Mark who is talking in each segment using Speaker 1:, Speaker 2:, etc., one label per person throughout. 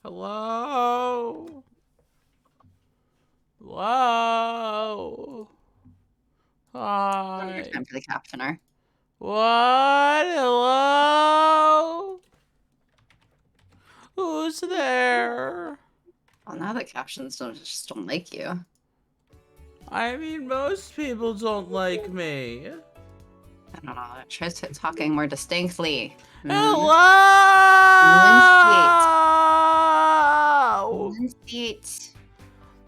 Speaker 1: Hello? Hello? Hi.
Speaker 2: Time for the captioner.
Speaker 1: What? Hello? Who's there?
Speaker 2: Well, now the captions just don't like you.
Speaker 1: I mean, most people don't like me.
Speaker 2: I don't know. Try talking more distinctly.
Speaker 1: Hello?
Speaker 2: Enunciate.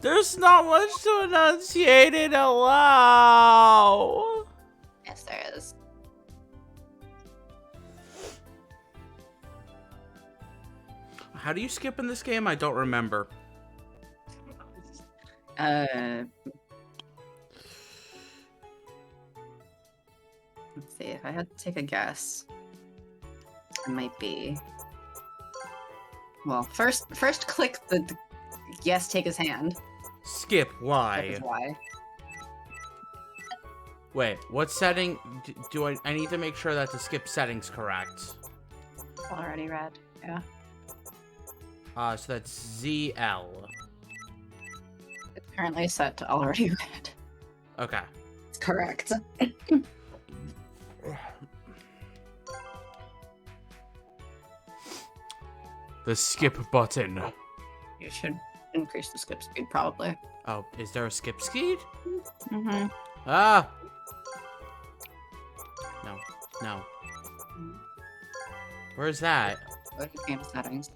Speaker 1: There's not much to enunciate in hello.
Speaker 2: Yes, there is.
Speaker 1: How do you skip in this game? I don't remember.
Speaker 2: Let's see. If I had to take a guess, it might be. Well, first click the yes. Take his hand.
Speaker 1: Skip. Why?
Speaker 2: Why?
Speaker 1: Wait. What setting do I need to make sure that the skip setting's correct?
Speaker 2: Already read. Yeah.
Speaker 1: So that's ZL.
Speaker 2: It's currently set to already read.
Speaker 1: Okay.
Speaker 2: It's correct.
Speaker 1: The skip button.
Speaker 2: You should increase the skip speed, probably.
Speaker 1: Oh, is there a skip speed?
Speaker 2: Mm-hmm.
Speaker 1: Ah! No. No. Where's that?
Speaker 2: Go to game settings.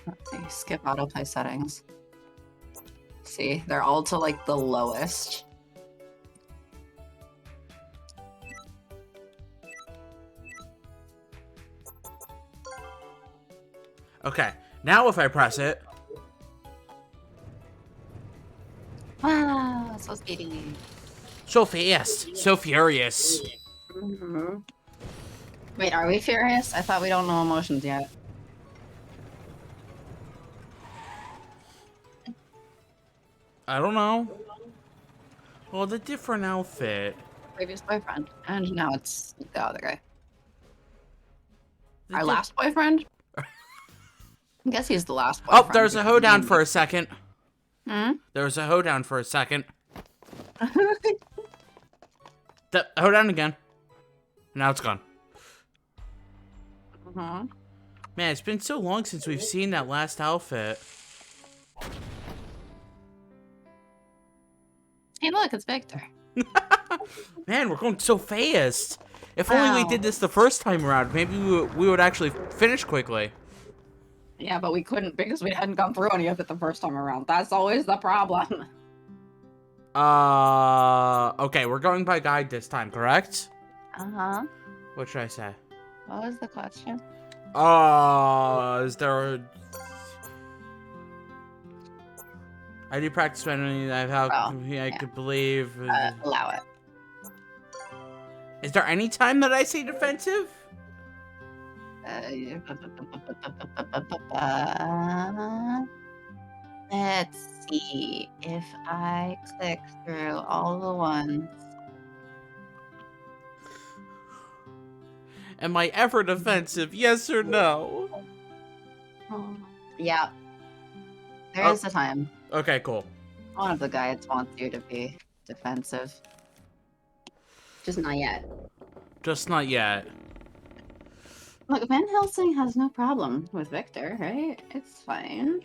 Speaker 2: Let's see. Skip autoplay settings. See, they're all to like the lowest.
Speaker 1: Okay. Now if I press it.
Speaker 2: Wow, so speedy.
Speaker 1: So fast. So furious.
Speaker 2: Mm-hmm. Wait, are we furious? I thought we don't know emotions yet.
Speaker 1: I don't know. Well, the different outfit.
Speaker 2: Previous boyfriend. And now it's the other guy. Our last boyfriend? I guess he's the last boyfriend.
Speaker 1: Oh, there's a hoedown for a second.
Speaker 2: Hmm?
Speaker 1: There was a hoedown for a second. Hoedown again. Now it's gone.
Speaker 2: Mm-hmm.
Speaker 1: Man, it's been so long since we've seen that last outfit.
Speaker 2: Hey, look, it's Victor.
Speaker 1: Man, we're going so fast. If only we did this the first time around, maybe we would actually finish quickly.
Speaker 2: Yeah, but we couldn't because we hadn't gone through any of it the first time around. That's always the problem.
Speaker 1: Okay, we're going by guide this time, correct?
Speaker 2: Uh-huh.
Speaker 1: What should I say?
Speaker 2: What was the question?
Speaker 1: Is there I do practice when I could believe.
Speaker 2: Allow it.
Speaker 1: Is there any time that I say defensive?
Speaker 2: Let's see if I click through all the ones.
Speaker 1: Am I ever defensive? Yes or no?
Speaker 2: Yeah. There is a time.
Speaker 1: Okay, cool.
Speaker 2: One of the guides wants you to be defensive. Just not yet.
Speaker 1: Just not yet.
Speaker 2: Look, Van Helsing has no problem with Victor, right? It's fine.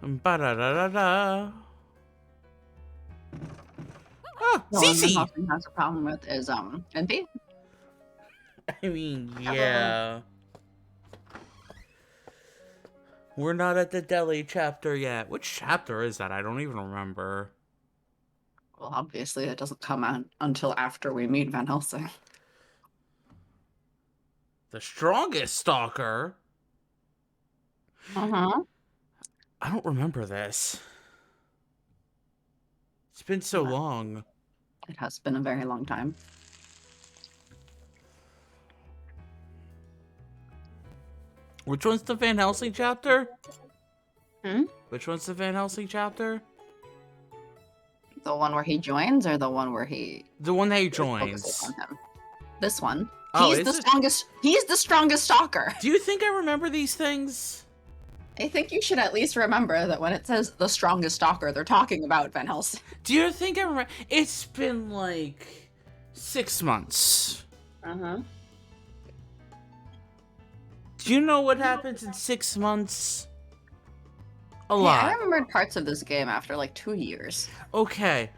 Speaker 1: Ba-da-da-da-da. Oh,
Speaker 2: The one Van
Speaker 1: Cece!
Speaker 2: Helsing has a problem with is Wimpy.
Speaker 1: I mean, yeah. We're not at the deli chapter yet. Which chapter is that? I don't even remember.
Speaker 2: Well, obviously it doesn't come out until after we meet Van Helsing.
Speaker 1: The strongest stalker?
Speaker 2: Uh-huh.
Speaker 1: I don't remember this. It's been so long.
Speaker 2: It has been a very long time.
Speaker 1: Which one's the Van Helsing chapter?
Speaker 2: Hmm?
Speaker 1: Which one's the Van Helsing chapter?
Speaker 2: The one where he joins or the one where he...
Speaker 1: The one that he
Speaker 2: focuses
Speaker 1: joins.
Speaker 2: on him? This one.
Speaker 1: Oh,
Speaker 2: He's the strongest. He's the strongest stalker.
Speaker 1: Do you think I remember these things?
Speaker 2: I think you should at least remember that when it says the strongest stalker, they're talking about Van Helsing.
Speaker 1: Do you think I remember? It's been like 6 months.
Speaker 2: Uh-huh.
Speaker 1: Do you know what happens in 6 months? A
Speaker 2: Yeah,
Speaker 1: lot.
Speaker 2: I remembered parts of this game after like 2 years.
Speaker 1: Okay.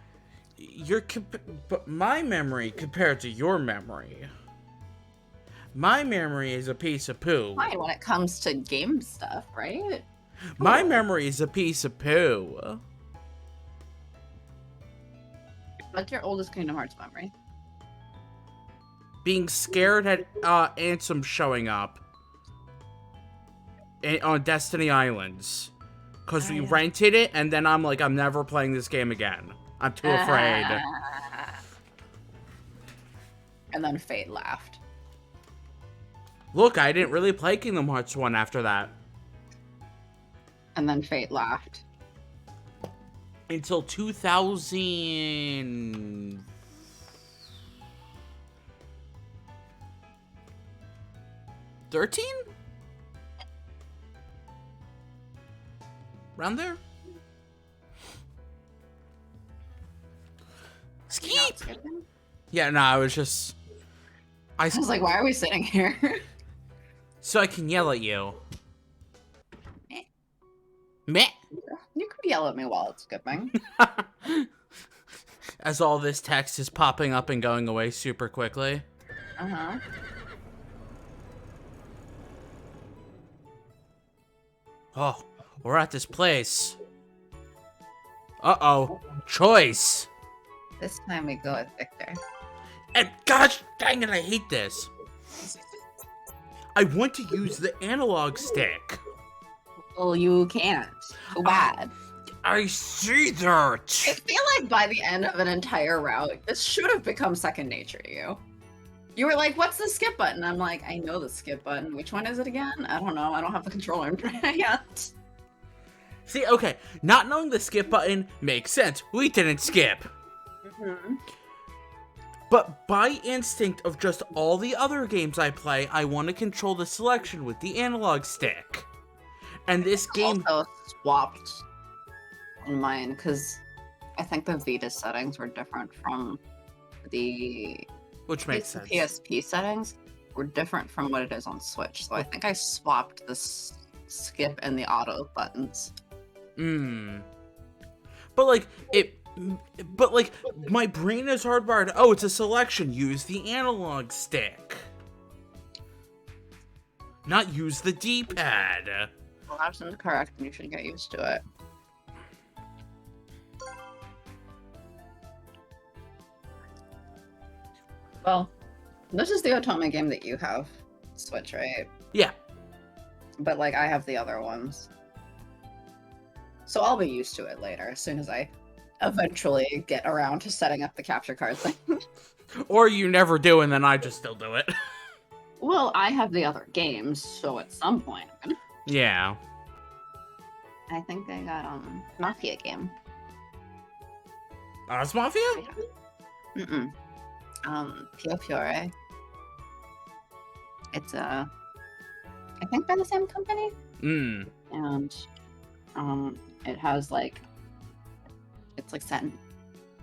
Speaker 1: But my memory compared to your memory. My memory is a piece of poo.
Speaker 2: Fine when it comes to game stuff, right?
Speaker 1: My memory is a piece of poo.
Speaker 2: What's your oldest Kingdom Hearts memory?
Speaker 1: Being scared at Ansem showing up on Destiny Islands. Because we rented it, and then I'm like, I'm never playing this game again. I'm too afraid.
Speaker 2: And then Fate laughed.
Speaker 1: Look, I didn't really play Kingdom Hearts 1 after that.
Speaker 2: And then Fate laughed.
Speaker 1: Until 2013? Around there? Skeep! Yeah, no, I was just...
Speaker 2: I was like, why are we sitting here?
Speaker 1: So I can yell at you.
Speaker 2: Meh.
Speaker 1: Meh!
Speaker 2: You could yell at me while it's skipping.
Speaker 1: As all this text is popping up and going away super quickly.
Speaker 2: Uh-huh.
Speaker 1: Oh, we're at this place. Uh-oh. Choice!
Speaker 2: This time we go with Victor.
Speaker 1: And gosh dang it, I hate this. I want to use the analog stick.
Speaker 2: Well, you can't. Too bad.
Speaker 1: I see that.
Speaker 2: I feel like by the end of an entire route, this should have become second nature to you. You were like, what's the skip button? I'm like, I know the skip button. Which one is it again? I don't know. I don't have the controller in front yet.
Speaker 1: See, okay, not knowing the skip button makes sense. We didn't skip.
Speaker 2: Mm-hmm.
Speaker 1: But by instinct of just all the other games I play, I want to control the selection with the analog stick. And this game
Speaker 2: Also swapped on mine because I think the Vita settings were different from the
Speaker 1: which makes sense.
Speaker 2: PSP settings were different from what it is on Switch. So I think I swapped the skip and the auto buttons.
Speaker 1: But like my brain is hardwired. Oh, it's a selection. Use the analog stick. Not use the D-pad.
Speaker 2: Well, that's incorrect, and you should get used to it. Well, this is the Otome game that you have, Switch, right?
Speaker 1: Yeah.
Speaker 2: But, like, I have the other ones. So I'll be used to it later, as soon as I eventually get around to setting up the capture card thing.
Speaker 1: Or you never do, and then I just still do it.
Speaker 2: Well, I have the other games, so at some point...
Speaker 1: Yeah.
Speaker 2: I think I got, Mafia game.
Speaker 1: Oz Mafia?
Speaker 2: Mm-mm. Pio Fiore. It's I think by the same company. And it has like, it's like set in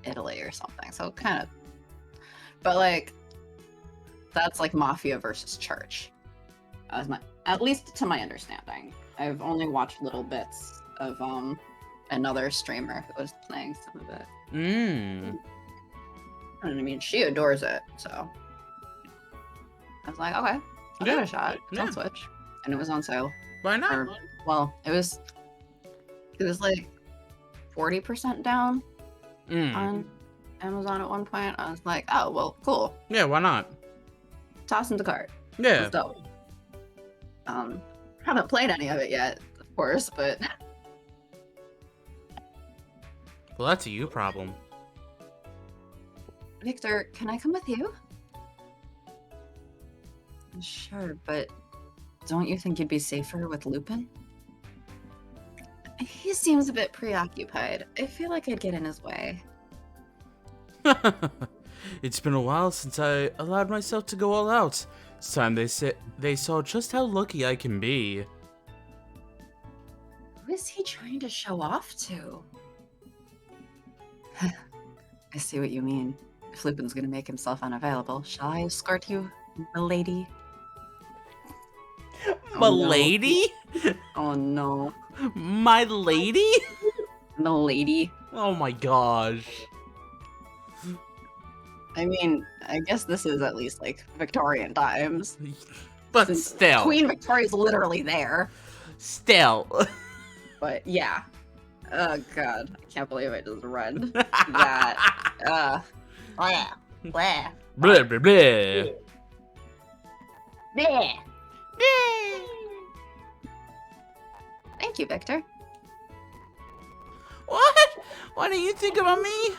Speaker 2: Italy or something. So kind of, but like, that's like Mafia versus Church. As my, at least to my understanding. I've only watched little bits of another streamer who was playing some of it. And I mean, she adores it, so I was like, okay, I'll give it a shot. It's on Switch, and it was on sale.
Speaker 1: Why not?
Speaker 2: Or, well, it was like 40% down on Amazon at one point. I was like, oh well, cool.
Speaker 1: Yeah, why not?
Speaker 2: Toss in the cart.
Speaker 1: Yeah.
Speaker 2: Let's go. Haven't played any of it yet, of course, but
Speaker 1: Well, that's a you problem.
Speaker 2: Victor, can I come with you? Sure, but don't you think you'd be safer with Lupin? He seems a bit preoccupied. I feel like I'd get in his way.
Speaker 1: It's been a while since I allowed myself to go all out. It's time they saw just how lucky I can be.
Speaker 2: Who is he trying to show off to? I see what you mean. If Lupin's gonna make himself unavailable, shall I escort you, milady?
Speaker 1: Milady?
Speaker 2: Oh no.
Speaker 1: My lady?
Speaker 2: Milady.
Speaker 1: Oh my gosh.
Speaker 2: I mean, I guess this is at least like Victorian times.
Speaker 1: But
Speaker 2: Since
Speaker 1: still.
Speaker 2: Queen Victoria's literally there.
Speaker 1: Still.
Speaker 2: But yeah. Oh god. I can't believe I just read that. Blah. Blah.
Speaker 1: Blah, blah, blah.
Speaker 2: Blah. Thank you, Victor.
Speaker 1: What? Why didn't you think about me?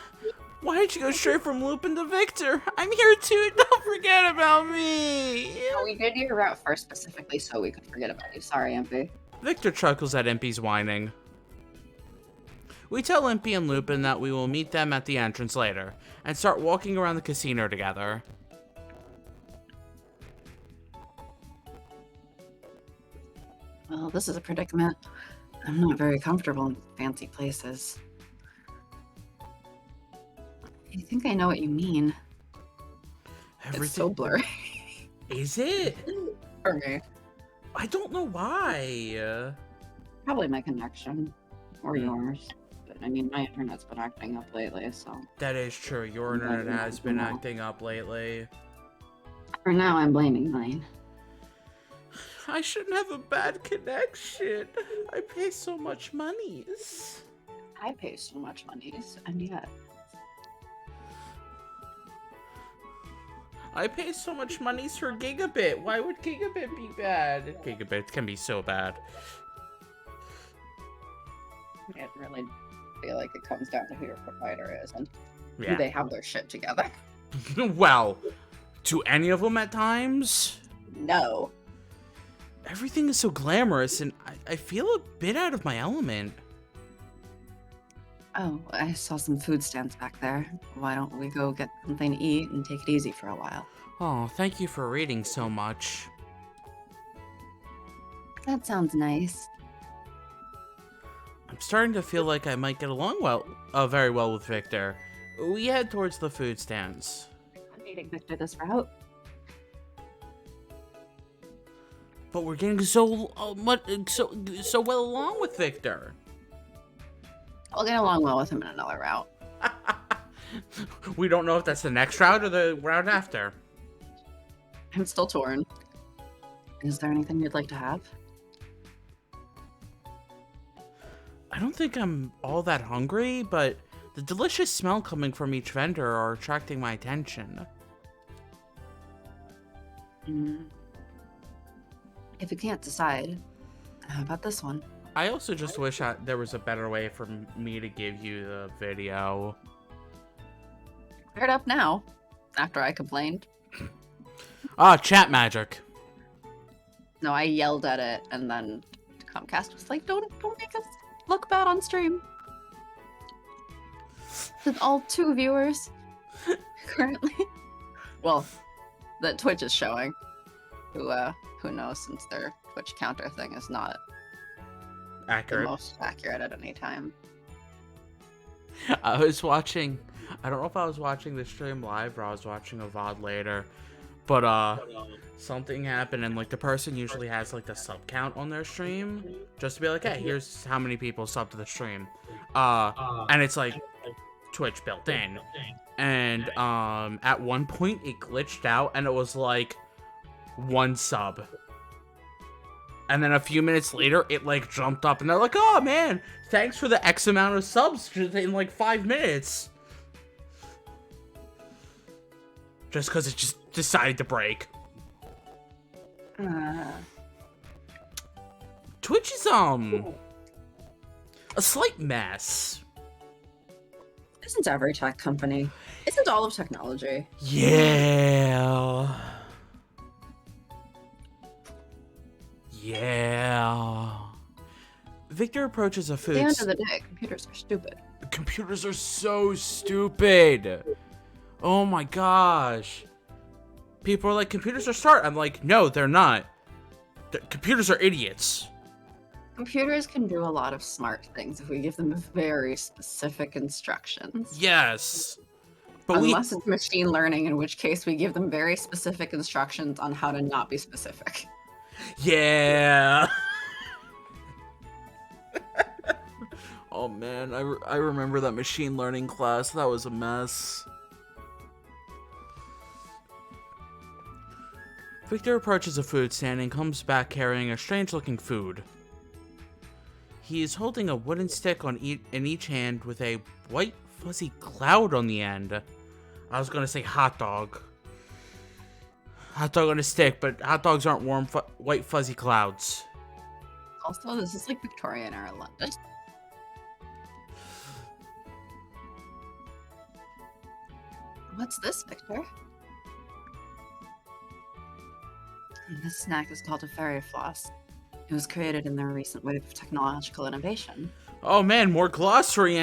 Speaker 1: Why did you go straight from Lupin to Victor? I'm here too. Don't forget about me.
Speaker 2: We did your route first specifically so we could forget about you. Sorry, MP.
Speaker 1: Victor chuckles at Impy's whining. We tell Impy and Lupin that we will meet them at the entrance later, and start walking around the casino together.
Speaker 2: Well, this is a predicament. I'm not very comfortable in fancy places. I think I know what you mean. It's so blurry.
Speaker 1: Is it?
Speaker 2: For me.
Speaker 1: I don't know why.
Speaker 2: Probably my connection. Or yours. But I mean, my internet's been acting up lately, so...
Speaker 1: That is true. Your internet has been acting up lately.
Speaker 2: For now, I'm blaming mine.
Speaker 1: I shouldn't have a bad connection. I pay so much money.
Speaker 2: I pay so much money, and yet...
Speaker 1: I pay so much money for gigabit. Why would gigabit be bad? Gigabit can be so bad.
Speaker 2: I really feel like it comes down to who your provider is, and
Speaker 1: Yeah.
Speaker 2: do they have their shit together?
Speaker 1: Well, to any of them at times?
Speaker 2: No.
Speaker 1: Everything is so glamorous, and I feel a bit out of my element.
Speaker 2: Oh, I saw some food stands back there. Why don't we go get something to eat and take it easy for a while?
Speaker 1: Oh, thank you for reading so much.
Speaker 2: That sounds nice.
Speaker 1: I'm starting to feel like I might get along very well with Victor. We head towards the food stands.
Speaker 2: I'm meeting Victor this route.
Speaker 1: But we're getting so well along with Victor.
Speaker 2: I'll get along well with him in another route.
Speaker 1: We don't know if that's the next route or the route after.
Speaker 2: I'm still torn. Is there anything you'd like to have?
Speaker 1: I don't think I'm all that hungry, but the delicious smell coming from each vendor are attracting my attention.
Speaker 2: If you can't decide, how about this one?
Speaker 1: I also just wish there was a better way for me to give you the video.
Speaker 2: Clear it up now, after I complained.
Speaker 1: Ah, chat magic.
Speaker 2: No, I yelled at it, and then Comcast was like, don't make us look bad on stream. With all 2 viewers currently. Well, that Twitch is showing. Who knows, since their Twitch counter thing is not
Speaker 1: Accurate.
Speaker 2: the most accurate at any time.
Speaker 1: I was watching, I don't know if I was watching the stream live or I was watching a VOD later, but something happened and like the person usually has like the sub count on their stream just to be like, hey, here's how many people sub to the stream. And it's like Twitch built in. And at one point it glitched out and it was like 1 sub. And then a few minutes later, it like jumped up and they're like, oh man, thanks for the X amount of subs in like 5 minutes. Just because it just decided to break. Twitch is, a slight mess.
Speaker 2: Isn't every tech company? Isn't all of technology?
Speaker 1: Yeah. Yeah. Victor approaches a food.
Speaker 2: At the end of the day, computers are stupid.
Speaker 1: Computers are so stupid. Oh my gosh. People are like, computers are smart. I'm like, no, they're not. Computers are idiots.
Speaker 2: Computers can do a lot of smart things if we give them very specific instructions.
Speaker 1: Yes. But
Speaker 2: Unless it's machine learning, in which case we give them very specific instructions on how to not be specific.
Speaker 1: Yeah. Oh man, I remember that machine learning class. That was a mess. Victor approaches a food stand and comes back carrying a strange-looking food. He is holding a wooden stick in each hand with a white fuzzy cloud on the end. I was gonna say hot dog. Hot dog on a stick, but hot dogs aren't warm, white fuzzy clouds.
Speaker 2: Also, this is like Victorian era London. What's this, Victor? This snack is called a fairy floss. It was created in the recent wave of technological innovation.
Speaker 1: Oh man, more glossary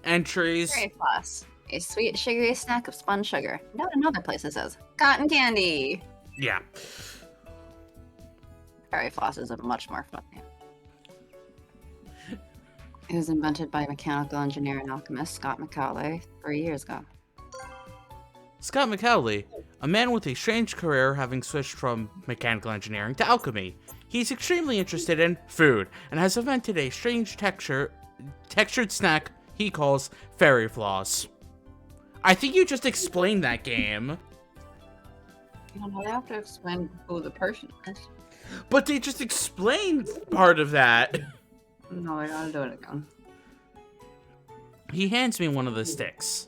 Speaker 1: entries.
Speaker 2: Fairy floss, a sweet, sugary snack of spun sugar. Not in other places says cotton candy.
Speaker 1: Yeah.
Speaker 2: Fairy floss is a much more fun name. It was invented by mechanical engineer and alchemist Scott McCauley 3 years ago.
Speaker 1: Scott McCauley, a man with a strange career having switched from mechanical engineering to alchemy. He's extremely interested in food and has invented a strange textured snack he calls fairy floss. I think you just explained that game.
Speaker 2: You don't have to explain who the person is.
Speaker 1: But they just explained part of that.
Speaker 2: No, I gotta do it again.
Speaker 1: He hands me one of the sticks.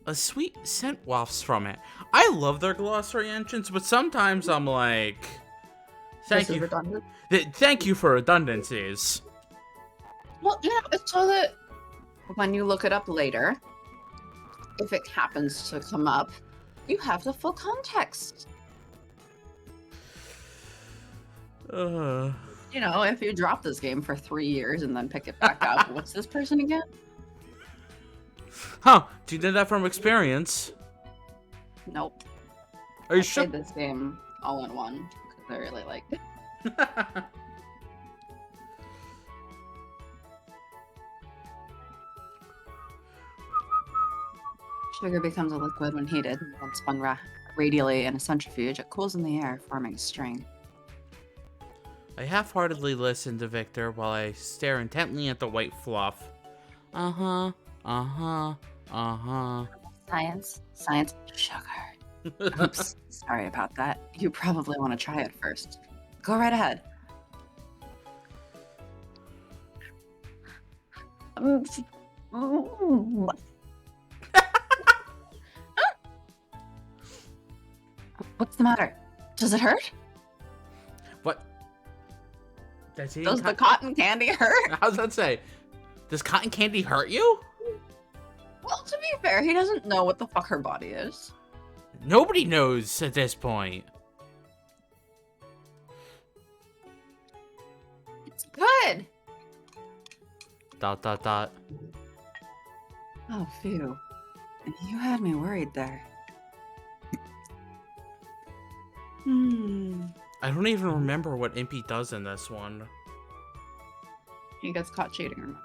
Speaker 1: A sweet scent wafts from it. I love their glossary entrance, but sometimes I'm like, thank you. Thank you for redundancies.
Speaker 2: Well, yeah, it's so that when you look it up later, if it happens to come up, you have the full context. You know, if you drop this game for 3 years and then pick it back up, what's this person again?
Speaker 1: Huh, do you know that from experience?
Speaker 2: Nope.
Speaker 1: Are you
Speaker 2: I
Speaker 1: sure?
Speaker 2: played this game all in one because I really liked it. Sugar becomes a liquid when heated. When spun radially in a centrifuge, it cools in the air, forming a string.
Speaker 1: I half-heartedly listen to Victor while I stare intently at the white fluff. Uh-huh, uh-huh, uh-huh.
Speaker 2: Science, sugar. Oops, sorry about that. You probably want to try it first. Go right ahead. What's the matter? Does it hurt?
Speaker 1: What? Does
Speaker 2: the cotton candy hurt?
Speaker 1: How's that say? Does cotton candy hurt you?
Speaker 2: Well, to be fair, he doesn't know what the fuck her body is.
Speaker 1: Nobody knows at this point.
Speaker 2: It's good. ...
Speaker 1: Oh,
Speaker 2: phew. You had me worried there.
Speaker 1: I don't even remember what Impy does in this one.
Speaker 2: He gets caught cheating, remember?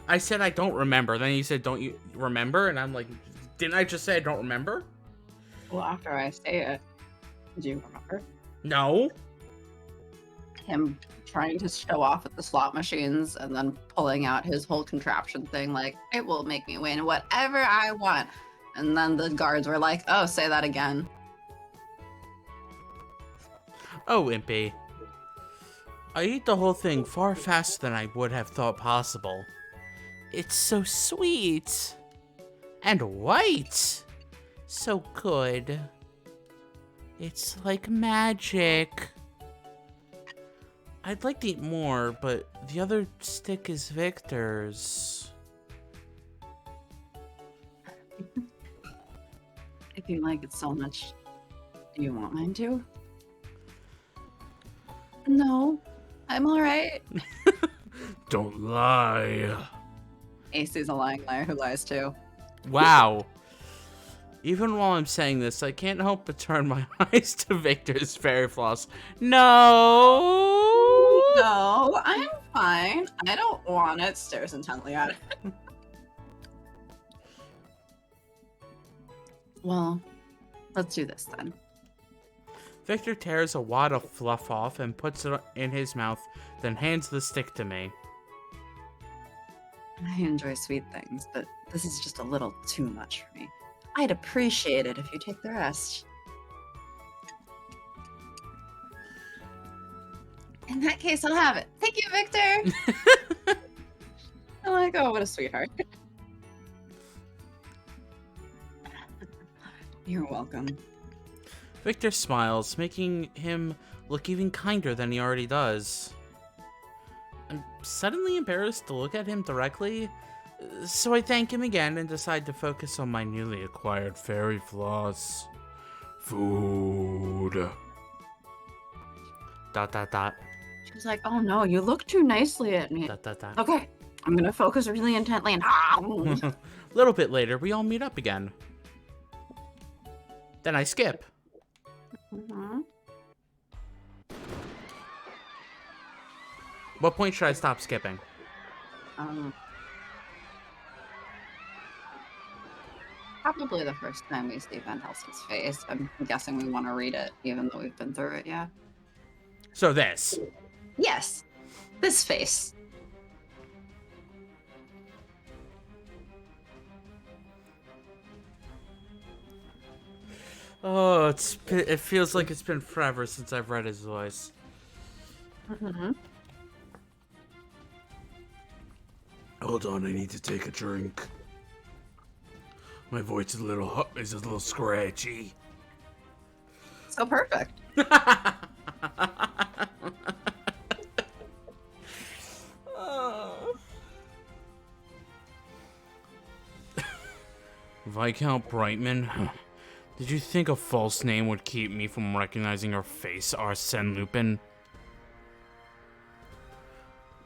Speaker 1: I said I don't remember. Then you said, don't you remember? And I'm like, didn't I just say I don't remember?
Speaker 2: Well, after I say it, do you remember?
Speaker 1: No.
Speaker 2: Him trying to show off at the slot machines and then pulling out his whole contraption thing like, it will make me win whatever I want. And then the guards were like, oh, say that again.
Speaker 1: Oh, Impy. I eat the whole thing far faster than I would have thought possible. It's so sweet. And white. So good. It's like magic. I'd like to eat more, but the other stick is Victor's.
Speaker 2: If you like it so much, do you want mine too? No, I'm alright.
Speaker 1: Don't lie.
Speaker 2: Ace's a lying liar who lies too.
Speaker 1: Wow. Even while I'm saying this, I can't help but turn my eyes to Victor's fairy floss. No!
Speaker 2: No, I'm fine. I don't want it. Stares intently at it. Well, let's do this then.
Speaker 1: Victor tears a wad of fluff off and puts it in his mouth, then hands the stick to me.
Speaker 2: I enjoy sweet things, but this is just a little too much for me. I'd appreciate it if you take the rest. In that case, I'll have it. Thank you, Victor! I'm like, oh, what a sweetheart. You're welcome.
Speaker 1: Victor smiles, making him look even kinder than he already does. I'm suddenly embarrassed to look at him directly, so I thank him again and decide to focus on my newly acquired fairy floss. Food. ...
Speaker 2: She was like, oh no, you look too nicely at me. ... Okay, I'm gonna focus really intently and...
Speaker 1: A little bit later, we all meet up again. Then I skip. What point should I stop skipping?
Speaker 2: Probably the first time we see Van Helsing's face. I'm guessing we want to read it, even though we've been through it, yeah?
Speaker 1: So this.
Speaker 2: Yes. This face.
Speaker 1: Oh, it feels like it's been forever since I've read his voice. Hold on, I need to take a drink. My voice is a little scratchy.
Speaker 2: So perfect.
Speaker 1: Viscount Brightman, did you think a false name would keep me from recognizing your face, Arsène Lupin?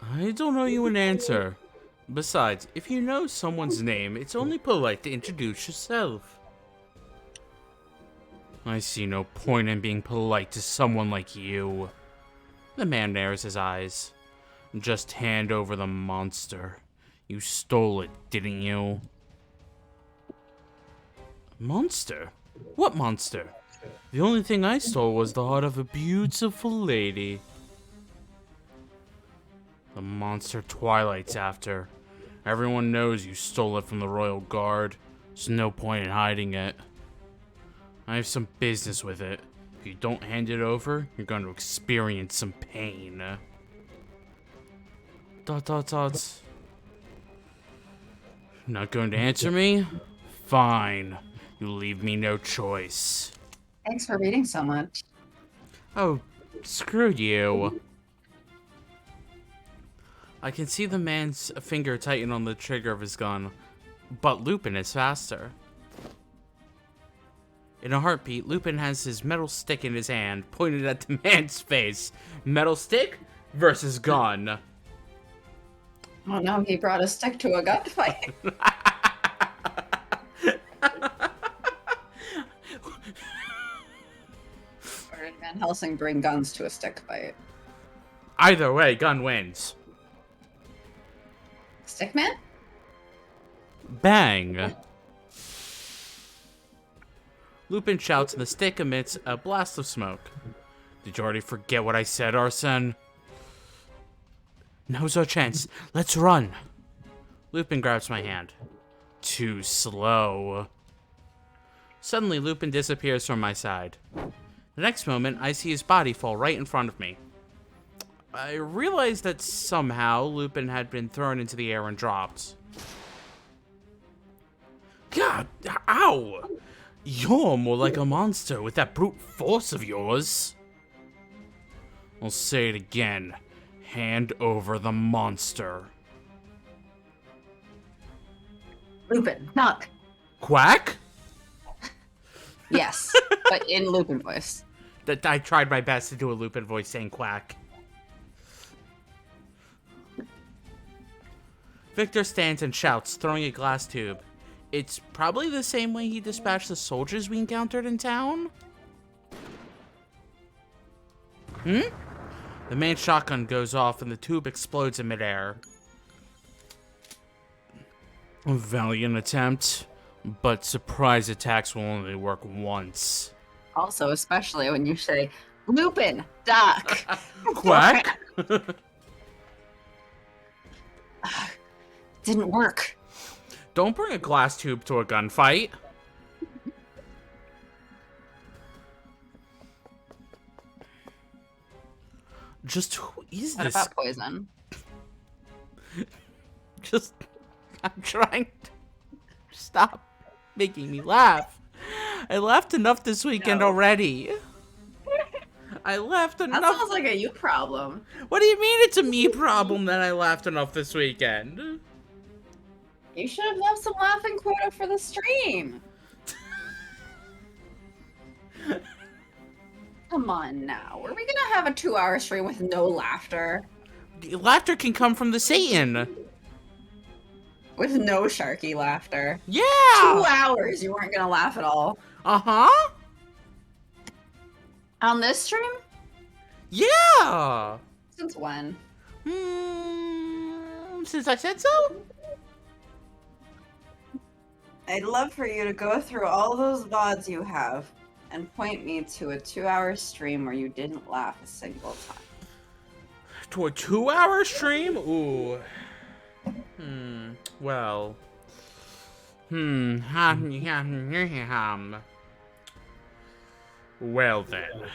Speaker 1: I don't owe you an answer. Besides, if you know someone's name, it's only polite to introduce yourself. I see no point in being polite to someone like you. The man narrows his eyes. Just hand over the monster. You stole it, didn't you? Monster? What monster? The only thing I stole was the heart of a beautiful lady. The monster Twilight's after. Everyone knows you stole it from the Royal Guard. There's no point in hiding it. I have some business with it. If you don't hand it over, you're going to experience some pain. ... Not going to answer me? Fine. You leave me no choice.
Speaker 2: Thanks for reading so much.
Speaker 1: Oh, screw you. I can see the man's finger tighten on the trigger of his gun, but Lupin is faster. In a heartbeat, Lupin has his metal stick in his hand, pointed at the man's face. Metal stick versus gun.
Speaker 2: Oh no, he brought a stick to a gunfight. Or did Van Helsing bring guns to a stick fight?
Speaker 1: Either way, gun wins.
Speaker 2: Stickman?
Speaker 1: Bang! Lupin shouts and the stick emits a blast of smoke. Did you already forget what I said, Arsène? Now's our chance. Let's run. Lupin grabs my hand. Too slow. Suddenly, Lupin disappears from my side. The next moment, I see his body fall right in front of me. I realized that somehow Lupin had been thrown into the air and dropped. God, ow! You're more like a monster with that brute force of yours. I'll say it again. Hand over the monster.
Speaker 2: Lupin, knock.
Speaker 1: Quack?
Speaker 2: Yes, but in Lupin voice.
Speaker 1: That I tried my best to do a Lupin voice saying quack. Victor stands and shouts, throwing a glass tube. It's probably the same way he dispatched the soldiers we encountered in town. The main shotgun goes off and the tube explodes in midair. A valiant attempt, but surprise attacks will only work once.
Speaker 2: Also, especially when you say, Lupin, Doc.
Speaker 1: Quack.
Speaker 2: Didn't work.
Speaker 1: Don't bring a glass tube to a gunfight. Just who is
Speaker 2: What
Speaker 1: this?
Speaker 2: about poison?
Speaker 1: Just, I'm trying to stop making me laugh. I laughed enough this weekend already. I laughed enough.
Speaker 2: That sounds like a you problem.
Speaker 1: What do you mean it's a me problem that I laughed enough this weekend?
Speaker 2: You should have left some laughing quota for the stream. Come on now. Are we gonna have a 2-hour stream with no laughter?
Speaker 1: Laughter can come from the Satan.
Speaker 2: With no Sharky laughter.
Speaker 1: Yeah!
Speaker 2: 2 hours you weren't gonna laugh at all.
Speaker 1: Uh-huh.
Speaker 2: On this stream?
Speaker 1: Yeah!
Speaker 2: Since when?
Speaker 1: Since I said so?
Speaker 2: I'd love for you to go through all those VODs you have and point me to a 2-hour stream where you didn't laugh a single time.
Speaker 1: To a 2-hour stream? Ooh. Well. Well then.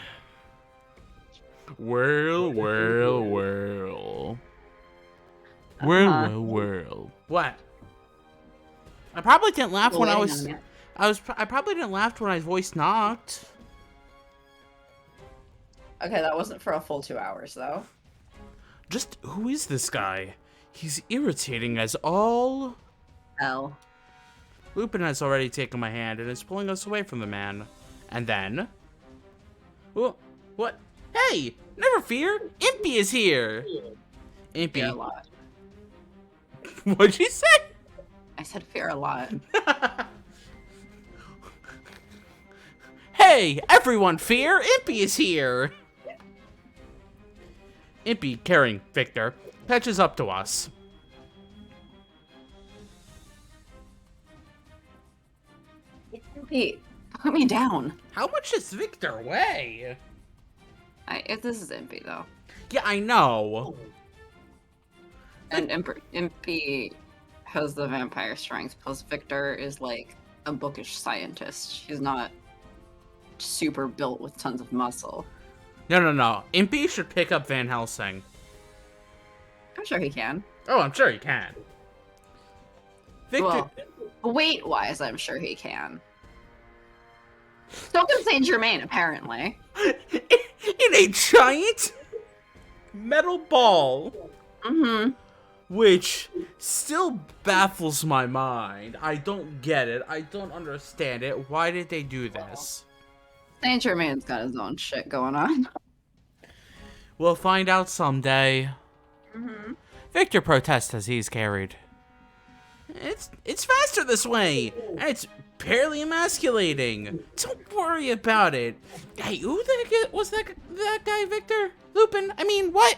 Speaker 1: Well. Well. What? I probably didn't laugh when I probably didn't laugh when I voice knocked.
Speaker 2: Okay, that wasn't for a full 2 hours though.
Speaker 1: Just who is this guy? He's irritating as all
Speaker 2: Hell.
Speaker 1: Lupin has already taken my hand and is pulling us away from the man. And then... Well, what? Hey! Never fear! Impy is here! Impy.
Speaker 2: Fear a lot.
Speaker 1: What'd you say?
Speaker 2: I said fear a lot.
Speaker 1: Hey! Everyone fear! Impy is here! Impy, carrying Victor, catches up to us.
Speaker 2: Pete, put me down.
Speaker 1: How much does Victor weigh?
Speaker 2: If this is Impy though.
Speaker 1: Yeah, I know.
Speaker 2: And Impy has the vampire strength, plus Victor is like a bookish scientist. She's not super built with tons of muscle.
Speaker 1: No. Impy should pick up Van Helsing.
Speaker 2: I'm sure he can.
Speaker 1: Oh, I'm sure he can. Victor...
Speaker 2: Well, weight-wise, I'm sure he can. So can Saint Germain, apparently.
Speaker 1: In a giant metal ball.
Speaker 2: Mm-hmm.
Speaker 1: Which still baffles my mind. I don't get it. I don't understand it. Why did they do this?
Speaker 2: Saint Germain's got his own shit going on.
Speaker 1: We'll find out someday.
Speaker 2: Mm-hmm.
Speaker 1: Victor protests as he's carried. It's faster this way, and it's barely emasculating. Don't worry about it. Hey, who the heck was that guy, Victor? Lupin? I mean, what?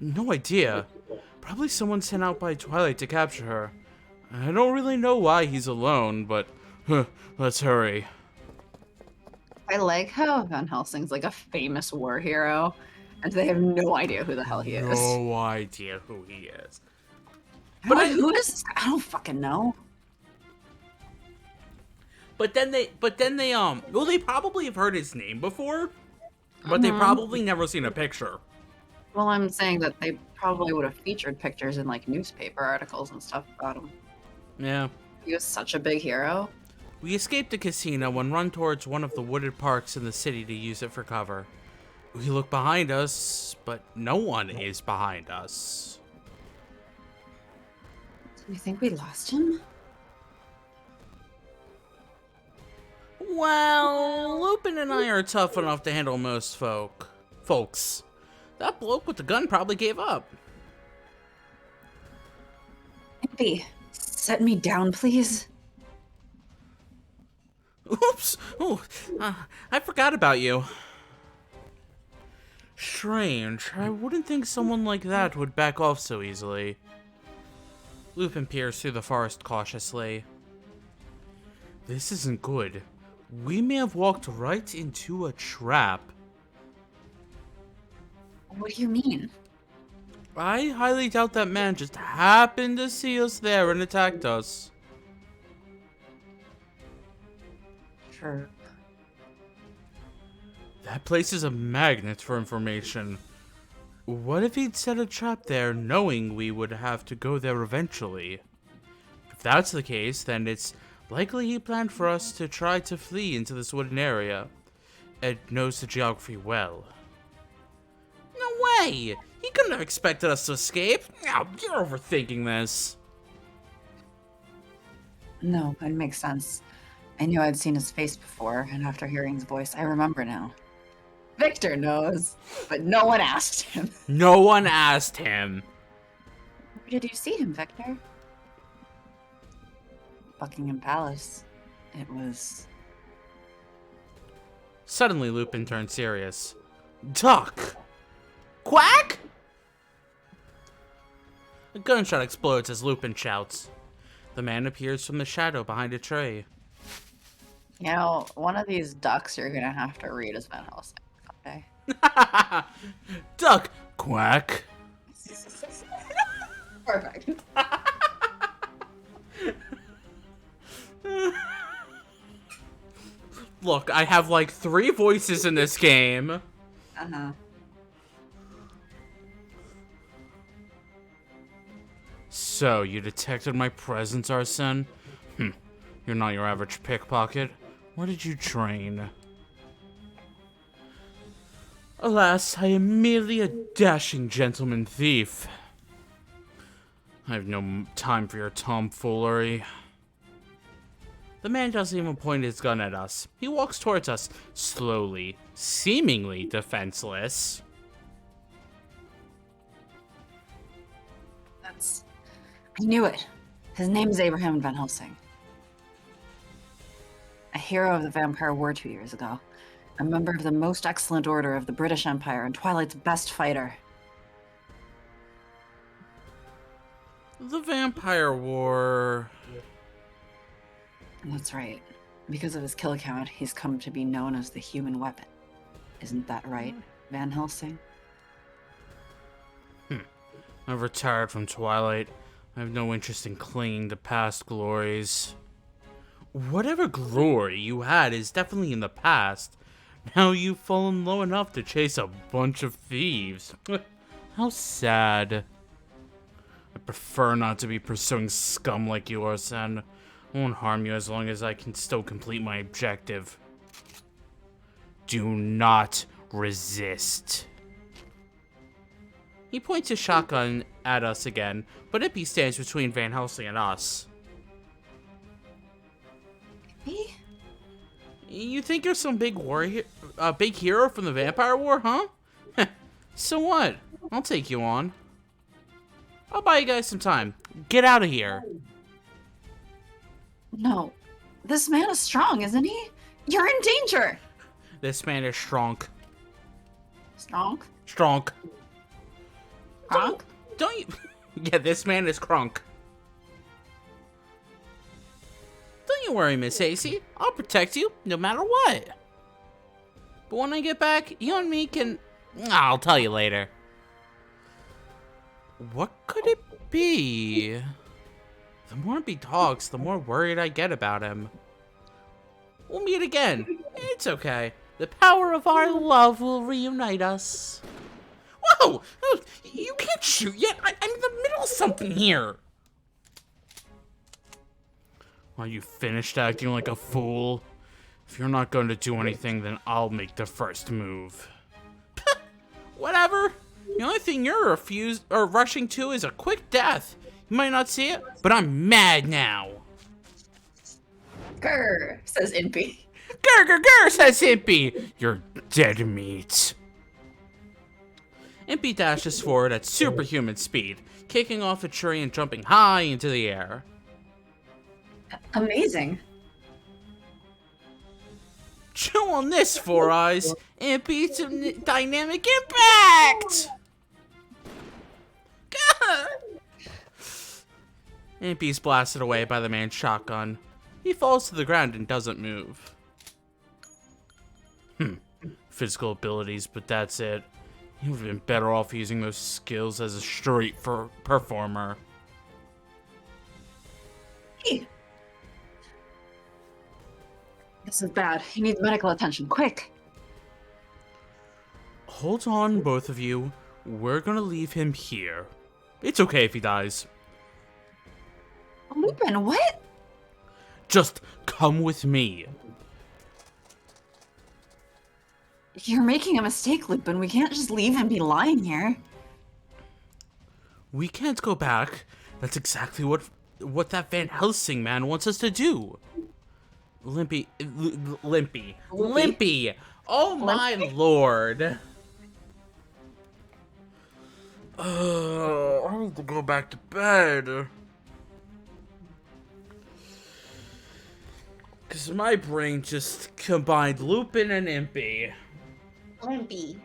Speaker 1: No idea. Probably someone sent out by Twilight to capture her. I don't really know why he's alone, but let's hurry.
Speaker 2: I like how Van Helsing's like a famous war hero, and they have no idea who the hell he is.
Speaker 1: No idea who he is.
Speaker 2: But who is this guy? I don't fucking know.
Speaker 1: But then they well, they probably have heard his name before, but they probably never seen a picture.
Speaker 2: Well, I'm saying that they probably would have featured pictures in like newspaper articles and stuff about him.
Speaker 1: Yeah.
Speaker 2: He was such a big hero.
Speaker 1: We escape the casino and run towards one of the wooded parks in the city to use it for cover. We look behind us, but no one is behind us.
Speaker 2: Do you think we lost him?
Speaker 1: Well, Lupin and I are tough enough to handle most folks. That bloke with the gun probably gave up.
Speaker 2: Impy, set me down, please.
Speaker 1: Oops! Oh, I forgot about you. Strange. I wouldn't think someone like that would back off so easily. Lupin peers through the forest cautiously. This isn't good. We may have walked right into a trap.
Speaker 2: What do you mean?
Speaker 1: I highly doubt that man just happened to see us there and attacked us.
Speaker 2: Sure.
Speaker 1: That place is a magnet for information. What if he'd set a trap there knowing we would have to go there eventually? If that's the case, then it's likely he planned for us to try to flee into this wooded area. Ed knows the geography well. No way! He couldn't have expected us to escape. Oh, you're overthinking this.
Speaker 2: No, it makes sense. I knew I'd seen his face before, and after hearing his voice, I remember now. Victor knows, but no one asked him.
Speaker 1: No one asked him.
Speaker 2: Where did you see him, Victor? Buckingham Palace. It was...
Speaker 1: Suddenly, Lupin turned serious. Duck! Quack! A gunshot explodes as Lupin shouts. The man appears from the shadow behind a tree.
Speaker 2: You know, one of these ducks you're gonna have to read as Van Helsing. Okay.
Speaker 1: Duck! Quack!
Speaker 2: Perfect.
Speaker 1: Look, I have like 3 voices in this game.
Speaker 2: Uh-huh.
Speaker 1: So, you detected my presence, Arsene? You're not your average pickpocket. Where did you train? Alas, I am merely a dashing gentleman thief. I have no time for your tomfoolery. The man doesn't even point his gun at us. He walks towards us, slowly, seemingly defenseless.
Speaker 2: I knew it. His name is Abraham Van Helsing. A hero of the Vampire War 2 years ago. A member of the Most Excellent Order of the British Empire and Twilight's best fighter.
Speaker 1: The Vampire War...
Speaker 2: That's right. Because of his kill count, he's come to be known as the Human Weapon. Isn't that right, Van Helsing?
Speaker 1: I've retired from Twilight. I have no interest in clinging to past glories. Whatever glory you had is definitely in the past. Now you've fallen low enough to chase a bunch of thieves. How sad. I prefer not to be pursuing scum like you, Arsene. I won't harm you as long as I can still complete my objective. Do not resist. He points his shotgun at us again, but Ippy stands between Van Helsing and us.
Speaker 2: Me?
Speaker 1: You think you're some big big hero from the Vampire War, huh? So what? I'll take you on. I'll buy you guys some time. Get out of here.
Speaker 2: No. This man is strong, isn't he? You're in danger!
Speaker 1: This man is strong.
Speaker 2: Strong?
Speaker 1: Strong.
Speaker 2: Kronk?
Speaker 1: Don't you... Yeah, this man is crunk. Don't you worry, Miss Acey. I'll protect you, no matter what. But when I get back, you and me can... I'll tell you later. What could it be? The more he talks, the more worried I get about him. We'll meet again. It's okay. The power of our love will reunite us. Whoa! You can't shoot yet. I'm in the middle of something here. Are you finished acting like a fool? If you're not going to do anything, then I'll make the first move. Whatever. The only thing you're rushing to is a quick death. You might not see it, but I'm mad now.
Speaker 2: Grr, says Impy.
Speaker 1: Grr, grr, grr, says Impy. You're dead meat. Impy dashes forward at superhuman speed. kicking off a tree and jumping high into the air.
Speaker 2: Amazing.
Speaker 1: Chew on this, Four Eyes, and be some dynamic impact! Impy's blasted away by the man's shotgun. He falls to the ground and doesn't move. Physical abilities, but that's it. He would have been better off using those skills as a street performer.
Speaker 2: Hey. This is bad. He needs medical attention, quick.
Speaker 1: Hold on, both of you. We're gonna leave him here. It's okay if he dies.
Speaker 2: Lupin, what?
Speaker 1: Just come with me.
Speaker 2: You're making a mistake, Lupin. We can't just leave him be lying here.
Speaker 1: We can't go back. That's exactly what that Van Helsing man wants us to do. Limpy. Oh my lord. I need to go back to bed. Because my brain just combined Lupin and Impy.
Speaker 2: Limpy.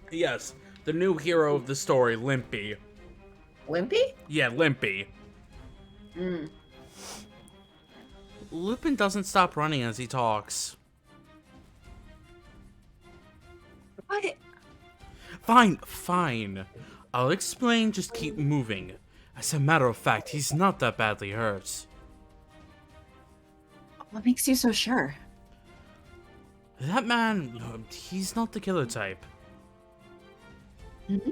Speaker 1: Yes, the new hero of the story, Limpy.
Speaker 2: Limpy?
Speaker 1: Yeah, Limpy. Lupin doesn't stop running as he talks.
Speaker 2: What?
Speaker 1: Fine. I'll explain, just keep moving. As a matter of fact, he's not that badly hurt.
Speaker 2: What makes you so sure?
Speaker 1: That man, he's not the killer type.
Speaker 2: Mm-hmm.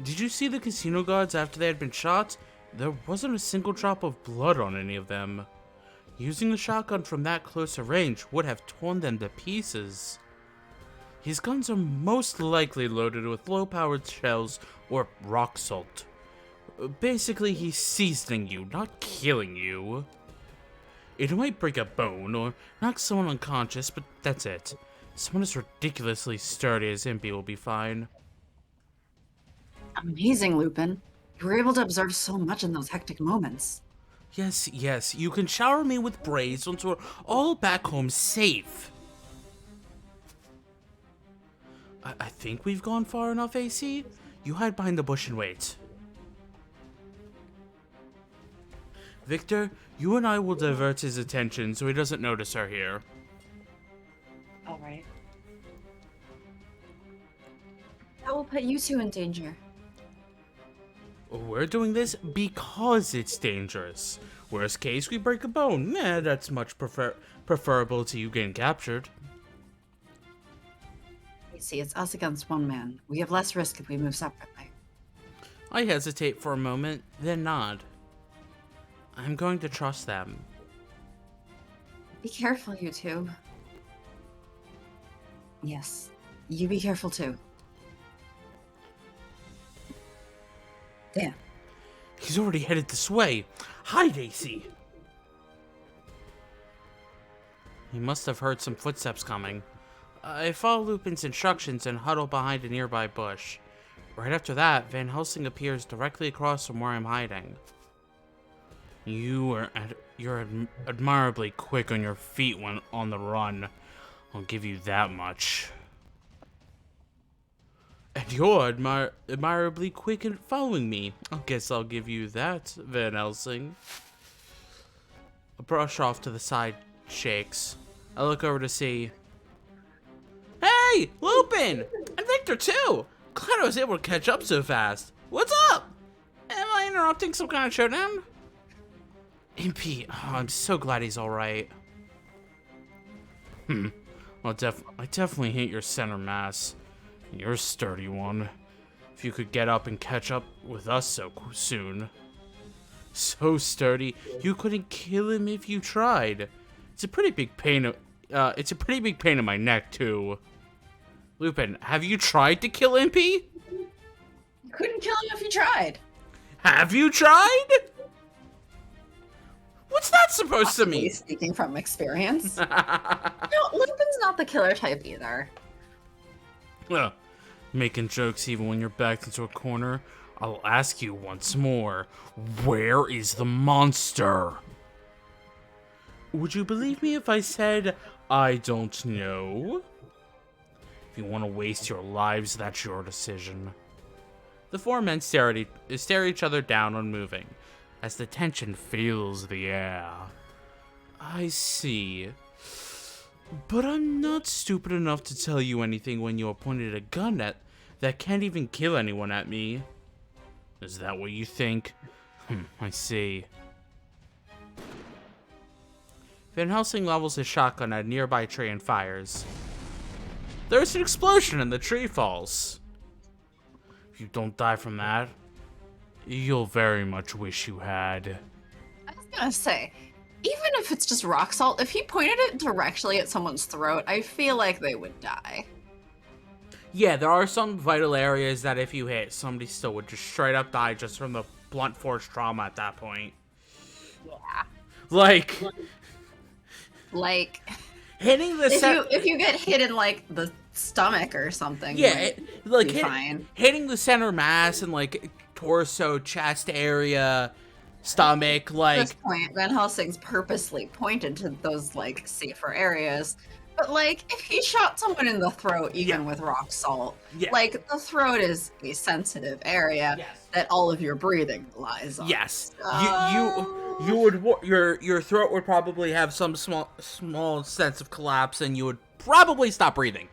Speaker 1: Did you see the casino guards after they had been shot? There wasn't a single drop of blood on any of them. Using the shotgun from that close a range would have torn them to pieces. His guns are most likely loaded with low-powered shells or rock salt. Basically, he's seasoning you, not killing you. It might break a bone or knock someone unconscious, but that's it. Someone as ridiculously sturdy as Impy will be fine.
Speaker 2: Amazing, Lupin. You were able to observe so much in those hectic moments.
Speaker 1: Yes, you can shower me with praise once we're all back home safe. I think we've gone far enough, AC. You hide behind the bush and wait. Victor, you and I will divert his attention so he doesn't notice her here.
Speaker 2: Alright. That will put you two in danger.
Speaker 1: We're doing this because it's dangerous. Worst case, we break a bone. That's much preferable to you getting captured.
Speaker 2: You see, it's us against one man. We have less risk if we move separately.
Speaker 1: I hesitate for a moment, then nod. I'm going to trust them.
Speaker 2: Be careful, you two. Yes, you be careful too. Damn.
Speaker 1: He's already headed this way. Hide, AC. He must have heard some footsteps coming. I follow Lupin's instructions and huddle behind a nearby bush. Right after that, Van Helsing appears directly across from where I'm hiding. You're admirably quick on your feet when on the run. I'll give you that much. And you're admirably quick in following me. I guess I'll give you that, Van Helsing. A brush off to the side shakes. I look over to see... Hey! Lupin! And Victor, too! Glad I was able to catch up so fast. What's up? Am I interrupting some kind of showdown? Impy, I'm so glad he's alright. Well, I definitely hate your center mass. You're a sturdy one. If you could get up and catch up with us so soon. So sturdy, you couldn't kill him if you tried. It's a pretty big pain in my neck, too. Lupin, have you tried to kill Impy?
Speaker 2: You couldn't kill him if you tried.
Speaker 1: Have you tried? What's that supposed to mean?
Speaker 2: Speaking from experience. No, Lupin's not the killer type either.
Speaker 1: Making jokes even when you're backed into a corner. I'll ask you once more, where is the monster? Would you believe me if I said, I don't know? If you want to waste your lives, that's your decision. The four men stare each other down, unmoving, as the tension fills the air. I see. But I'm not stupid enough to tell you anything when you pointed a gun at that can't even kill anyone at me. Is that what you think? I see. Van Helsing levels his shotgun at a nearby tree and fires. There's an explosion and the tree falls. If you don't die from that, you'll very much wish you had.
Speaker 2: I was gonna say, even if it's just rock salt, if he pointed it directly at someone's throat, I feel like they would die.
Speaker 1: Yeah, there are some vital areas that if you hit, somebody still would just straight up die just from the blunt force trauma at that point.
Speaker 2: Yeah.
Speaker 1: Like hitting the
Speaker 2: if you get hit in like the stomach or something,
Speaker 1: yeah,
Speaker 2: fine.
Speaker 1: Hitting the center mass and like torso, chest area, stomach, like
Speaker 2: at this point, Van Helsing's purposely pointed to those like safer areas. But like, if he shot someone in the throat, even with rock salt, like the throat is a sensitive area that all of your breathing relies on.
Speaker 1: Yes, you would your throat would probably have some small sense of collapse, and you would probably stop breathing.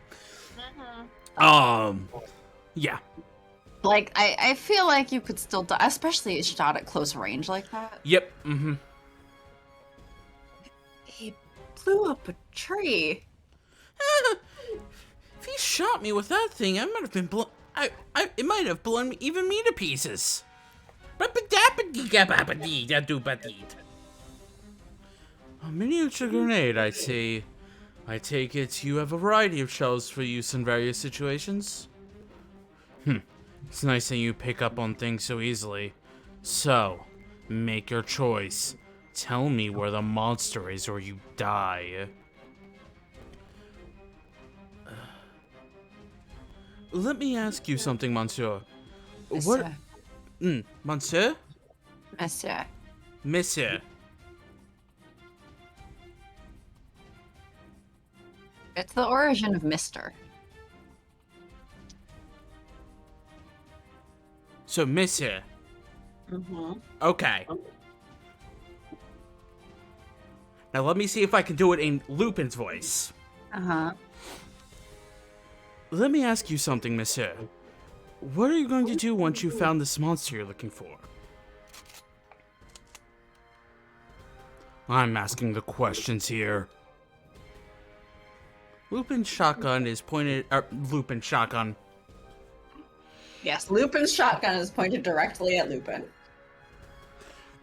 Speaker 1: Yeah.
Speaker 2: Like I feel like you could still die, especially shot at close range like that.
Speaker 1: Yep.
Speaker 2: He blew up a tree.
Speaker 1: If he shot me with that thing, I might have been blown. It might have blown even me to pieces. A miniature grenade, I see. I take it you have a variety of shells for use in various situations. It's nice that you pick up on things so easily. So, make your choice. Tell me where the monster is or you die. Let me ask you something, Monsieur.
Speaker 2: Monsieur.
Speaker 1: Monsieur?
Speaker 2: Monsieur.
Speaker 1: Monsieur.
Speaker 2: It's the origin of Mister.
Speaker 1: So, Monsieur. Okay. Now let me see if I can do it in Lupin's voice. Let me ask you something, Monsieur. What are you going to do once you found this monster you're looking for? I'm asking the questions here. Lupin's shotgun is pointed... Lupin's shotgun.
Speaker 2: Yes, Lupin's shotgun is pointed directly at Lupin.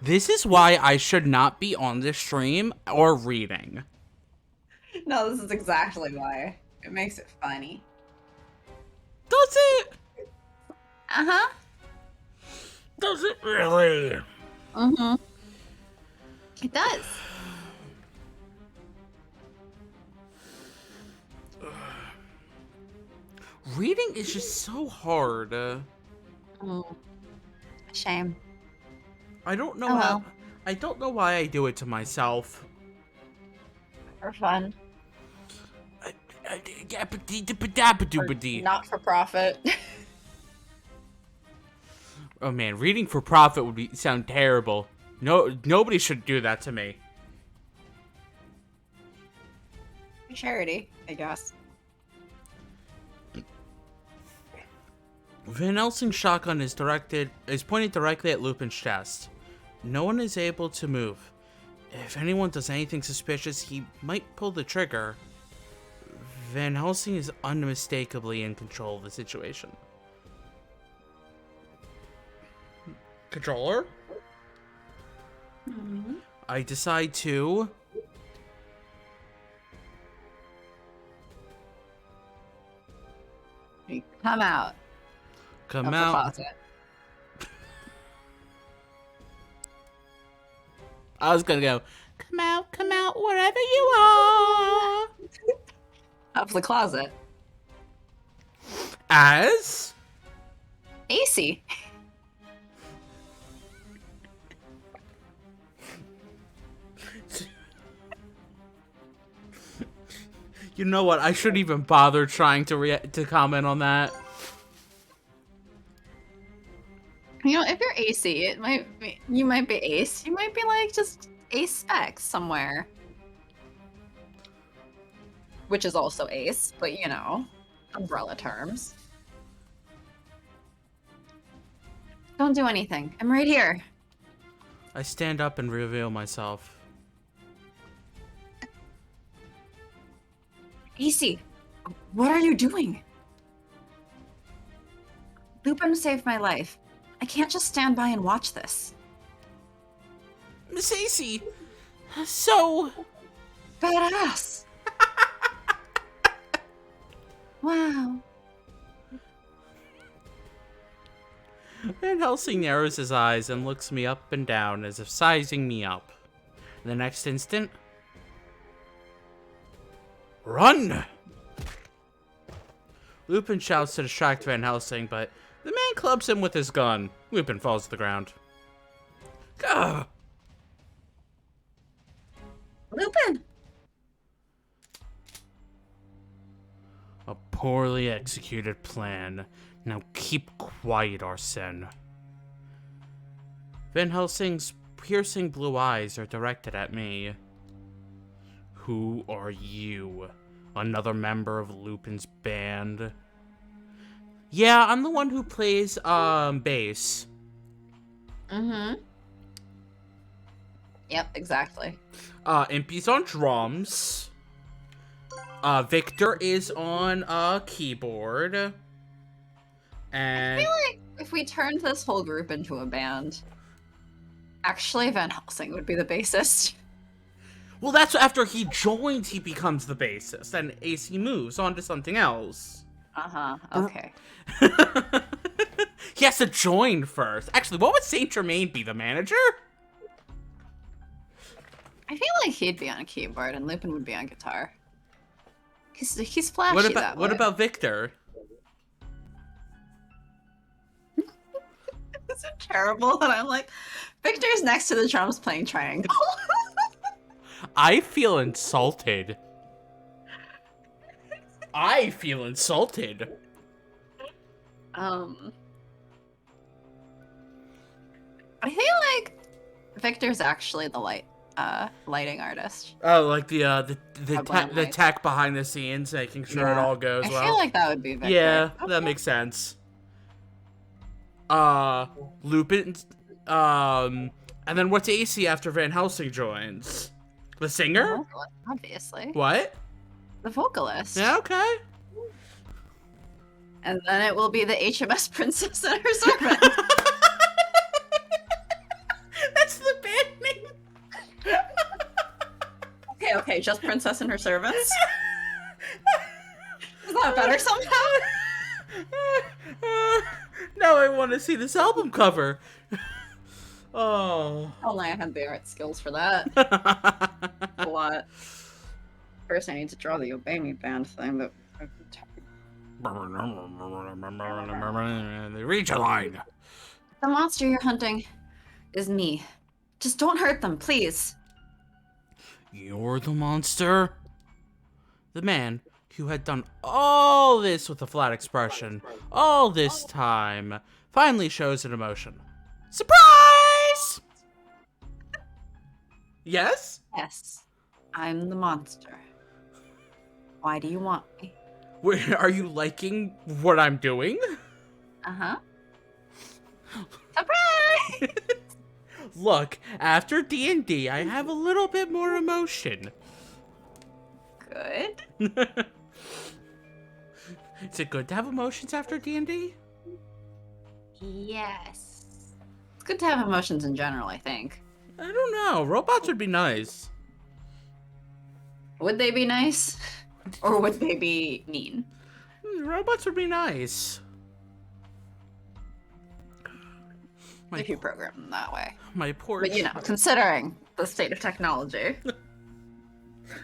Speaker 1: This is why I should not be on this stream or reading.
Speaker 2: No, this is exactly why. It makes it funny.
Speaker 1: Does it?
Speaker 2: Uh-huh.
Speaker 1: Does it really?
Speaker 2: It does.
Speaker 1: Reading is just so hard.
Speaker 2: Shame.
Speaker 1: I don't know how. I don't know why I do it to myself.
Speaker 2: For fun. Not for profit.
Speaker 1: Oh man, reading for profit would sound terrible. No, nobody should do that to me.
Speaker 2: Charity, I guess.
Speaker 1: Van Helsing's shotgun is pointed directly at Lupin's chest. No one is able to move. If anyone does anything suspicious, he might pull the trigger. Van Helsing is unmistakably in control of the situation. Controller? I decide to...
Speaker 2: Come out.
Speaker 1: Come out. I was gonna go, come out, wherever you are.
Speaker 2: Of the closet.
Speaker 1: As?
Speaker 2: AC.
Speaker 1: You know what? I shouldn't even bother trying to comment on that.
Speaker 2: You know, if you're AC, you might be ace. You might be like just ace spec somewhere. Which is also ace, but you know, umbrella terms. Don't do anything. I'm right here.
Speaker 1: I stand up and reveal myself.
Speaker 2: AC, what are you doing? Lupin saved my life. I can't just stand by and watch this.
Speaker 1: Miss AC, so...
Speaker 2: Badass. Wow.
Speaker 1: Van Helsing narrows his eyes and looks me up and down as if sizing me up. In the next instant... Run! Lupin shouts to distract Van Helsing, but the man clubs him with his gun. Lupin falls to the ground. Gah!
Speaker 2: Lupin!
Speaker 1: A poorly executed plan. Now keep quiet, Arsene. Van Helsing's piercing blue eyes are directed at me. Who are you? Another member of Lupin's band? Yeah, I'm the one who plays, bass.
Speaker 2: Mm-hmm. Yep, exactly.
Speaker 1: Impy's on drums. Victor is on, keyboard. And...
Speaker 2: I feel like if we turned this whole group into a band, actually Van Helsing would be the bassist.
Speaker 1: Well, that's after he joins, he becomes the bassist, and AC moves on to something else.
Speaker 2: Uh-huh, okay.
Speaker 1: He has to join first. Actually, what would Saint Germain be, the manager?
Speaker 2: I feel like he'd be on a keyboard and Lupin would be on guitar. He's flashy that way.
Speaker 1: What about Victor?
Speaker 2: Is it terrible that I'm like, Victor's next to the drums playing triangle?
Speaker 1: I feel insulted. I feel insulted.
Speaker 2: I feel like Victor's actually the lighting artist.
Speaker 1: Oh, like the tech behind the scenes, making sure it all goes well.
Speaker 2: I feel like that would be Victor.
Speaker 1: Yeah, okay. That makes sense. Lupin, and then what's AC after Van Helsing joins? The singer?
Speaker 2: The vocalist, obviously.
Speaker 1: What?
Speaker 2: The vocalist.
Speaker 1: Yeah, okay.
Speaker 2: And then it will be the HMS Princess and her servant.
Speaker 1: That's the band name.
Speaker 2: Okay, just Princess and her servants. Is that better somehow?
Speaker 1: Now I want to see this album cover. Oh.
Speaker 2: Only I had the art skills for that. A lot. First, I need to draw the Obey Me band thing. That.
Speaker 1: Reach a line.
Speaker 2: The monster you're hunting is me. Just don't hurt them, please.
Speaker 1: You're the monster? The man who had done all this with a flat expression all this time finally shows an emotion. Surprise! Yes?
Speaker 2: Yes. I'm the monster. Why do you want me?
Speaker 1: Wait, are you liking what I'm doing?
Speaker 2: Uh-huh. Surprise!
Speaker 1: Look, after D&D, I have a little bit more emotion.
Speaker 2: Good.
Speaker 1: Is it good to have emotions after D&D?
Speaker 2: Yes. It's good to have emotions in general, I think.
Speaker 1: I don't know. Robots would be nice.
Speaker 2: Would they be nice? Or would they be mean?
Speaker 1: Robots would be nice.
Speaker 2: If you program them that way.
Speaker 1: My poor...
Speaker 2: But, you know, considering the state of technology.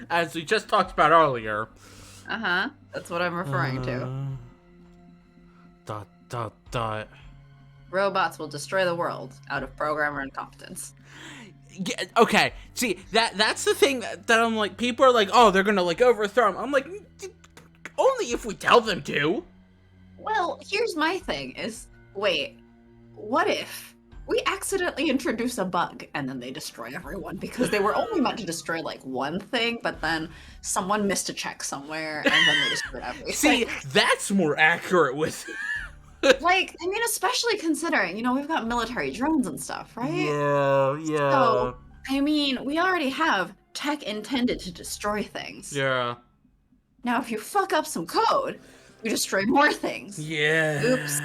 Speaker 1: As we just talked about earlier.
Speaker 2: Uh-huh. That's what I'm referring to.
Speaker 1: Dot, dot, dot.
Speaker 2: robots will destroy the world out of programmer incompetence.
Speaker 1: Yeah, okay, see, that's the thing that I'm like, people are like, oh, they're gonna like overthrow them. I'm like, only if we tell them to.
Speaker 2: Well, here's my thing is, wait, what if we accidentally introduce a bug and then they destroy everyone because they were only meant to destroy like one thing, but then someone missed a check somewhere and then they destroyed everything.
Speaker 1: See, that's more accurate with...
Speaker 2: Like, I mean, especially considering, you know, we've got military drones and stuff, right?
Speaker 1: Yeah.
Speaker 2: So, I mean, we already have tech intended to destroy things.
Speaker 1: Yeah.
Speaker 2: Now, if you fuck up some code, you destroy more things.
Speaker 1: Yeah.
Speaker 2: Oops.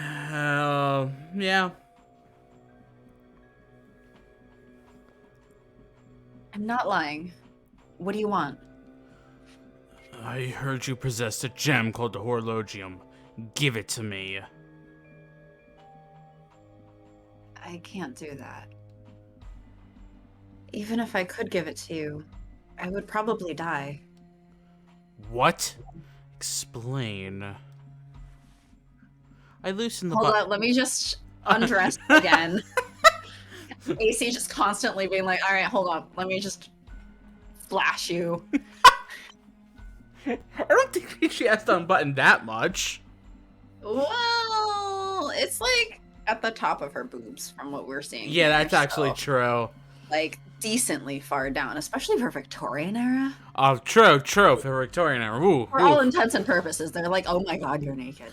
Speaker 1: Yeah.
Speaker 2: I'm not lying. What do you want?
Speaker 1: I heard you possessed a gem called the Horologium. Give it to me.
Speaker 2: I can't do that. Even if I could give it to you, I would probably die.
Speaker 1: What? Explain. I loosened the
Speaker 2: Hold on, let me just undress again. AC just constantly being like, alright, hold on, let me just flash you.
Speaker 1: I don't think she has to unbutton that much.
Speaker 2: Well, it's like at the top of her boobs from what we're seeing.
Speaker 1: Yeah,
Speaker 2: here,
Speaker 1: that's actually true.
Speaker 2: Like, decently far down, especially for Victorian era.
Speaker 1: Oh, true, for Victorian era. Ooh,
Speaker 2: For all intents and purposes, they're like, oh my god, you're naked.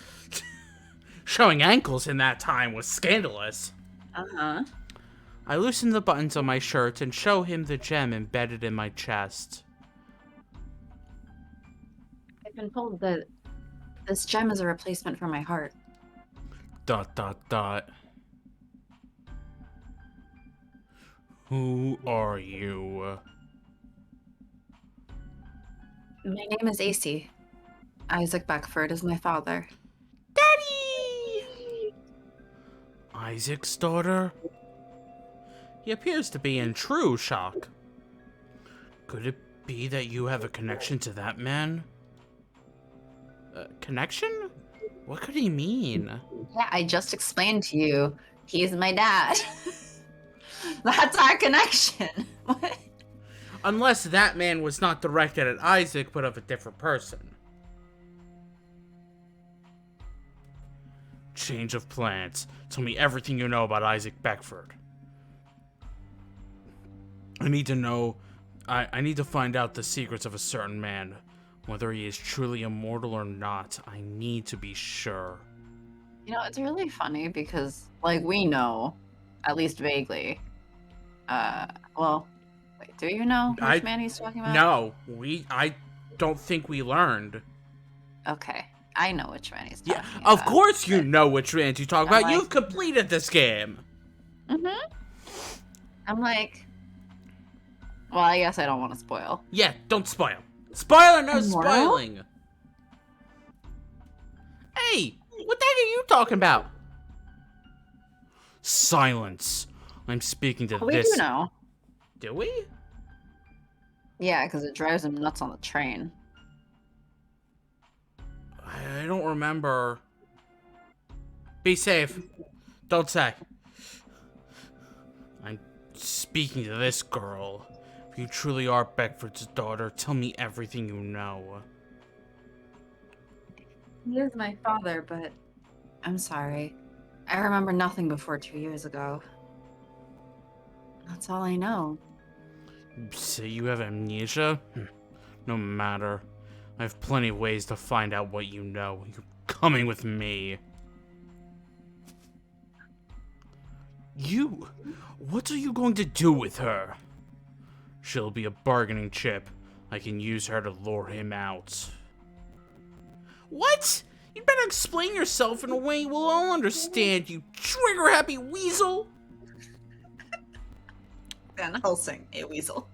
Speaker 1: Showing ankles in that time was scandalous.
Speaker 2: Uh-huh.
Speaker 1: I loosen the buttons on my shirt and show him the gem embedded in my chest.
Speaker 2: I've been told that this gem is a replacement for my heart. ...
Speaker 1: Who are you?
Speaker 2: My name is AC. Isaac Beckford is my father.
Speaker 1: Daddy! Isaac's daughter? He appears to be in true shock. Could it be that you have a connection to that man? Connection? What could he mean?
Speaker 2: Yeah, I just explained to you. He's my dad. That's our connection. What?
Speaker 1: Unless that man was not directed at Isaac, but of a different person. Change of plans. Tell me everything you know about Isaac Beckford. I need to know... I need to find out the secrets of a certain man. Whether he is truly immortal or not, I need to be sure.
Speaker 2: You know, it's really funny because, like, we know, at least vaguely. Well, wait, do you know which man he's talking about?
Speaker 1: No, I don't think we learned.
Speaker 2: Okay, I know which man he's talking about.
Speaker 1: Yeah, of course you know which man you talk about.
Speaker 2: Like,
Speaker 1: You've completed this game.
Speaker 2: Mm-hmm. I'm like, well, I guess I don't want to spoil.
Speaker 1: Yeah, don't spoil. Spoiler, no
Speaker 2: Immortal?
Speaker 1: spoiling. Hey, what the heck are you talking about? Silence. I'm speaking to
Speaker 2: We
Speaker 1: this.
Speaker 2: do know.
Speaker 1: Do we?
Speaker 2: Yeah, because it drives him nuts on the train.
Speaker 1: I don't remember. Be safe. Don't say. I'm speaking to this girl. If you truly are Beckford's daughter, tell me everything you know.
Speaker 2: He is my father, but I'm sorry. I remember nothing before 2 years ago. That's all I know.
Speaker 1: Say you have amnesia? No matter. I have plenty of ways to find out what you know. You're coming with me. You? What are you going to do with her? She'll be a bargaining chip. I can use her to lure him out. What? You better explain yourself in a way we'll all understand, you trigger-happy weasel!
Speaker 2: Van Helsing, a weasel.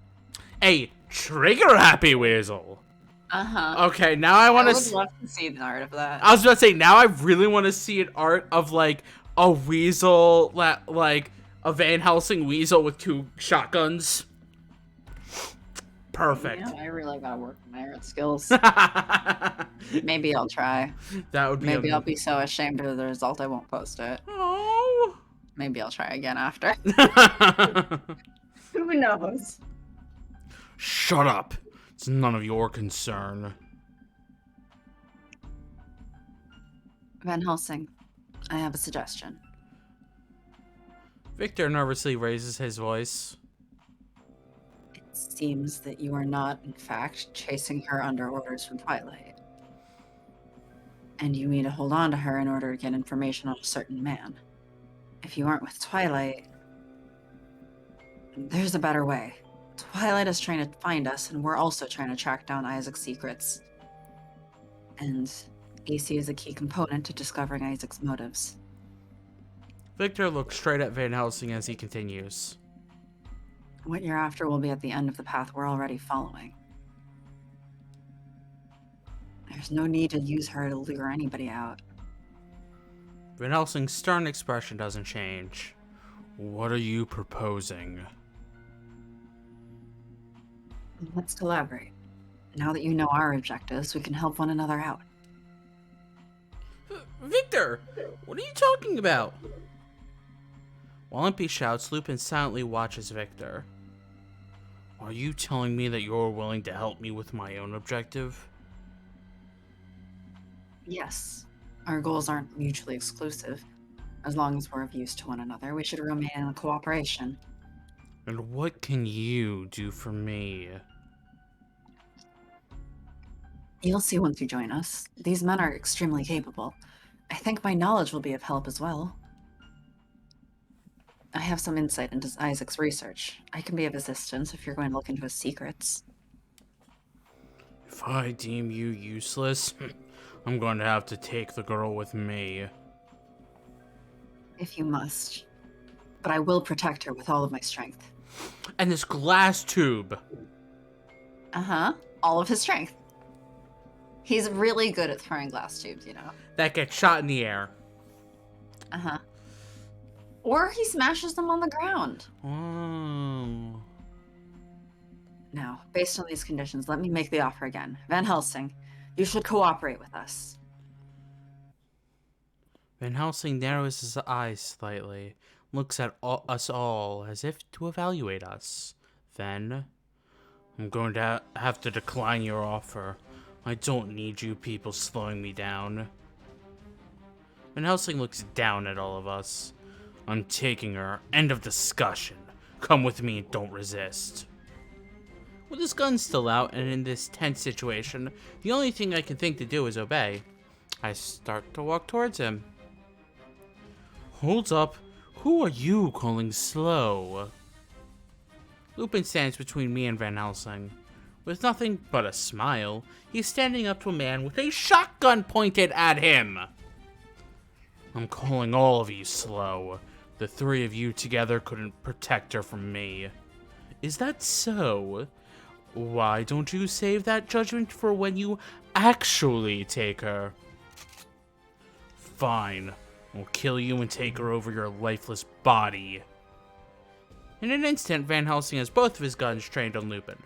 Speaker 1: A trigger-happy weasel!
Speaker 2: Uh-huh.
Speaker 1: Okay, now I want
Speaker 2: I would love to see the art of that.
Speaker 1: I was about to say, now I really want to see an art of, like, a weasel, like, a Van Helsing weasel with 2 shotguns. Perfect.
Speaker 2: Yeah, I really gotta work on my art skills. Maybe I'll try.
Speaker 1: That would be
Speaker 2: Maybe I'll be so ashamed of the result I won't post it.
Speaker 1: Oh.
Speaker 2: Maybe I'll try again after. Who knows?
Speaker 1: Shut up. It's none of your concern.
Speaker 2: Van Helsing, I have a suggestion.
Speaker 1: Victor nervously raises his voice.
Speaker 2: It seems that you are not, in fact, chasing her under orders from Twilight. And you need to hold on to her in order to get information on a certain man. If you aren't with Twilight, there's a better way. Twilight is trying to find us, and we're also trying to track down Isaac's secrets. And AC is a key component to discovering Isaac's motives.
Speaker 1: Victor looks straight at Van Helsing as he continues.
Speaker 2: What you're after will be at the end of the path we're already following. There's no need to use her to lure anybody out.
Speaker 1: Van Helsing's stern expression doesn't change. What are you proposing?
Speaker 2: Let's collaborate. Now that you know our objectives, we can help one another out.
Speaker 1: Victor! What are you talking about? While Impy shouts, Lupin silently watches Victor. Are you telling me that you're willing to help me with my own objective?
Speaker 2: Yes. Our goals aren't mutually exclusive. As long as we're of use to one another, we should remain in cooperation.
Speaker 1: And what can you do for me?
Speaker 2: You'll see once you join us. These men are extremely capable. I think my knowledge will be of help as well. I have some insight into Isaac's research. I can be of assistance if you're going to look into his secrets.
Speaker 1: If I deem you useless, I'm going to have to take the girl with me.
Speaker 2: If you must. But I will protect her with all of my strength.
Speaker 1: And this glass tube.
Speaker 2: Uh-huh. All of his strength. He's really good at throwing glass tubes, you know.
Speaker 1: That gets shot in the air.
Speaker 2: Uh-huh. Or he smashes them on the ground.
Speaker 1: Oh.
Speaker 2: Now, based on these conditions, let me make the offer again. Van Helsing, you should cooperate with us.
Speaker 1: Van Helsing narrows his eyes slightly, looks at us all as if to evaluate us. Then, I'm going to have to decline your offer. I don't need you people slowing me down. Van Helsing looks down at all of us. I'm taking her. End of discussion. Come with me and don't resist. With his gun still out and in this tense situation, the only thing I can think to do is obey. I start to walk towards him. Hold up. Who are you calling slow? Lupin stands between me and Van Helsing. With nothing but a smile, he's standing up to a man with a shotgun pointed at him. I'm calling all of you slow. The three of you together couldn't protect her from me. Is that so? Why don't you save that judgment for when you actually take her? Fine. I'll kill you and take her over your lifeless body. In an instant, Van Helsing has both of his guns trained on Lupin.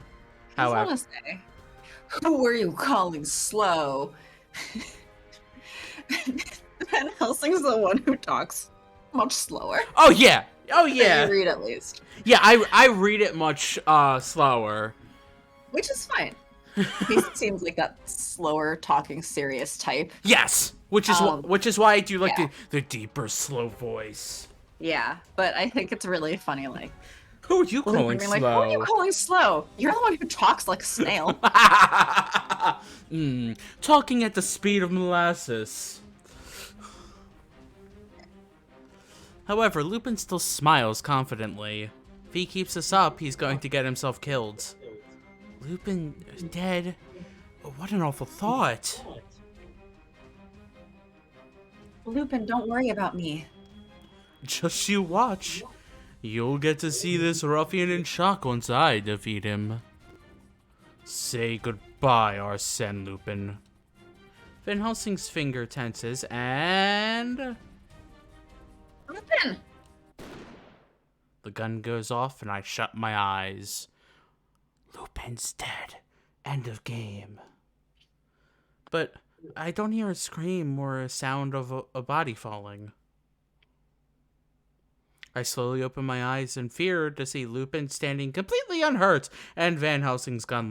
Speaker 2: I want to say, who were you calling slow? Van Helsing's the one who talks much slower.
Speaker 1: Oh yeah, oh yeah.
Speaker 2: You read at least.
Speaker 1: Yeah, I read it much slower.
Speaker 2: Which is fine. He seems like that slower, talking, serious type.
Speaker 1: Yes, which is why I do like the deeper, slow voice.
Speaker 2: Yeah, but I think it's really funny. Like,
Speaker 1: who are you calling slow?
Speaker 2: Like, who are you calling slow? You're the one who talks like a snail.
Speaker 1: Talking at the speed of molasses. However, Lupin still smiles confidently. If he keeps this up, he's going to get himself killed. Lupin dead? What an awful thought.
Speaker 2: Lupin, don't worry about me.
Speaker 1: Just you watch. You'll get to see this ruffian in shock once I defeat him. Say goodbye, Arsène Lupin. Van Helsing's finger tenses and...
Speaker 2: Lupin!
Speaker 1: The gun goes off and I shut my eyes. Lupin's dead. End of game. But I don't hear a scream or a sound of a body falling. I slowly opened my eyes in fear to see Lupin standing completely unhurt and Van Helsing's gun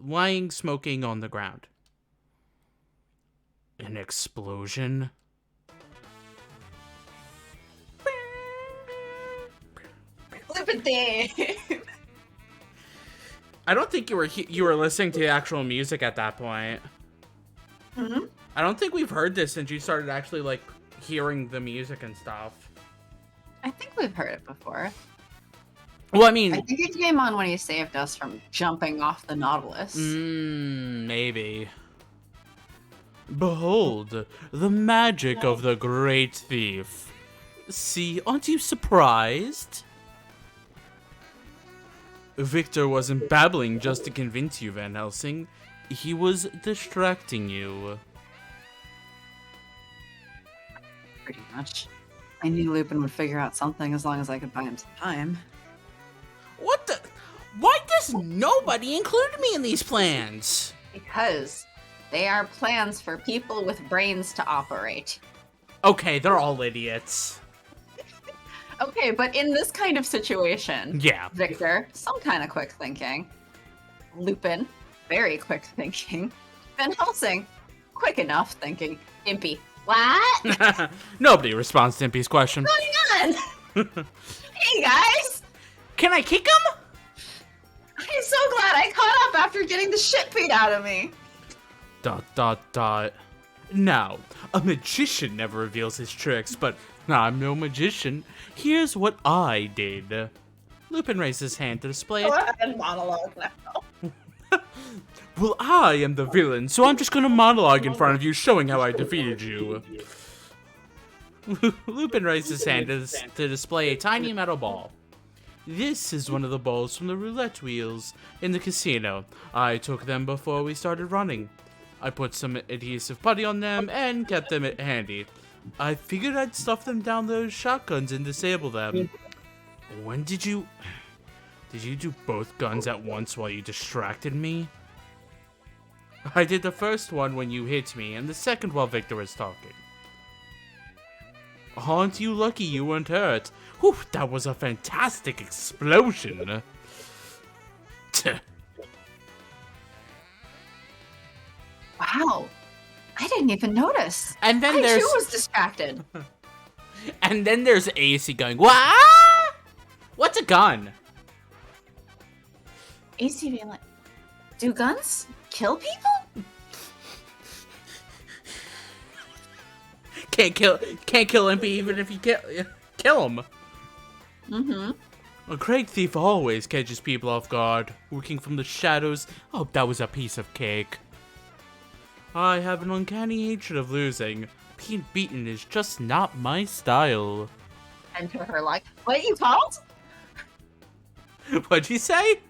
Speaker 1: lying smoking on the ground. An explosion?
Speaker 2: Lupin theme!
Speaker 1: I don't think you were listening to the actual music at that point.
Speaker 2: Mm-hmm.
Speaker 1: I don't think we've heard this since you started actually, like, hearing the music and stuff.
Speaker 2: I think we've heard it before.
Speaker 1: Well, I mean...
Speaker 2: I think it came on when he saved us from jumping off the Nautilus.
Speaker 1: Maybe. Behold, the magic of the great thief. See, aren't you surprised? Victor wasn't babbling just to convince you, Van Helsing. He was distracting you.
Speaker 2: Pretty much. I knew Lupin would figure out something as long as I could buy him some time.
Speaker 1: What the? Why does nobody include me in these plans?
Speaker 2: Because they are plans for people with brains to operate.
Speaker 1: Okay, they're all idiots.
Speaker 2: Okay, but in this kind of situation,
Speaker 1: Yeah.
Speaker 2: Victor, some kind of quick thinking. Lupin, very quick thinking. Van Helsing, quick enough thinking. Impy, what?
Speaker 1: Nobody responds to Impy's question.
Speaker 2: What's going on? Hey guys!
Speaker 1: Can I kick him?
Speaker 2: I'm so glad I caught up after getting the shit beat out of me. ...
Speaker 1: Now, a magician never reveals his tricks, but I'm no magician. Here's what I did. Lupin raised his hand to display it.
Speaker 2: Go ahead, monologue now.
Speaker 1: Well, I am the villain, so I'm just gonna monologue in front of you, showing how I defeated you. Lupin raised his hand to display a tiny metal ball. This is one of the balls from the roulette wheels in the casino. I took them before we started running. I put some adhesive putty on them and kept them handy. I figured I'd stuff them down those shotguns and disable them. When did you do both guns at once while you distracted me? I did the first one when you hit me, and the second while Victor was talking. Aren't you lucky you weren't hurt? Whew, that was a fantastic explosion.
Speaker 2: Wow, I didn't even notice.
Speaker 1: And then
Speaker 2: I
Speaker 1: there's
Speaker 2: too was distracted.
Speaker 1: and then there's AC going, "What? What's a gun?"
Speaker 2: AC being like, do guns kill people?
Speaker 1: Can't kill Impy even if you kill him.
Speaker 2: Mm-hmm.
Speaker 1: A great thief always catches people off guard, working from the shadows. Oh, that was a piece of cake. I have an uncanny hatred of losing. Being beaten is just not my style.
Speaker 2: Enter her like, what you called?
Speaker 1: What'd you say?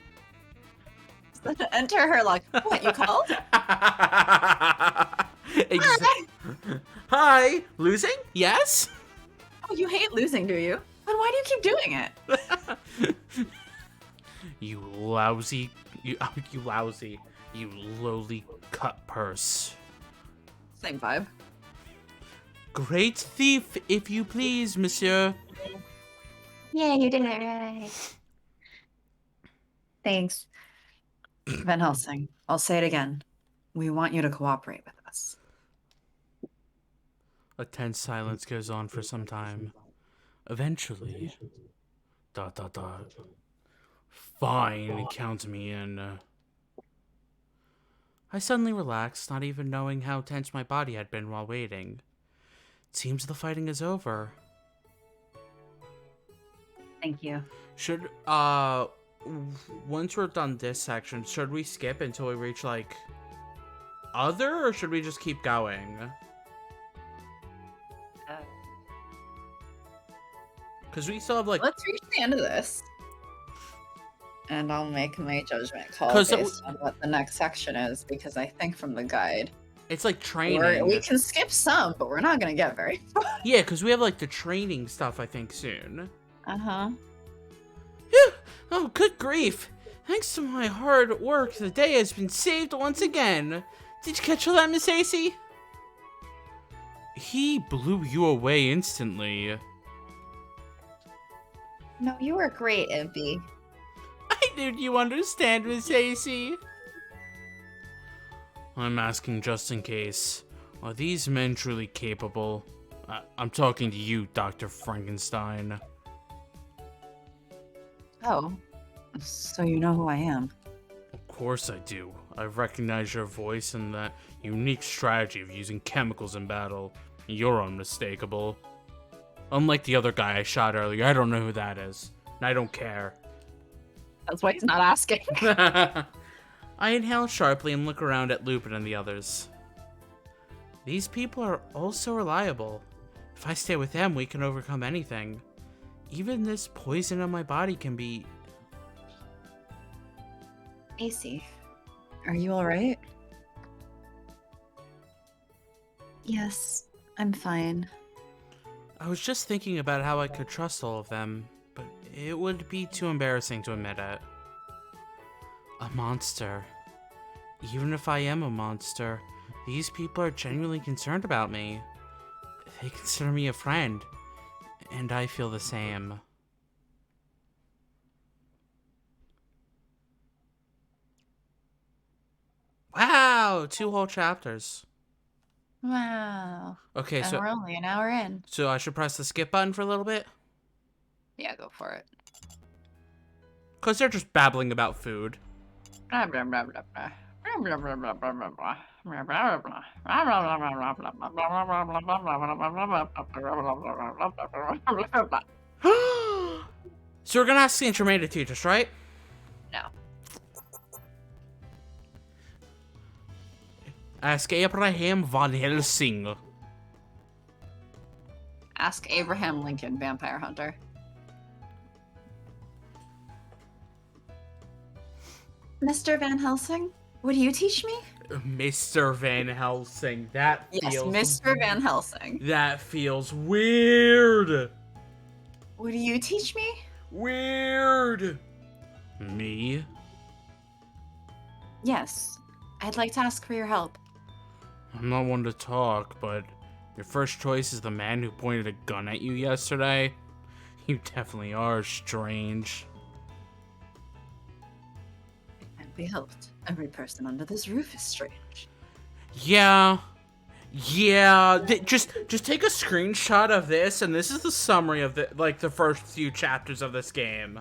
Speaker 2: Enter her like, what you called?
Speaker 1: Hi, losing? Yes?
Speaker 2: Oh, you hate losing, do you? Then why do you keep doing it?
Speaker 1: You lowly cut purse.
Speaker 2: Same vibe.
Speaker 1: Great thief, if you please, monsieur.
Speaker 2: Yeah, you did it right. Thanks. Van Helsing, I'll say it again. We want you to cooperate with us.
Speaker 1: A tense silence goes on for some time. Eventually... ... Fine, count me in. I suddenly relaxed, not even knowing how tense my body had been while waiting. It seems the fighting is over.
Speaker 2: Thank you.
Speaker 1: Should, once we're done this section, should we skip until we reach, like, other, or should we just keep going? Because we still have, like...
Speaker 2: Let's reach the end of this. And I'll make my judgment call
Speaker 1: 'Cause
Speaker 2: based on what the next section is, because I think from the guide...
Speaker 1: It's like training.
Speaker 2: We can skip some, but we're not going to get very far.
Speaker 1: Yeah, because we have, like, the training stuff, I think, soon.
Speaker 2: Uh-huh.
Speaker 1: Phew! Oh, good grief. Thanks to my hard work, the day has been saved once again. Did you catch all that, Miss AC? He blew you away instantly.
Speaker 2: No, you were great, Impy.
Speaker 1: I did you understand, Miss AC? I'm asking just in case. Are these men truly capable? I'm talking to you, Dr. Frankenstein.
Speaker 2: Oh, so you know who I am.
Speaker 1: Of course I do. I recognize your voice and that unique strategy of using chemicals in battle. You're unmistakable. Unlike the other guy I shot earlier, I don't know who that is. And I don't care.
Speaker 2: That's why he's not asking.
Speaker 1: I inhale sharply and look around at Lupin and the others. These people are all so reliable. If I stay with them, we can overcome anything. Even this poison in my body can be...
Speaker 2: AC, are you alright? Yes, I'm fine.
Speaker 1: I was just thinking about how I could trust all of them, but it would be too embarrassing to admit it. A monster. Even if I am a monster, these people are genuinely concerned about me. They consider me a friend, and I feel the same. Wow, 2 whole chapters.
Speaker 2: Wow.
Speaker 1: Okay,
Speaker 2: And we're only an hour in.
Speaker 1: so I should press the skip button for a little bit?
Speaker 2: Yeah, go for it.
Speaker 1: Because they're just babbling about food. So we're gonna ask Saint Germain to teach us, right?
Speaker 2: No.
Speaker 1: Ask Abraham von Helsing.
Speaker 2: Ask Abraham Lincoln, vampire hunter. Mr. Van Helsing, would you teach me?
Speaker 1: Mr. Van Helsing. That
Speaker 2: Yes,
Speaker 1: feels...
Speaker 2: Mr. Van Helsing.
Speaker 1: That feels weird.
Speaker 2: Would you teach me?
Speaker 1: Weird. Me?
Speaker 2: Yes. I'd like to ask for your help.
Speaker 1: I'm not one to talk, but your first choice is the man who pointed a gun at you yesterday? You definitely are strange.
Speaker 2: It can't be helped. Every person under this roof is strange.
Speaker 1: Yeah. Just take a screenshot of this, and this is the summary of the first few chapters of this game.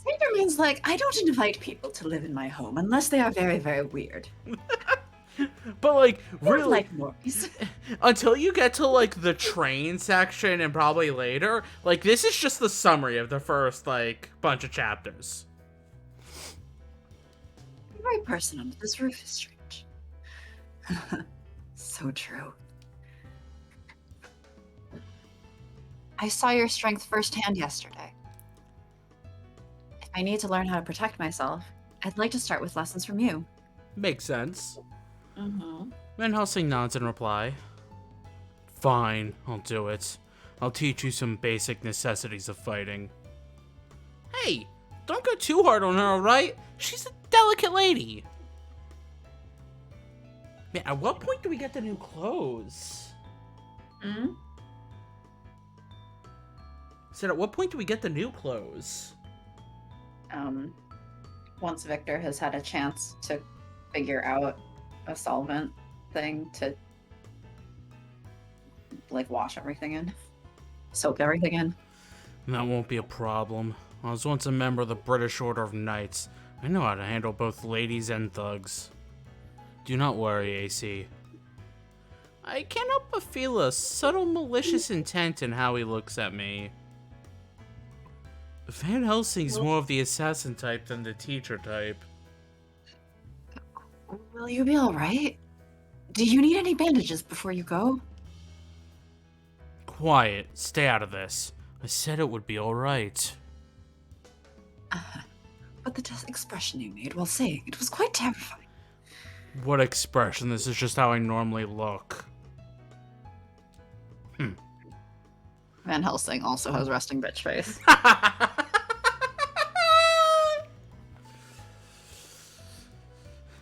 Speaker 2: Saint Germain's like, I don't invite people to live in my home unless they are very, very weird.
Speaker 1: But like, really,
Speaker 2: like noise.
Speaker 1: Until you get to like the train section and probably later, like this is just the summary of the first like bunch of chapters.
Speaker 2: Every person under this roof is strange. So true. I saw your strength firsthand yesterday. If I need to learn how to protect myself, I'd like to start with lessons from you.
Speaker 1: Makes sense.
Speaker 2: Mm-hmm.
Speaker 1: Van Helsing nods in reply. Fine, I'll do it. I'll teach you some basic necessities of fighting. Hey, don't go too hard on her, alright? She's a delicate lady. Man, at what point do we get the new clothes?
Speaker 2: Hmm?
Speaker 1: Said, at what point do we get the new clothes?
Speaker 2: Once Victor has had a chance to figure out a solvent thing to like wash everything in, soak everything in.
Speaker 1: That won't be a problem. I was once a member of the British Order of Knights. I know how to handle both ladies and thugs. Do not worry, AC. I can't help but feel a subtle malicious intent in how he looks at me. Van Helsing's more of the assassin type than the teacher type.
Speaker 2: Will you be alright? Do you need any bandages before you go?
Speaker 1: Quiet. Stay out of this. I said it would be alright.
Speaker 2: But the expression you made while saying it was quite terrifying.
Speaker 1: What expression? This is just how I normally look.
Speaker 2: Van Helsing also has resting bitch face.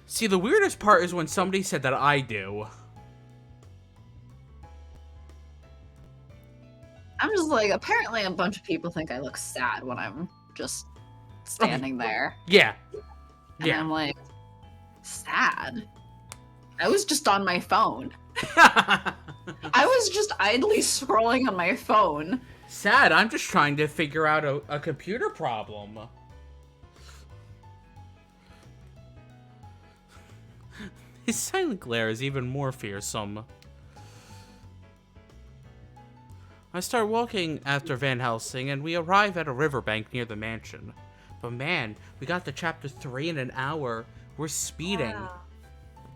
Speaker 1: See, the weirdest part is when somebody said that I do.
Speaker 2: I'm just like, apparently a bunch of people think I look sad when I'm just standing there.
Speaker 1: Yeah.
Speaker 2: And I'm like, sad? I was just on my phone. I was just idly scrolling on my phone.
Speaker 1: Sad, I'm just trying to figure out a computer problem. His silent glare is even more fearsome. I start walking after Van Helsing, and we arrive at a riverbank near the mansion. But man, we got to chapter 3 in an hour. We're speeding.
Speaker 2: Wow.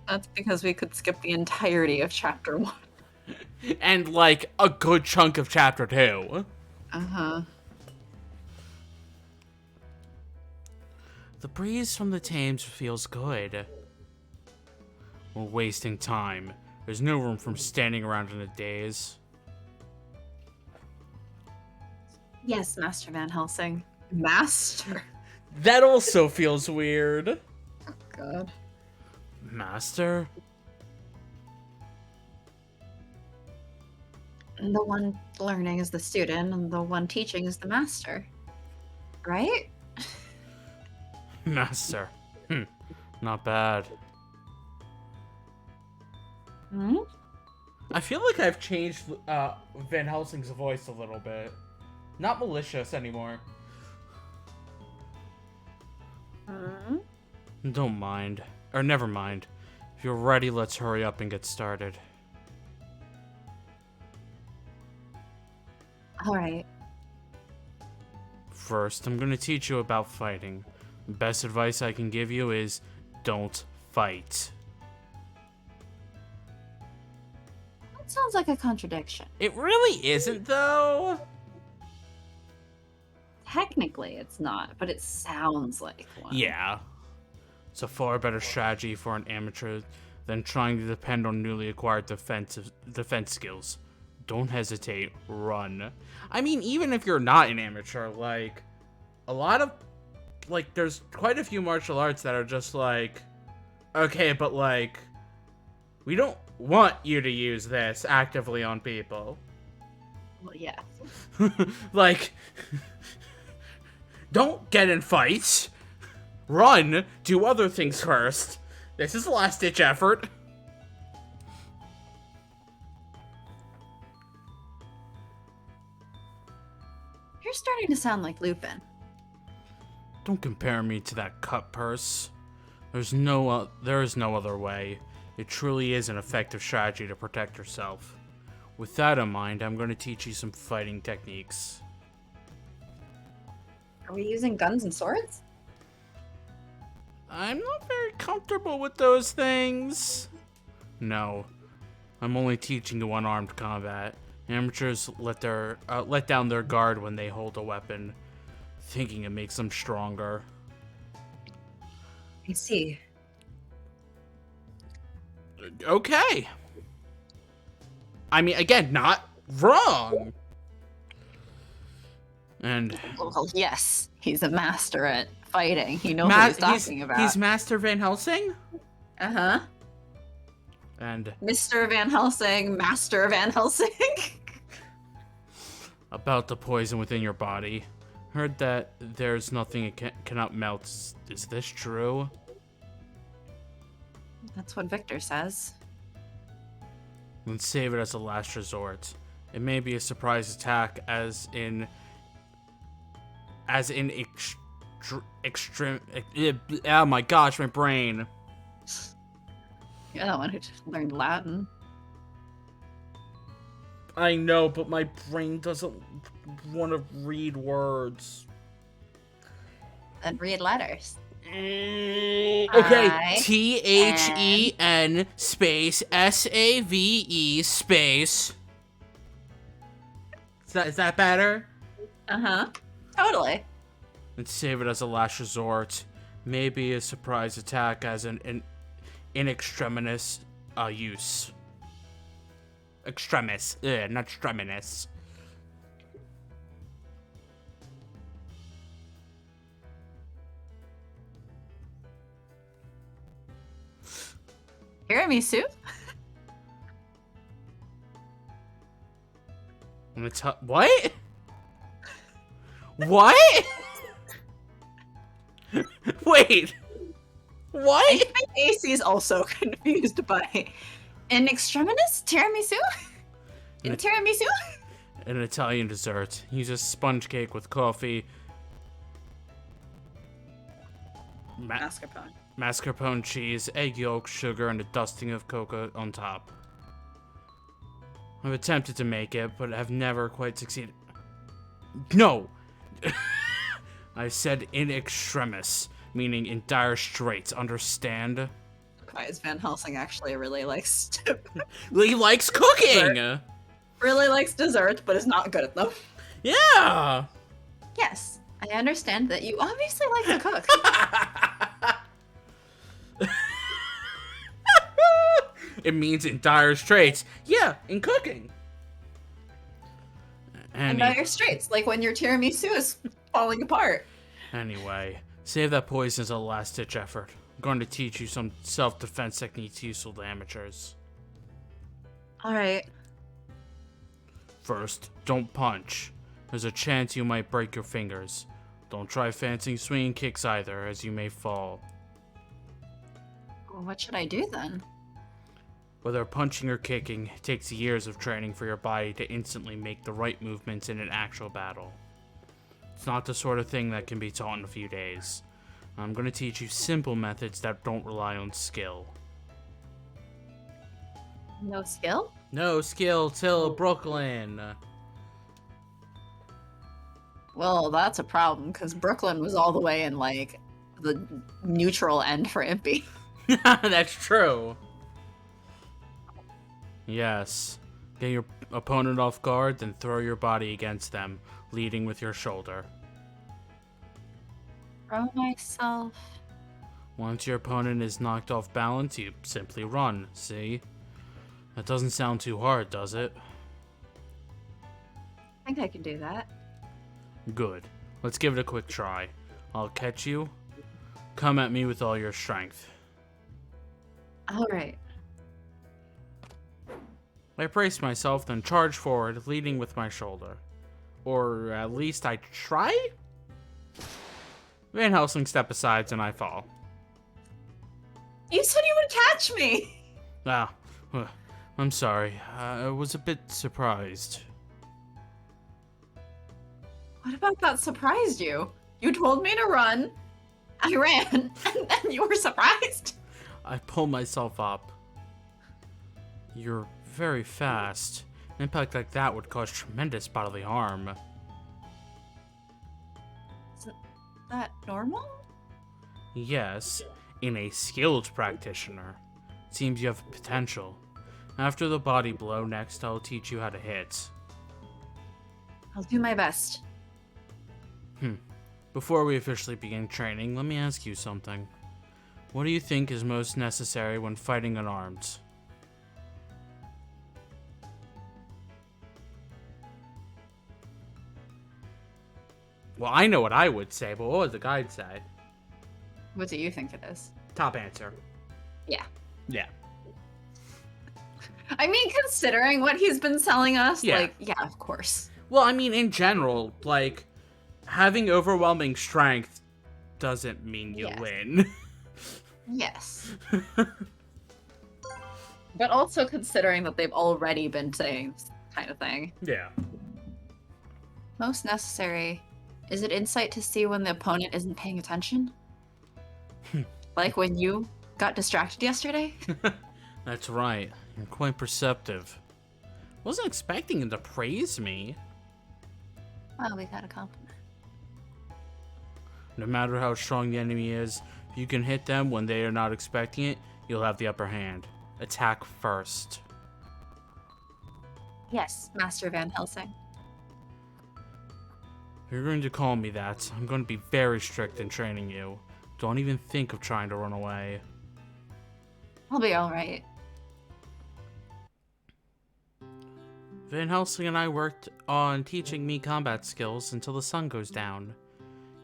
Speaker 2: That's because we could skip the entirety of chapter 1.
Speaker 1: And, like, a good chunk of chapter 2.
Speaker 2: Uh-huh.
Speaker 1: The breeze from the Thames feels good. We're wasting time. There's no room for standing around in a daze.
Speaker 2: Yes, Master Van Helsing. Master?
Speaker 1: That also feels weird.
Speaker 2: Oh, God.
Speaker 1: Master?
Speaker 2: The one learning is the student, and the one teaching is the master. Right?
Speaker 1: Master. Not bad.
Speaker 2: Hmm?
Speaker 1: I feel like I've changed Van Helsing's voice a little bit. Not malicious anymore.
Speaker 2: Hmm?
Speaker 1: Don't mind. Or never mind. If you're ready, let's hurry up and get started.
Speaker 2: Alright.
Speaker 1: First, I'm gonna teach you about fighting. The best advice I can give you is don't fight.
Speaker 2: That sounds like a contradiction.
Speaker 1: It really isn't, though.
Speaker 2: Technically, it's not, but it sounds like one.
Speaker 1: Yeah. It's a far better strategy for an amateur than trying to depend on newly acquired defense skills. Don't hesitate, run. I mean, even if you're not an amateur, like, a lot of, like, there's quite a few martial arts that are just like, okay, but like, we don't want you to use this actively on people.
Speaker 2: Well, yeah.
Speaker 1: Like, don't get in fights. Run. Do other things first. This is a last-ditch effort.
Speaker 2: You're starting to sound like Lupin.
Speaker 1: Don't compare me to that cut purse. There is no other way. It truly is an effective strategy to protect yourself. With that in mind, I'm going to teach you some fighting techniques.
Speaker 2: Are we using guns and swords?
Speaker 1: I'm not very comfortable with those things. No, I'm only teaching you unarmed combat. Amateurs let down their guard when they hold a weapon, thinking it makes them stronger.
Speaker 2: I see.
Speaker 1: Okay. I mean, again, not wrong. And
Speaker 2: Well, yes, he's a master at fighting. He knows what he's talking about.
Speaker 1: He's Master Van Helsing?
Speaker 2: Uh-huh.
Speaker 1: And
Speaker 2: Mr. Van Helsing, Master Van Helsing.
Speaker 1: about the poison within your body. Heard that there's nothing it cannot melt. Is this true?
Speaker 2: That's what Victor says.
Speaker 1: Then save it as a last resort. It may be a surprise attack, as in extreme. Oh my gosh, my brain.
Speaker 2: You're the one who just learned Latin.
Speaker 1: I know, but my brain doesn't want to read words.
Speaker 2: Then read letters.
Speaker 1: Okay,
Speaker 2: I
Speaker 1: THEN space SAVE space. Is that better?
Speaker 2: Uh-huh. Totally.
Speaker 1: And save it as a last resort. Maybe a surprise attack as an in extremis use. Extremis, not extremis.
Speaker 2: Tiramisu?
Speaker 1: I'm gonna tell what? What? Wait.
Speaker 2: I
Speaker 1: What?
Speaker 2: think AC is also confused by an extremis tiramisu?
Speaker 1: An-
Speaker 2: Tiramisu?
Speaker 1: An Italian dessert. Use a sponge cake with coffee,
Speaker 2: Mascarpone.
Speaker 1: mascarpone cheese, egg yolk, sugar, and a dusting of cocoa on top. I've attempted to make it, but have never quite succeeded. No! I said in extremis, meaning in dire straits, understand?
Speaker 2: Guys, Van Helsing actually really likes
Speaker 1: He likes cooking!
Speaker 2: really likes dessert, but is not good at them.
Speaker 1: Yeah!
Speaker 2: Yes, I understand that you obviously like to cook.
Speaker 1: It means in dire straits. Yeah, in cooking.
Speaker 2: And dire straits, like when your tiramisu is falling apart.
Speaker 1: Anyway, save that poison as a last-ditch effort. I'm going to teach you some self-defense techniques useful to amateurs.
Speaker 2: Alright.
Speaker 1: First, don't punch. There's a chance you might break your fingers. Don't try fancy swinging kicks either, as you may fall.
Speaker 2: Well, what should I do then?
Speaker 1: Whether punching or kicking, it takes years of training for your body to instantly make the right movements in an actual battle. It's not the sort of thing that can be taught in a few days. I'm going to teach you simple methods that don't rely on skill.
Speaker 2: No skill?
Speaker 1: No skill till Brooklyn.
Speaker 2: Well, that's a problem, because Brooklyn was all the way in, like, the neutral end for Impy.
Speaker 1: That's true. Yes. Get your opponent off guard, then throw your body against them, leading with your shoulder.
Speaker 2: Throw myself.
Speaker 1: Once your opponent is knocked off balance, you simply run, see? That doesn't sound too hard, does it?
Speaker 2: I think I can do that.
Speaker 1: Good. Let's give it a quick try. I'll catch you. Come at me with all your strength.
Speaker 2: Alright.
Speaker 1: I brace myself, then charge forward, leading with my shoulder. Or at least I try? Van Helsing step aside and I fall.
Speaker 2: You said you would catch me!
Speaker 1: Ah, I'm sorry. I was a bit surprised.
Speaker 2: What about that surprised you? You told me to run, I ran, and then you were surprised?
Speaker 1: I pulled myself up. You're very fast. An impact like that would cause tremendous bodily harm.
Speaker 2: Isn't that normal?
Speaker 1: Yes, in a skilled practitioner. Seems you have potential. After the body blow, next I'll teach you how to hit.
Speaker 2: I'll do my best.
Speaker 1: Before we officially begin training, let me ask you something. What do you think is most necessary when fighting unarmed? Well, I know what I would say, but what would the guide say?
Speaker 2: What do you think it is?
Speaker 1: Top answer.
Speaker 2: Yeah.
Speaker 1: Yeah.
Speaker 2: I mean, considering what he's been telling us,
Speaker 1: Yeah.
Speaker 2: like, yeah, of course.
Speaker 1: Well, I mean, in general, like, having overwhelming strength doesn't mean you
Speaker 2: Yeah.
Speaker 1: win.
Speaker 2: Yes. But also considering that they've already been saying this kind of thing.
Speaker 1: Yeah.
Speaker 2: Most necessary. Is it insight to see when the opponent isn't paying attention? Like when you got distracted yesterday?
Speaker 1: That's right. You're quite perceptive. Wasn't expecting him to praise me.
Speaker 2: Well, we got a compliment.
Speaker 1: No matter how strong the enemy is, if you can hit them when they are not expecting it, you'll have the upper hand. Attack first.
Speaker 2: Yes, Master Van Helsing.
Speaker 1: If you're going to call me that, I'm going to be very strict in training you. Don't even think of trying to run away.
Speaker 2: I'll be alright.
Speaker 1: Van Helsing and I worked on teaching me combat skills until the sun goes down.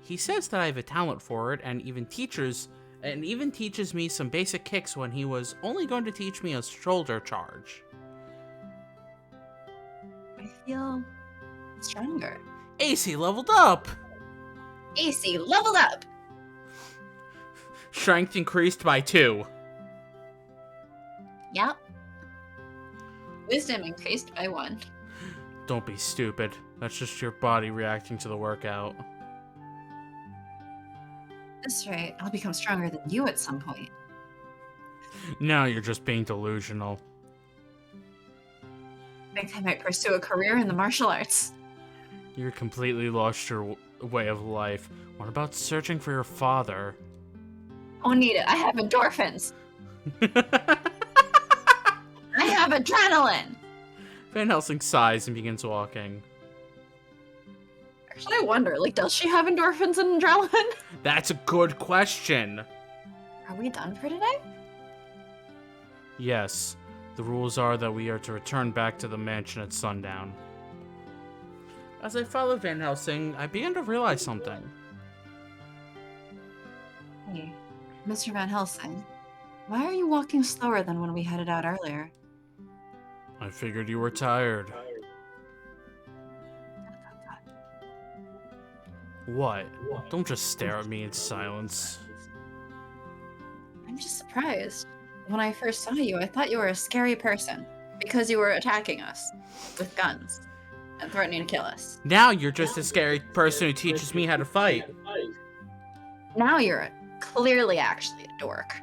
Speaker 1: He says that I have a talent for it, and even teaches me some basic kicks when he was only going to teach me a shoulder charge.
Speaker 2: I feel stronger.
Speaker 1: AC leveled up!
Speaker 2: AC leveled up.
Speaker 1: Strength increased by 2.
Speaker 2: Yep. Wisdom increased by 1.
Speaker 1: Don't be stupid. That's just your body reacting to the workout.
Speaker 2: That's right. I'll become stronger than you at some point.
Speaker 1: No, you're just being delusional.
Speaker 2: I think I might pursue a career in the martial arts.
Speaker 1: You completely lost your way of life. What about searching for your father?
Speaker 2: Don't need it. I have endorphins. I have adrenaline.
Speaker 1: Van Helsing sighs and begins walking.
Speaker 2: Actually, I wonder, like, does she have endorphins and adrenaline?
Speaker 1: That's a good question.
Speaker 2: Are we done for today?
Speaker 1: Yes. The rules are that we are to return back to the mansion at sundown. As I followed Van Helsing, I began to realize something.
Speaker 2: Hey, Mr. Van Helsing, why are you walking slower than when we headed out earlier?
Speaker 1: I figured you were tired. What? Don't just stare at me in silence.
Speaker 2: I'm just surprised. When I first saw you, I thought you were a scary person because you were attacking us with guns and threatening to kill us.
Speaker 1: Now you're just a scary person who teaches me how to fight.
Speaker 2: Now you're clearly actually a dork.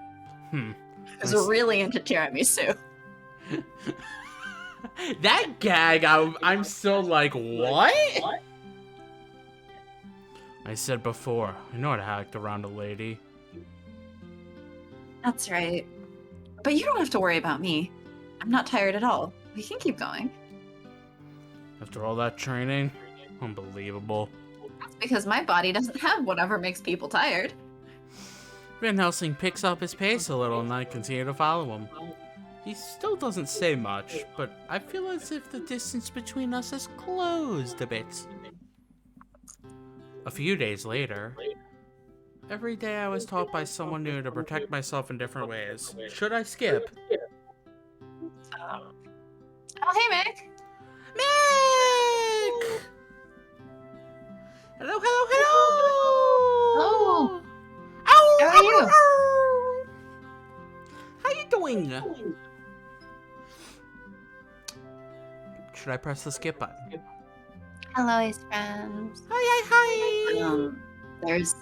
Speaker 2: Who's really into tiramisu.
Speaker 1: That gag, I'm still like, what? I said before, I know how to act around a lady.
Speaker 2: That's right. But you don't have to worry about me. I'm not tired at all. We can keep going.
Speaker 1: After all that training? Unbelievable.
Speaker 2: That's because my body doesn't have whatever makes people tired.
Speaker 1: Van Helsing picks up his pace a little and I continue to follow him. He still doesn't say much, but I feel as if the distance between us has closed a bit. A few days later, every day I was taught by someone new to protect myself in different ways. Should I skip?
Speaker 2: Oh, hey, Mick!
Speaker 1: Mick! Hello, hello, hello!
Speaker 2: Hello!
Speaker 1: Ow,
Speaker 2: How are you?
Speaker 1: ow. How you doing? Should I press the skip button?
Speaker 2: Hello, Ace friends.
Speaker 1: Hi, hi, hi!
Speaker 2: There's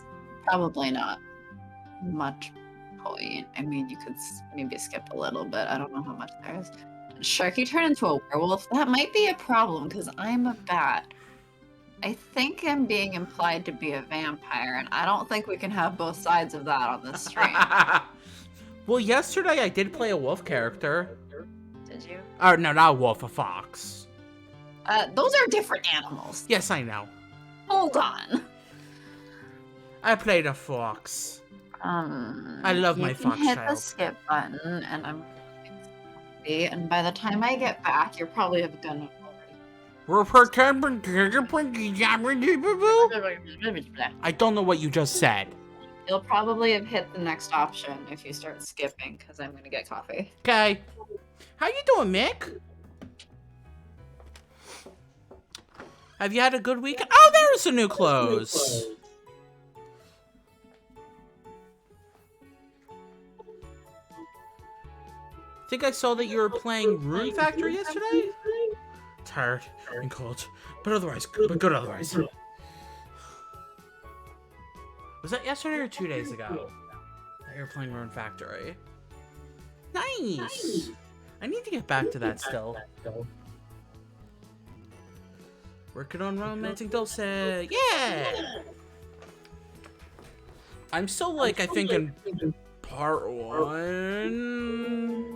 Speaker 2: probably not much point. I mean, you could maybe skip a little bit. I don't know how much there is. Sharky turned into a werewolf. That might be a problem because I'm a bat. I think I'm being implied to be a vampire, and I don't think we can have both sides of that on this stream.
Speaker 1: Well, yesterday I did play a wolf character.
Speaker 2: Did you?
Speaker 1: Or, no, not a wolf, a fox.
Speaker 2: Those are different animals.
Speaker 1: Yes, I know.
Speaker 2: Hold on.
Speaker 1: I played a fox. I love my fox
Speaker 2: You can hit
Speaker 1: child.
Speaker 2: the skip button, and and by the time I get back, you'll probably have done it already.
Speaker 1: I don't know what you just said.
Speaker 2: You'll probably have hit the next option if you start skipping, because I'm gonna get coffee.
Speaker 1: Okay. How you doing, Mick? Have you had a good weekend? Oh, there's some new clothes. I think I saw that you were playing Rune Factory yesterday? Tired and cold, but good otherwise. Was that yesterday or 2 days ago that you were playing Rune Factory? Nice! I need to get back to that still. Working on romantic dulce. Yeah! I'm still like, I think in part 1.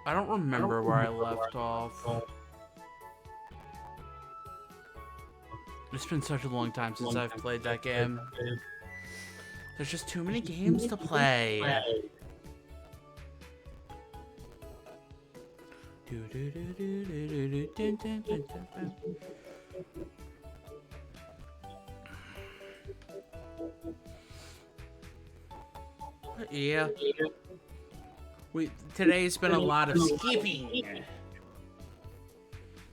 Speaker 1: I don't remember where I left off. It's been such a long time since I've played that game. There's just too many games to play. Yeah. Today's been a lot of skipping.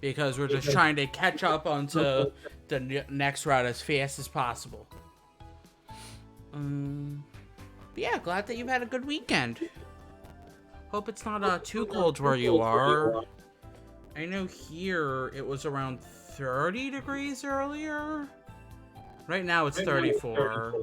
Speaker 1: because we're just trying to catch up onto the next route as fast as possible. But yeah, glad that you've had a good weekend. Hope it's not too cold where you are. I know here it was around 30 degrees earlier. Right now it's 34.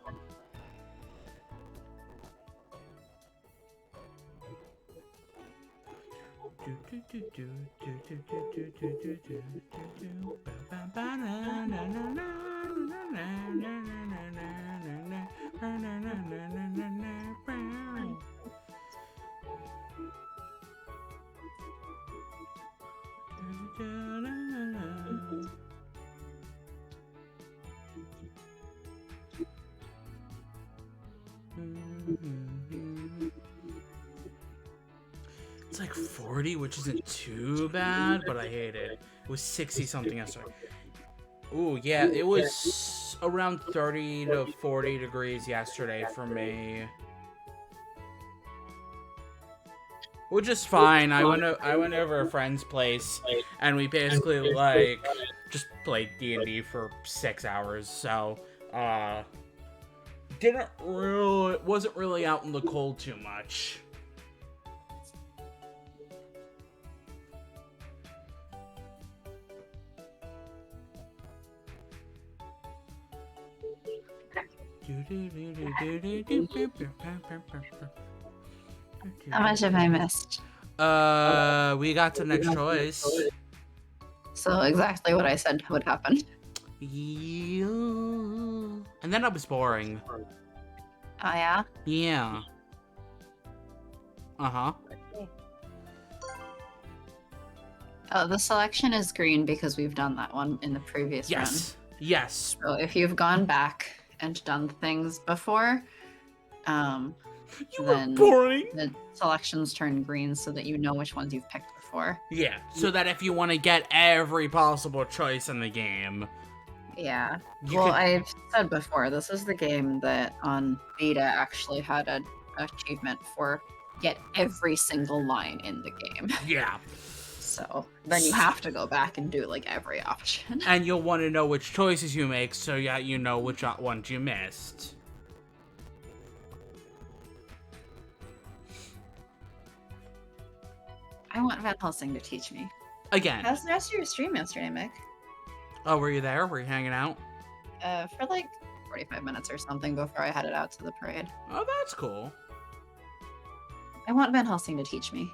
Speaker 1: It's like 40, which isn't too bad, but I hate it. It was 60 something yesterday. Ooh, yeah, it was around 30 to 40 degrees yesterday for me. Which is fine. I went over a friend's place, and we basically like just played D&D for 6 hours. So, wasn't really out in the cold too much.
Speaker 2: How much have I missed?
Speaker 1: We got to next choice.
Speaker 2: So exactly what I said would happen.
Speaker 1: Yeah. And then I was boring.
Speaker 2: Oh yeah?
Speaker 1: Yeah. Uh-huh.
Speaker 2: Oh, the selection is green because we've done that one in the previous run.
Speaker 1: Yes.
Speaker 2: So if you've gone back and done things before, then
Speaker 1: boring.
Speaker 2: The selections turn green so that you know which ones you've picked before.
Speaker 1: Yeah, so that if you want to get every possible choice in the game.
Speaker 2: Yeah. Well, I've said before, this is the game that on beta actually had an achievement for get every single line in the game.
Speaker 1: Yeah.
Speaker 2: So then you have to go back and do like every option.
Speaker 1: And you'll want to know which choices you make so yeah, you know which ones you missed.
Speaker 2: I want Van Helsing to teach me.
Speaker 1: Again.
Speaker 2: How's the rest of your stream yesterday, Mick?
Speaker 1: Oh, were you there? Were you hanging out?
Speaker 2: For like 45 minutes or something before I headed out to the parade.
Speaker 1: Oh, that's cool.
Speaker 2: I want Van Helsing to teach me.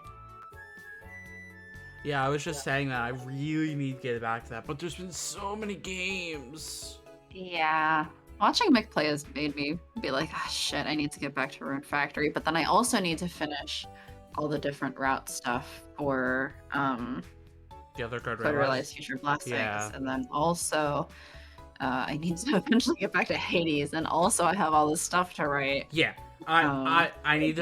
Speaker 1: Yeah, I was just saying that I really need to get back to that, but there's been so many games.
Speaker 2: Yeah. Watching Mick play has made me be like, oh, shit, I need to get back to Rune Factory, but then I also need to finish all the different route stuff for
Speaker 1: the other Code
Speaker 2: Realize Future Blessings.
Speaker 1: Yeah.
Speaker 2: And then also I need to eventually get back to Hades, and also I have all this stuff to write.
Speaker 1: Yeah. I need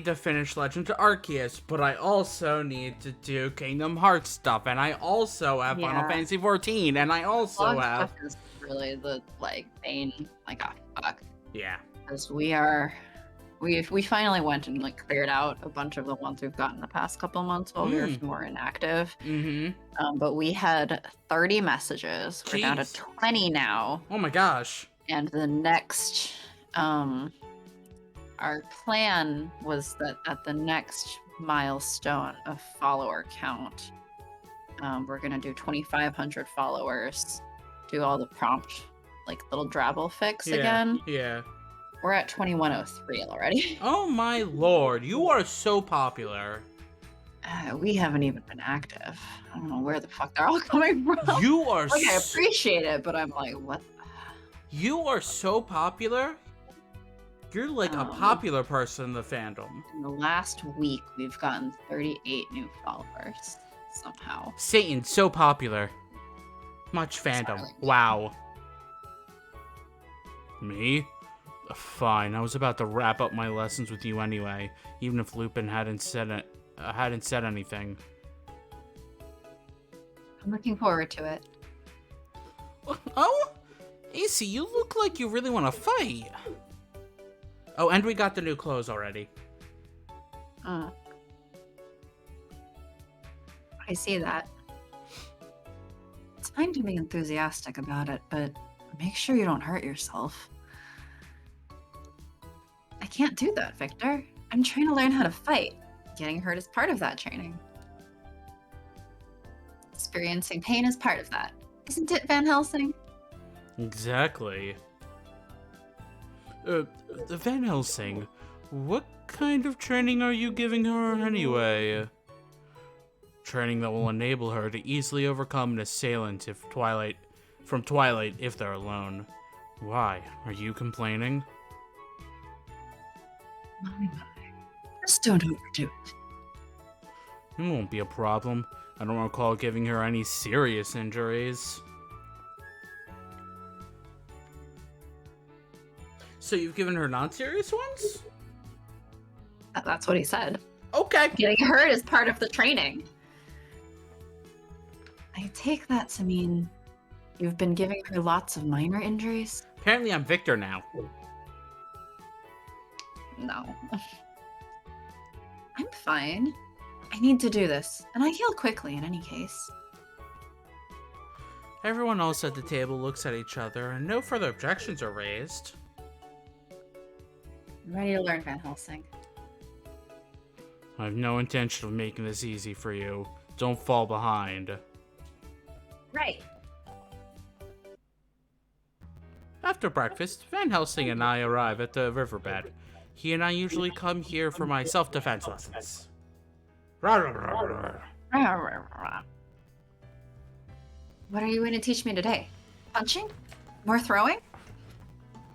Speaker 1: to finish Legend of Arceus, but I also need to do Kingdom Hearts stuff, and I also have Final Fantasy 14, and I also have
Speaker 2: stuff is really the like main like fuck.
Speaker 1: Yeah.
Speaker 2: Because we finally went and like cleared out a bunch of the ones we've gotten the past couple months while we were more inactive.
Speaker 1: Mm-hmm.
Speaker 2: But we had 30 messages. We're down to 20 now.
Speaker 1: Oh my gosh.
Speaker 2: And the next our plan was that at the next milestone of follower count, we're gonna do 2,500 followers, do all the prompt like little drabble fix again.
Speaker 1: Yeah.
Speaker 2: We're at 2103 already.
Speaker 1: Oh my lord, you are so popular.
Speaker 2: We haven't even been active. I don't know where the fuck they're all coming from.
Speaker 1: You are
Speaker 2: like, I appreciate it, but I'm like, what?
Speaker 1: You are so popular. You're like a popular person in the fandom.
Speaker 2: In the last week, we've gotten 38 new followers somehow.
Speaker 1: Satan, so popular. Much fandom. Wow. Me? Fine. I was about to wrap up my lessons with you anyway, even if Lupin hadn't said anything.
Speaker 2: I'm looking forward to it.
Speaker 1: Oh, AC, you look like you really want to fight. Oh, and we got the new clothes already.
Speaker 2: I see that. fine to be enthusiastic about it, but make sure you don't hurt yourself. I can't do that, Victor. I'm trying to learn how to fight. Getting hurt is part of that training. Experiencing pain is part of that. Isn't it, Van Helsing?
Speaker 1: Exactly. Van Helsing, what kind of training are you giving her anyway? Training that will enable her to easily overcome an assailant from Twilight if they're alone. Why? Are you complaining?
Speaker 2: My. Just don't overdo it.
Speaker 1: It won't be a problem. I don't recall giving her any serious injuries. So you've given her non-serious ones?
Speaker 2: That's what he said.
Speaker 1: Okay.
Speaker 2: Getting hurt is part of the training. I take that to mean you've been giving her lots of minor injuries?
Speaker 1: Apparently I'm Victor now.
Speaker 2: No. I'm fine. I need to do this, and I heal quickly in any case.
Speaker 1: Everyone else at the table looks at each other, and no further objections are raised.
Speaker 2: I'm ready to learn, Van Helsing.
Speaker 1: I have no intention of making this easy for you. Don't fall behind.
Speaker 2: Right.
Speaker 1: After breakfast, Van Helsing and I arrive at the riverbed. He and I usually come here for my self-defense lessons.
Speaker 2: What are you going to teach me today? Punching? More throwing?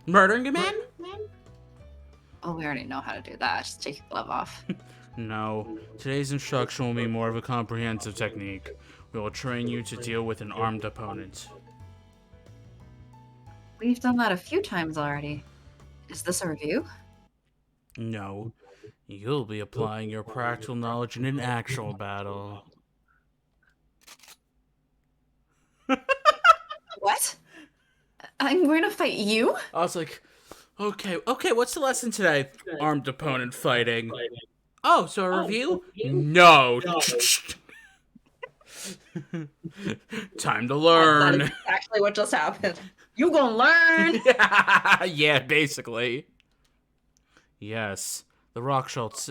Speaker 1: Murdering a man?
Speaker 2: Oh, we already know how to do that. Just take your glove off.
Speaker 1: No. Today's instruction will be more of a comprehensive technique. We will train you to deal with an armed opponent.
Speaker 2: We've done that a few times already. Is this a review?
Speaker 1: No. You'll be applying your practical knowledge in an actual battle.
Speaker 2: What? I'm going to fight you?
Speaker 1: I was like, okay, what's the lesson today? Armed opponent fighting. Oh, so a review? No. Time to learn.
Speaker 2: That is actually what just happened. You gonna learn?
Speaker 1: Yeah, basically. Yes. The rock salt.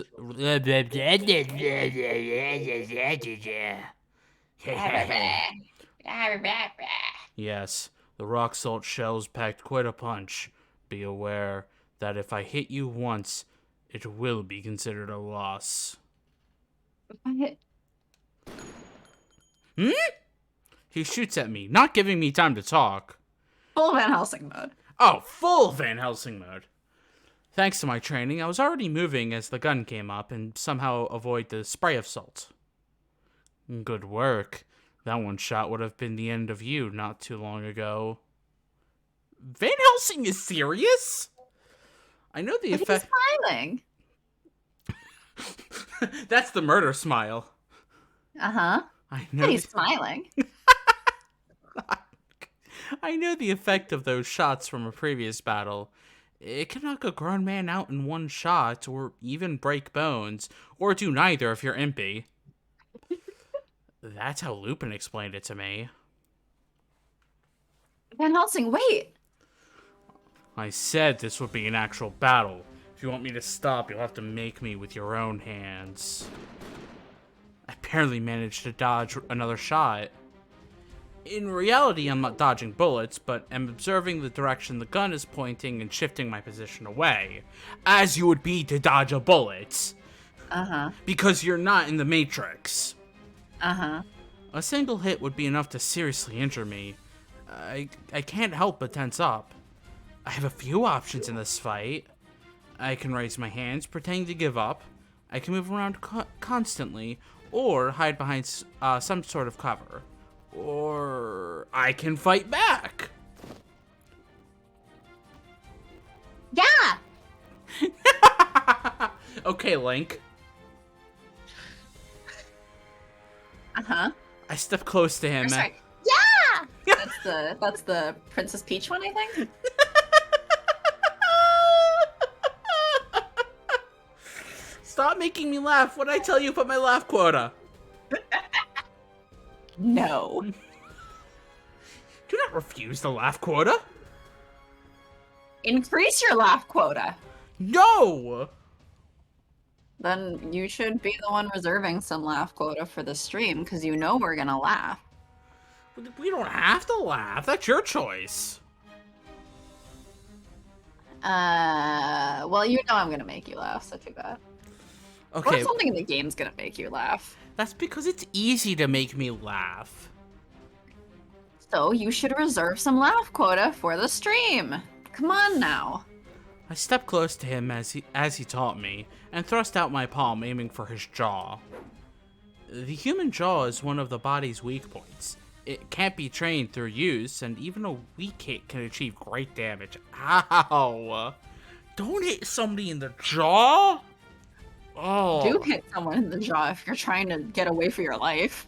Speaker 1: Yes. The rock salt shells packed quite a punch. Be aware that if I hit you once, it will be considered a loss.
Speaker 2: If I hit...
Speaker 1: He shoots at me, not giving me time to talk.
Speaker 2: Full Van Helsing mode.
Speaker 1: Oh, full Van Helsing mode. Thanks to my training, I was already moving as the gun came up and somehow avoid the spray of salt. Good work. That one shot would have been the end of you not too long ago. Van Helsing is serious? I know the effect.
Speaker 2: He's smiling.
Speaker 1: That's the murder smile.
Speaker 2: Uh-huh.
Speaker 1: I know.
Speaker 2: He's smiling.
Speaker 1: I know the effect of those shots from a previous battle. It can knock a grown man out in one shot, or even break bones, or do neither if you're impy. That's how Lupin explained it to me.
Speaker 2: Van Helsing, wait!
Speaker 1: I said this would be an actual battle. If you want me to stop, you'll have to make me with your own hands. I barely managed to dodge another shot. In reality, I'm not dodging bullets, but am observing the direction the gun is pointing and shifting my position away, as you would be to dodge a bullet.
Speaker 2: Uh-huh.
Speaker 1: Because you're not in the Matrix.
Speaker 2: Uh-huh.
Speaker 1: A single hit would be enough to seriously injure me. I can't help but tense up. I have a few options in this fight. I can raise my hands, pretending to give up. I can move around constantly, or hide behind some sort of cover. Or I can fight back.
Speaker 2: Yeah!
Speaker 1: Okay, Link.
Speaker 2: Uh-huh.
Speaker 1: I step close to him.
Speaker 2: Sorry. Yeah! That's the Princess Peach one, I think.
Speaker 1: Stop making me laugh. What did I tell you about my laugh quota?
Speaker 2: No.
Speaker 1: Do not refuse the laugh quota.
Speaker 2: Increase your laugh quota.
Speaker 1: No!
Speaker 2: Then you should be the one reserving some laugh quota for the stream, because you know we're gonna laugh.
Speaker 1: We don't have to laugh. That's your choice.
Speaker 2: Well, you know I'm gonna make you laugh, so too bad.
Speaker 1: Okay.
Speaker 2: Or something in the game's gonna make you laugh.
Speaker 1: That's because it's easy to make me laugh.
Speaker 2: So you should reserve some laugh quota for the stream. Come on now.
Speaker 1: I stepped close to him as he taught me, and thrust out my palm, aiming for his jaw. The human jaw is one of the body's weak points. It can't be trained through use, and even a weak hit can achieve great damage. Ow! Don't hit somebody in the jaw! Oh.
Speaker 2: Do hit someone in the jaw if you're trying to get away for your life.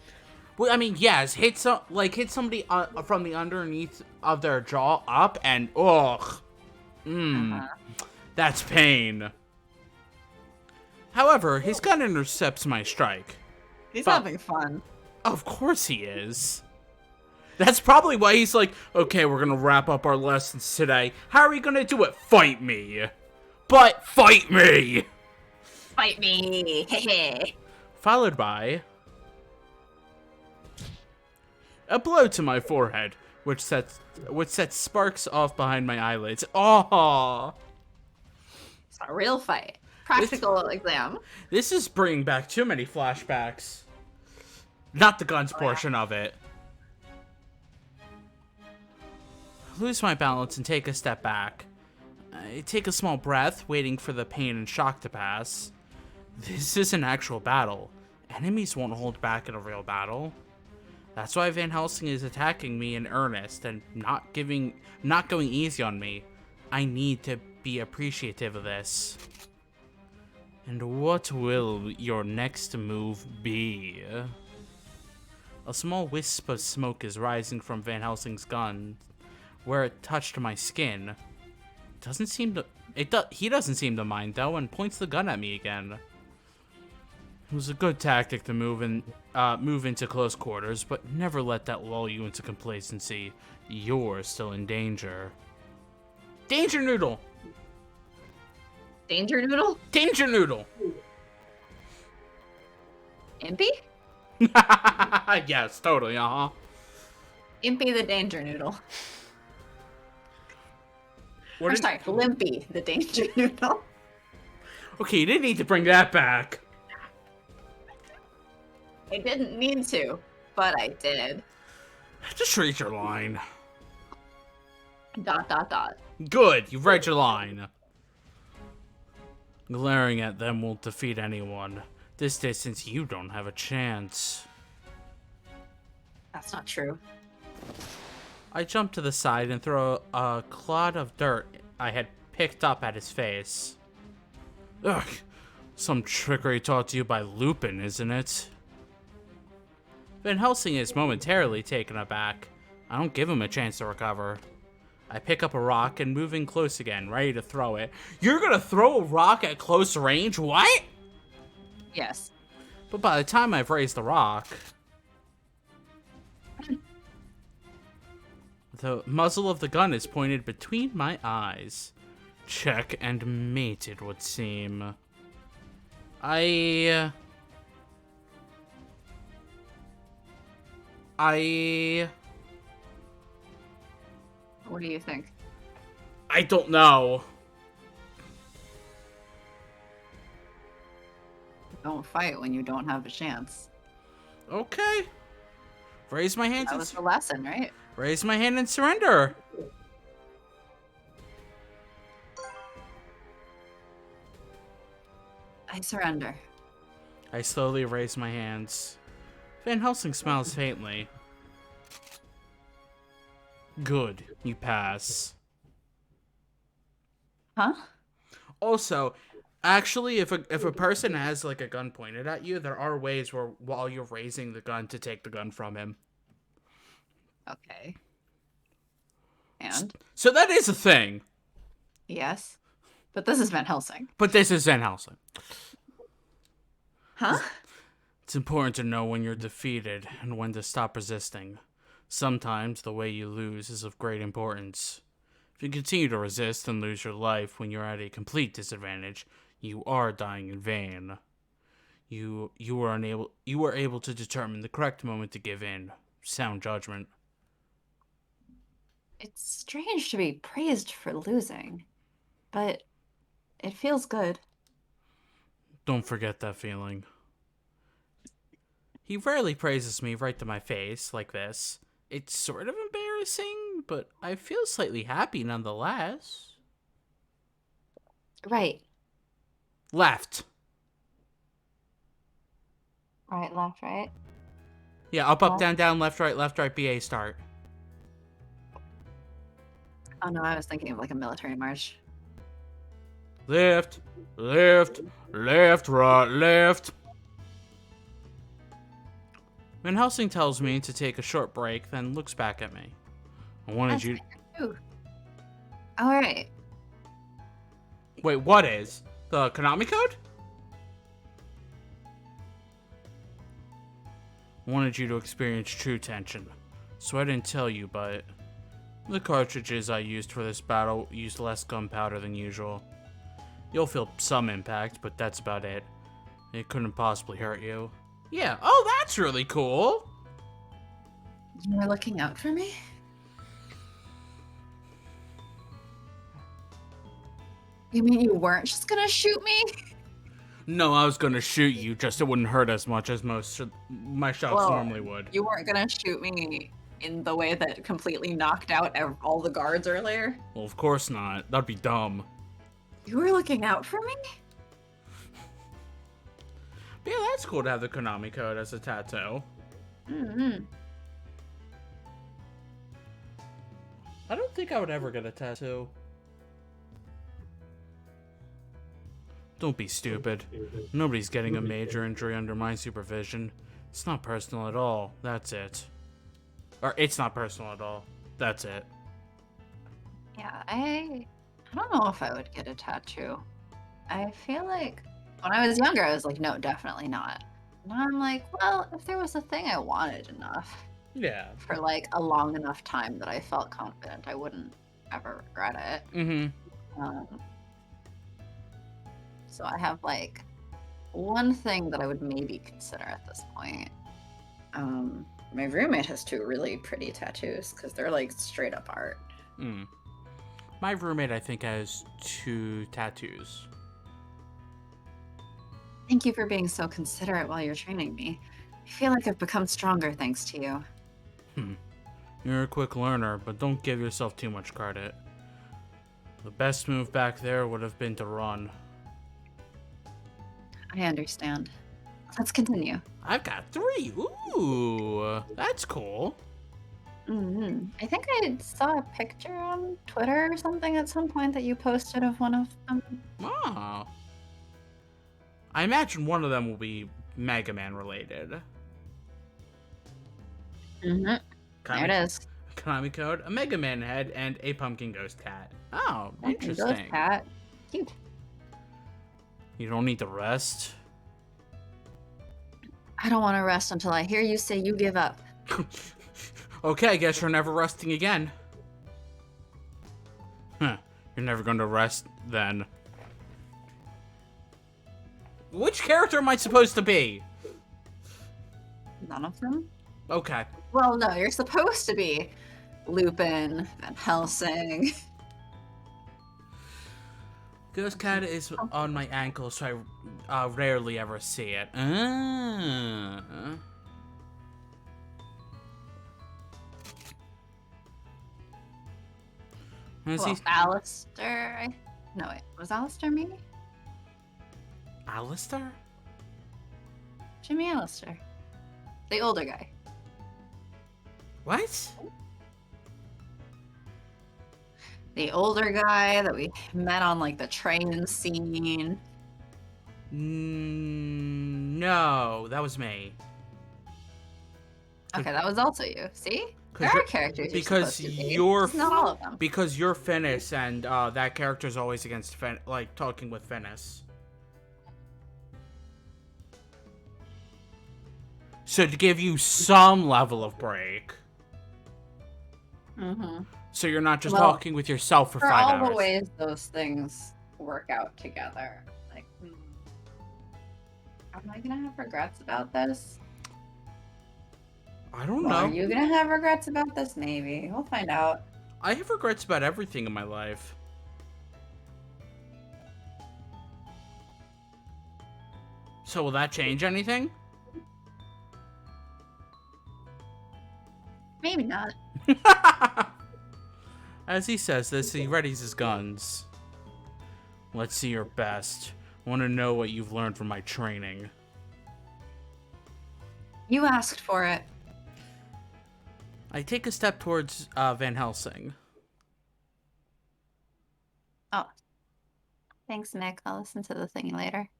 Speaker 1: Well, I mean, yes, hit somebody from the underneath of their jaw up, and ugh. That's pain. However, his gun intercepts my strike.
Speaker 2: He's having fun.
Speaker 1: Of course he is. That's probably why he's like, okay, we're gonna wrap up our lessons today. How are we gonna do it? Fight me. But fight me!
Speaker 2: Fight me. Hehe.
Speaker 1: Followed by a blow to my forehead, which sets sparks off behind my eyelids. Oh!
Speaker 2: It's a real fight. Practical exam.
Speaker 1: This is bringing back too many flashbacks. Not the guns portion of it. I lose my balance and take a step back. I take a small breath, waiting for the pain and shock to pass. This is an actual battle. Enemies won't hold back in a real battle. That's why Van Helsing is attacking me in earnest and not going easy on me. I need to be appreciative of this. And what will your next move be? A small wisp of smoke is rising from Van Helsing's gun, where it touched my skin. He doesn't seem to mind though, and points the gun at me again. It was a good tactic to move into close quarters, but never let that lull you into complacency. You're still in danger. Danger Noodle!
Speaker 2: Danger Noodle?
Speaker 1: Danger Noodle!
Speaker 2: Impy?
Speaker 1: Yes, totally, uh-huh.
Speaker 2: Impy the Danger Noodle. Sorry, Limpy the Danger Noodle.
Speaker 1: Okay, you didn't need to bring that back.
Speaker 2: I didn't need to, but I did.
Speaker 1: Just read your line. ... Good, you've read your line. Glaring at them won't defeat anyone. This distance, you don't have a chance.
Speaker 2: That's not true.
Speaker 1: I jump to the side and throw a clod of dirt I had picked up at his face. Ugh, some trickery taught to you by Lupin, isn't it? Van Helsing is momentarily taken aback. I don't give him a chance to recover. I pick up a rock and move in close again, ready to throw it. You're gonna throw a rock at close range? What?
Speaker 2: Yes.
Speaker 1: But by the time I've raised the rock, the muzzle of the gun is pointed between my eyes. Check and mate, it would seem.
Speaker 2: What do you think?
Speaker 1: I don't know.
Speaker 2: Don't fight when you don't have a chance.
Speaker 1: Okay. Raise my hands.
Speaker 2: That was the lesson, right?
Speaker 1: Raise my hand and surrender.
Speaker 2: I surrender.
Speaker 1: I slowly raise my hands. Van Helsing smiles faintly. Good, you pass.
Speaker 2: Huh?
Speaker 1: Also, actually, if a person has like a gun pointed at you, there are ways where while you're raising the gun to take the gun from him.
Speaker 2: Okay. And?
Speaker 1: So that is a thing.
Speaker 2: Yes. But this is Van Helsing.
Speaker 1: But this is Van Helsing.
Speaker 2: Huh?
Speaker 1: It's important to know when you're defeated and when to stop resisting. Sometimes the way you lose is of great importance. If you continue to resist and lose your life when you're at a complete disadvantage, you are dying in vain. You were able to determine the correct moment to give in. Sound judgment.
Speaker 2: It's strange to be praised for losing, but it feels good.
Speaker 1: Don't forget that feeling. He rarely praises me right to my face like this. It's sort of embarrassing, but I feel slightly happy nonetheless.
Speaker 2: Right.
Speaker 1: Left.
Speaker 2: Right, left, right.
Speaker 1: Yeah, up, down, down, left, right, BA, start.
Speaker 2: Oh no, I was thinking of like a military march.
Speaker 1: Left, left, left, right, left. When Helsing tells me to take a short break, then looks back at me. I wanted you...
Speaker 2: Ooh. Alright.
Speaker 1: Wait, what is? The Konami code? I wanted you to experience true tension. So I didn't tell you, but... the cartridges I used for this battle used less gunpowder than usual. You'll feel some impact, but that's about it. It couldn't possibly hurt you. Yeah, oh, that's really cool!
Speaker 2: You were looking out for me? You mean you weren't just gonna shoot me?
Speaker 1: No, I was gonna shoot you, just it wouldn't hurt as much as most my shots normally would.
Speaker 2: You weren't gonna shoot me in the way that completely knocked out all the guards earlier?
Speaker 1: Well, of course not. That'd be dumb.
Speaker 2: You were looking out for me?
Speaker 1: But yeah, that's cool to have the Konami code as a tattoo.
Speaker 2: Mm-hmm.
Speaker 1: I don't think I would ever get a tattoo. Don't be stupid. Nobody's getting a major injury under my supervision. It's not personal at all. That's it. Or it's not personal at all. That's it.
Speaker 2: Yeah, I don't know if I would get a tattoo. I feel like when I was younger, I was like, no, definitely not. Now I'm like, well, if there was a thing I wanted enough
Speaker 1: Yeah.
Speaker 2: for like a long enough time that I felt confident, I wouldn't ever regret it.
Speaker 1: Mm-hmm.
Speaker 2: So I have like one thing that I would maybe consider at this point. My roommate has 2 really pretty tattoos because they're like straight up art.
Speaker 1: My roommate, I think, has 2 tattoos.
Speaker 2: Thank you for being so considerate while you're training me. I feel like I've become stronger thanks to you.
Speaker 1: You're a quick learner, but don't give yourself too much credit. The best move back there would have been to run.
Speaker 2: I understand. Let's continue.
Speaker 1: I've got 3. Ooh, that's cool.
Speaker 2: I think I saw a picture on Twitter or something at some point that you posted of one of them.
Speaker 1: Oh. I imagine one of them will be Mega Man related.
Speaker 2: There it is.
Speaker 1: Konami code, a Mega Man head, and a pumpkin ghost cat. Oh,
Speaker 2: Pumpkin
Speaker 1: interesting.
Speaker 2: ghost cat. Cute.
Speaker 1: You don't need to rest.
Speaker 2: I don't want to rest until I hear you say you give up.
Speaker 1: Okay, I guess you're never resting again. Huh. You're never going to rest, then. Which character am I supposed to be?
Speaker 2: None of them?
Speaker 1: Okay.
Speaker 2: Well, no, you're supposed to be Lupin and Helsing.
Speaker 1: Ghost cat is on my ankle, so I rarely ever see it.
Speaker 2: Well, Alistair. No, wait. Was Alistair me?
Speaker 1: Alistair?
Speaker 2: Jimmy Alistair. The older guy.
Speaker 1: What?
Speaker 2: The older guy that we met on like the train scene.
Speaker 1: No, that was me.
Speaker 2: Okay, that was also you. See? There are characters
Speaker 1: because
Speaker 2: you're not all of them.
Speaker 1: Because you're Finnis, and that character's always against talking with Finnis. So to give you some level of break. So you're not just
Speaker 2: Well,
Speaker 1: talking with yourself for
Speaker 2: For
Speaker 1: 5
Speaker 2: all
Speaker 1: hours.
Speaker 2: the ways those things work out together. Like, am I gonna have regrets about this?
Speaker 1: I don't
Speaker 2: Well,
Speaker 1: know.
Speaker 2: are you gonna have regrets about this? Maybe. We'll find out.
Speaker 1: I have regrets about everything in my life. So will that change anything?
Speaker 2: Maybe not.
Speaker 1: As he says this, he readies his guns. Let's see your best. I want to know what you've learned from my training.
Speaker 2: You asked for it.
Speaker 1: I take a step towards Van Helsing.
Speaker 2: Oh. Thanks, Nick. I'll listen to the thingy later.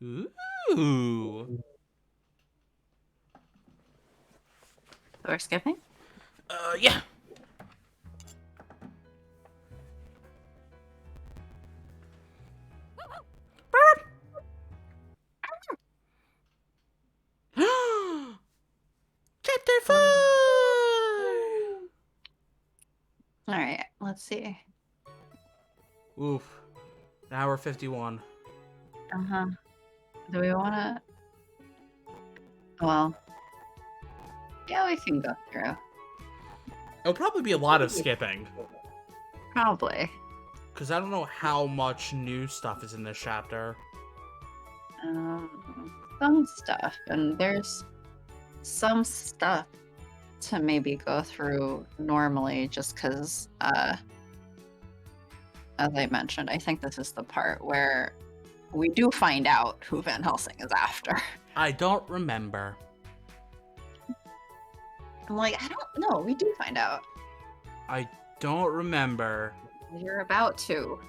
Speaker 1: Ooh.
Speaker 2: So we're skipping?
Speaker 1: Yeah. Chapter 4!
Speaker 2: Alright, let's see.
Speaker 1: Oof. Hour 51.
Speaker 2: Uh-huh. Do we wanna... Well... Yeah, we can go through.
Speaker 1: It'll probably be a lot of skipping.
Speaker 2: Probably.
Speaker 1: Because I don't know how much new stuff is in this chapter.
Speaker 2: Some stuff. And there's some stuff to maybe go through normally just because, as I mentioned, I think this is the part where we do find out who Van Helsing is after.
Speaker 1: I don't remember.
Speaker 2: I'm like, I don't know. We do find out.
Speaker 1: I don't remember.
Speaker 2: You're about to.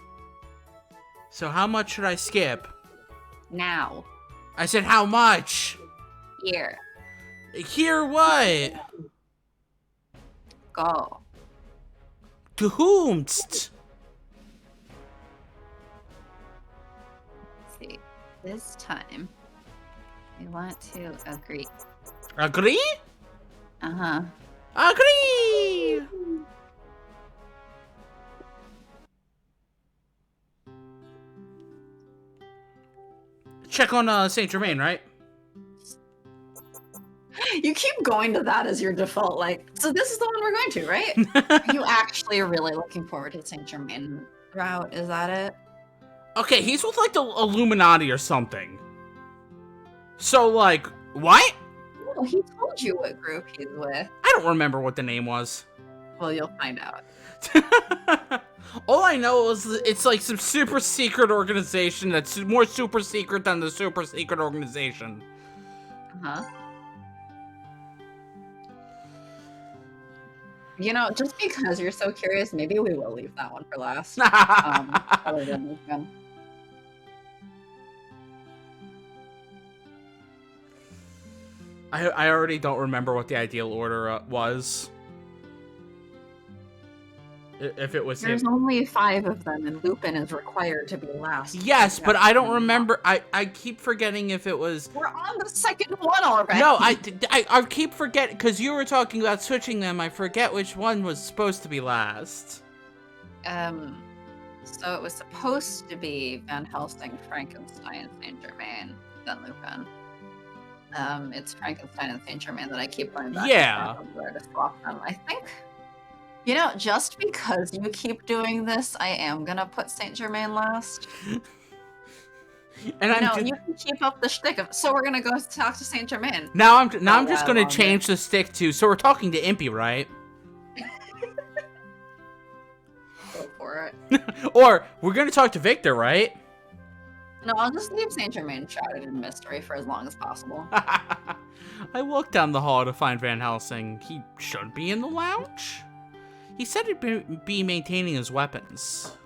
Speaker 1: So how much should I skip?
Speaker 2: Now.
Speaker 1: I said how much?
Speaker 2: Here.
Speaker 1: Here what?
Speaker 2: Go.
Speaker 1: To whomst?
Speaker 2: Let's see. This time, we want to agree.
Speaker 1: Agree?
Speaker 2: Uh-huh.
Speaker 1: Agree! Check on Saint Germain, right?
Speaker 2: You keep going to that as your default, like, so this is the one we're going to, right? Are you actually really looking forward to Saint Germain route? Is that it?
Speaker 1: Okay, he's with like the Illuminati or something. So like, what?
Speaker 2: No, he told you what group he's with.
Speaker 1: I don't remember what the name was.
Speaker 2: Well, you'll find out.
Speaker 1: All I know is it's like some super secret organization that's more super secret than the super secret organization.
Speaker 2: Uh-huh. You know, just because you're so curious, maybe we will leave that one for last. Other than this one.
Speaker 1: I already don't remember what the ideal order was. If it was
Speaker 2: There's
Speaker 1: him.
Speaker 2: only 5 of them, and Lupin is required to be last.
Speaker 1: Yes, but I don't remember. I keep forgetting if it was.
Speaker 2: We're on the second one already.
Speaker 1: No, I keep forgetting because you were talking about switching them. I forget which one was supposed to be last.
Speaker 2: So it was supposed to be Van Helsing, Frankenstein, Saint Germain, then Lupin. It's Frankenstein and Saint Germain that I keep going back.
Speaker 1: Yeah.
Speaker 2: To where to swap them. I think. You know, just because you keep doing this, I am gonna put Saint Germain last.
Speaker 1: And
Speaker 2: you can keep up the shtick of. So we're gonna go talk to Saint Germain.
Speaker 1: Now I'm just gonna change the stick to. So we're talking to Impy, right?
Speaker 2: Go for it.
Speaker 1: Or we're gonna talk to Victor, right?
Speaker 2: No, I'll just leave Saint Germain shrouded in mystery for as long as possible.
Speaker 1: I walked down the hall to find Van Helsing. He should be in the lounge. He said he'd be maintaining his weapons.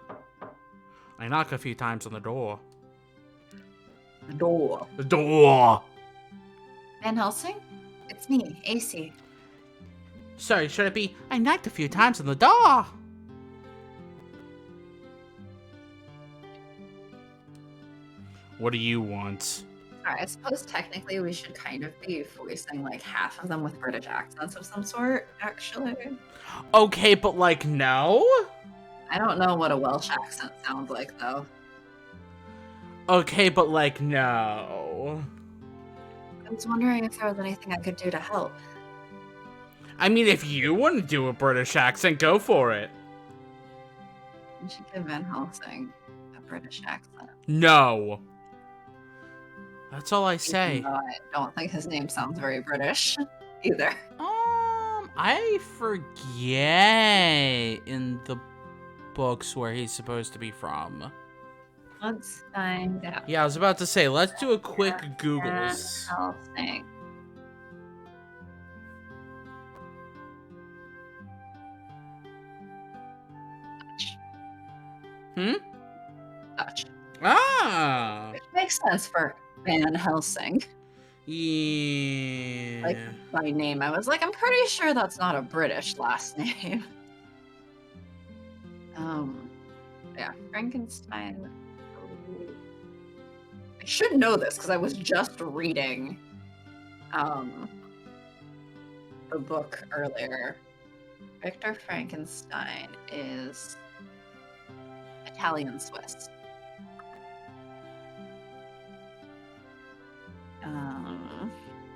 Speaker 1: I knock a few times on the door.
Speaker 2: The door.
Speaker 1: The door!
Speaker 2: Van Helsing? It's me, AC.
Speaker 1: Sorry, should it be? I knocked a few times on the door. What do you want?
Speaker 2: Alright, I suppose technically we should kind of be voicing like half of them with British accents of some sort, actually.
Speaker 1: Okay, but like, no?
Speaker 2: I don't know what a Welsh accent sounds like, though.
Speaker 1: Okay, but like, no.
Speaker 2: I was wondering if there was anything I could do to help.
Speaker 1: I mean, if you want to do a British accent, go for it.
Speaker 2: We should give Van Helsing a British accent.
Speaker 1: No. That's all I say.
Speaker 2: Even though I don't think his name sounds very British either.
Speaker 1: I forget in the books where he's supposed to be from.
Speaker 2: Let's find out.
Speaker 1: Yeah, I was about to say, let's do a quick Googles.
Speaker 2: Helsing. Dutch.
Speaker 1: Ah!
Speaker 2: Which makes sense for Van Helsing.
Speaker 1: Yeah.
Speaker 2: Like, by name, I was like, I'm pretty sure that's not a British last name. Yeah, Frankenstein. I should know this because I was just reading the book earlier. Victor Frankenstein is Italian Swiss.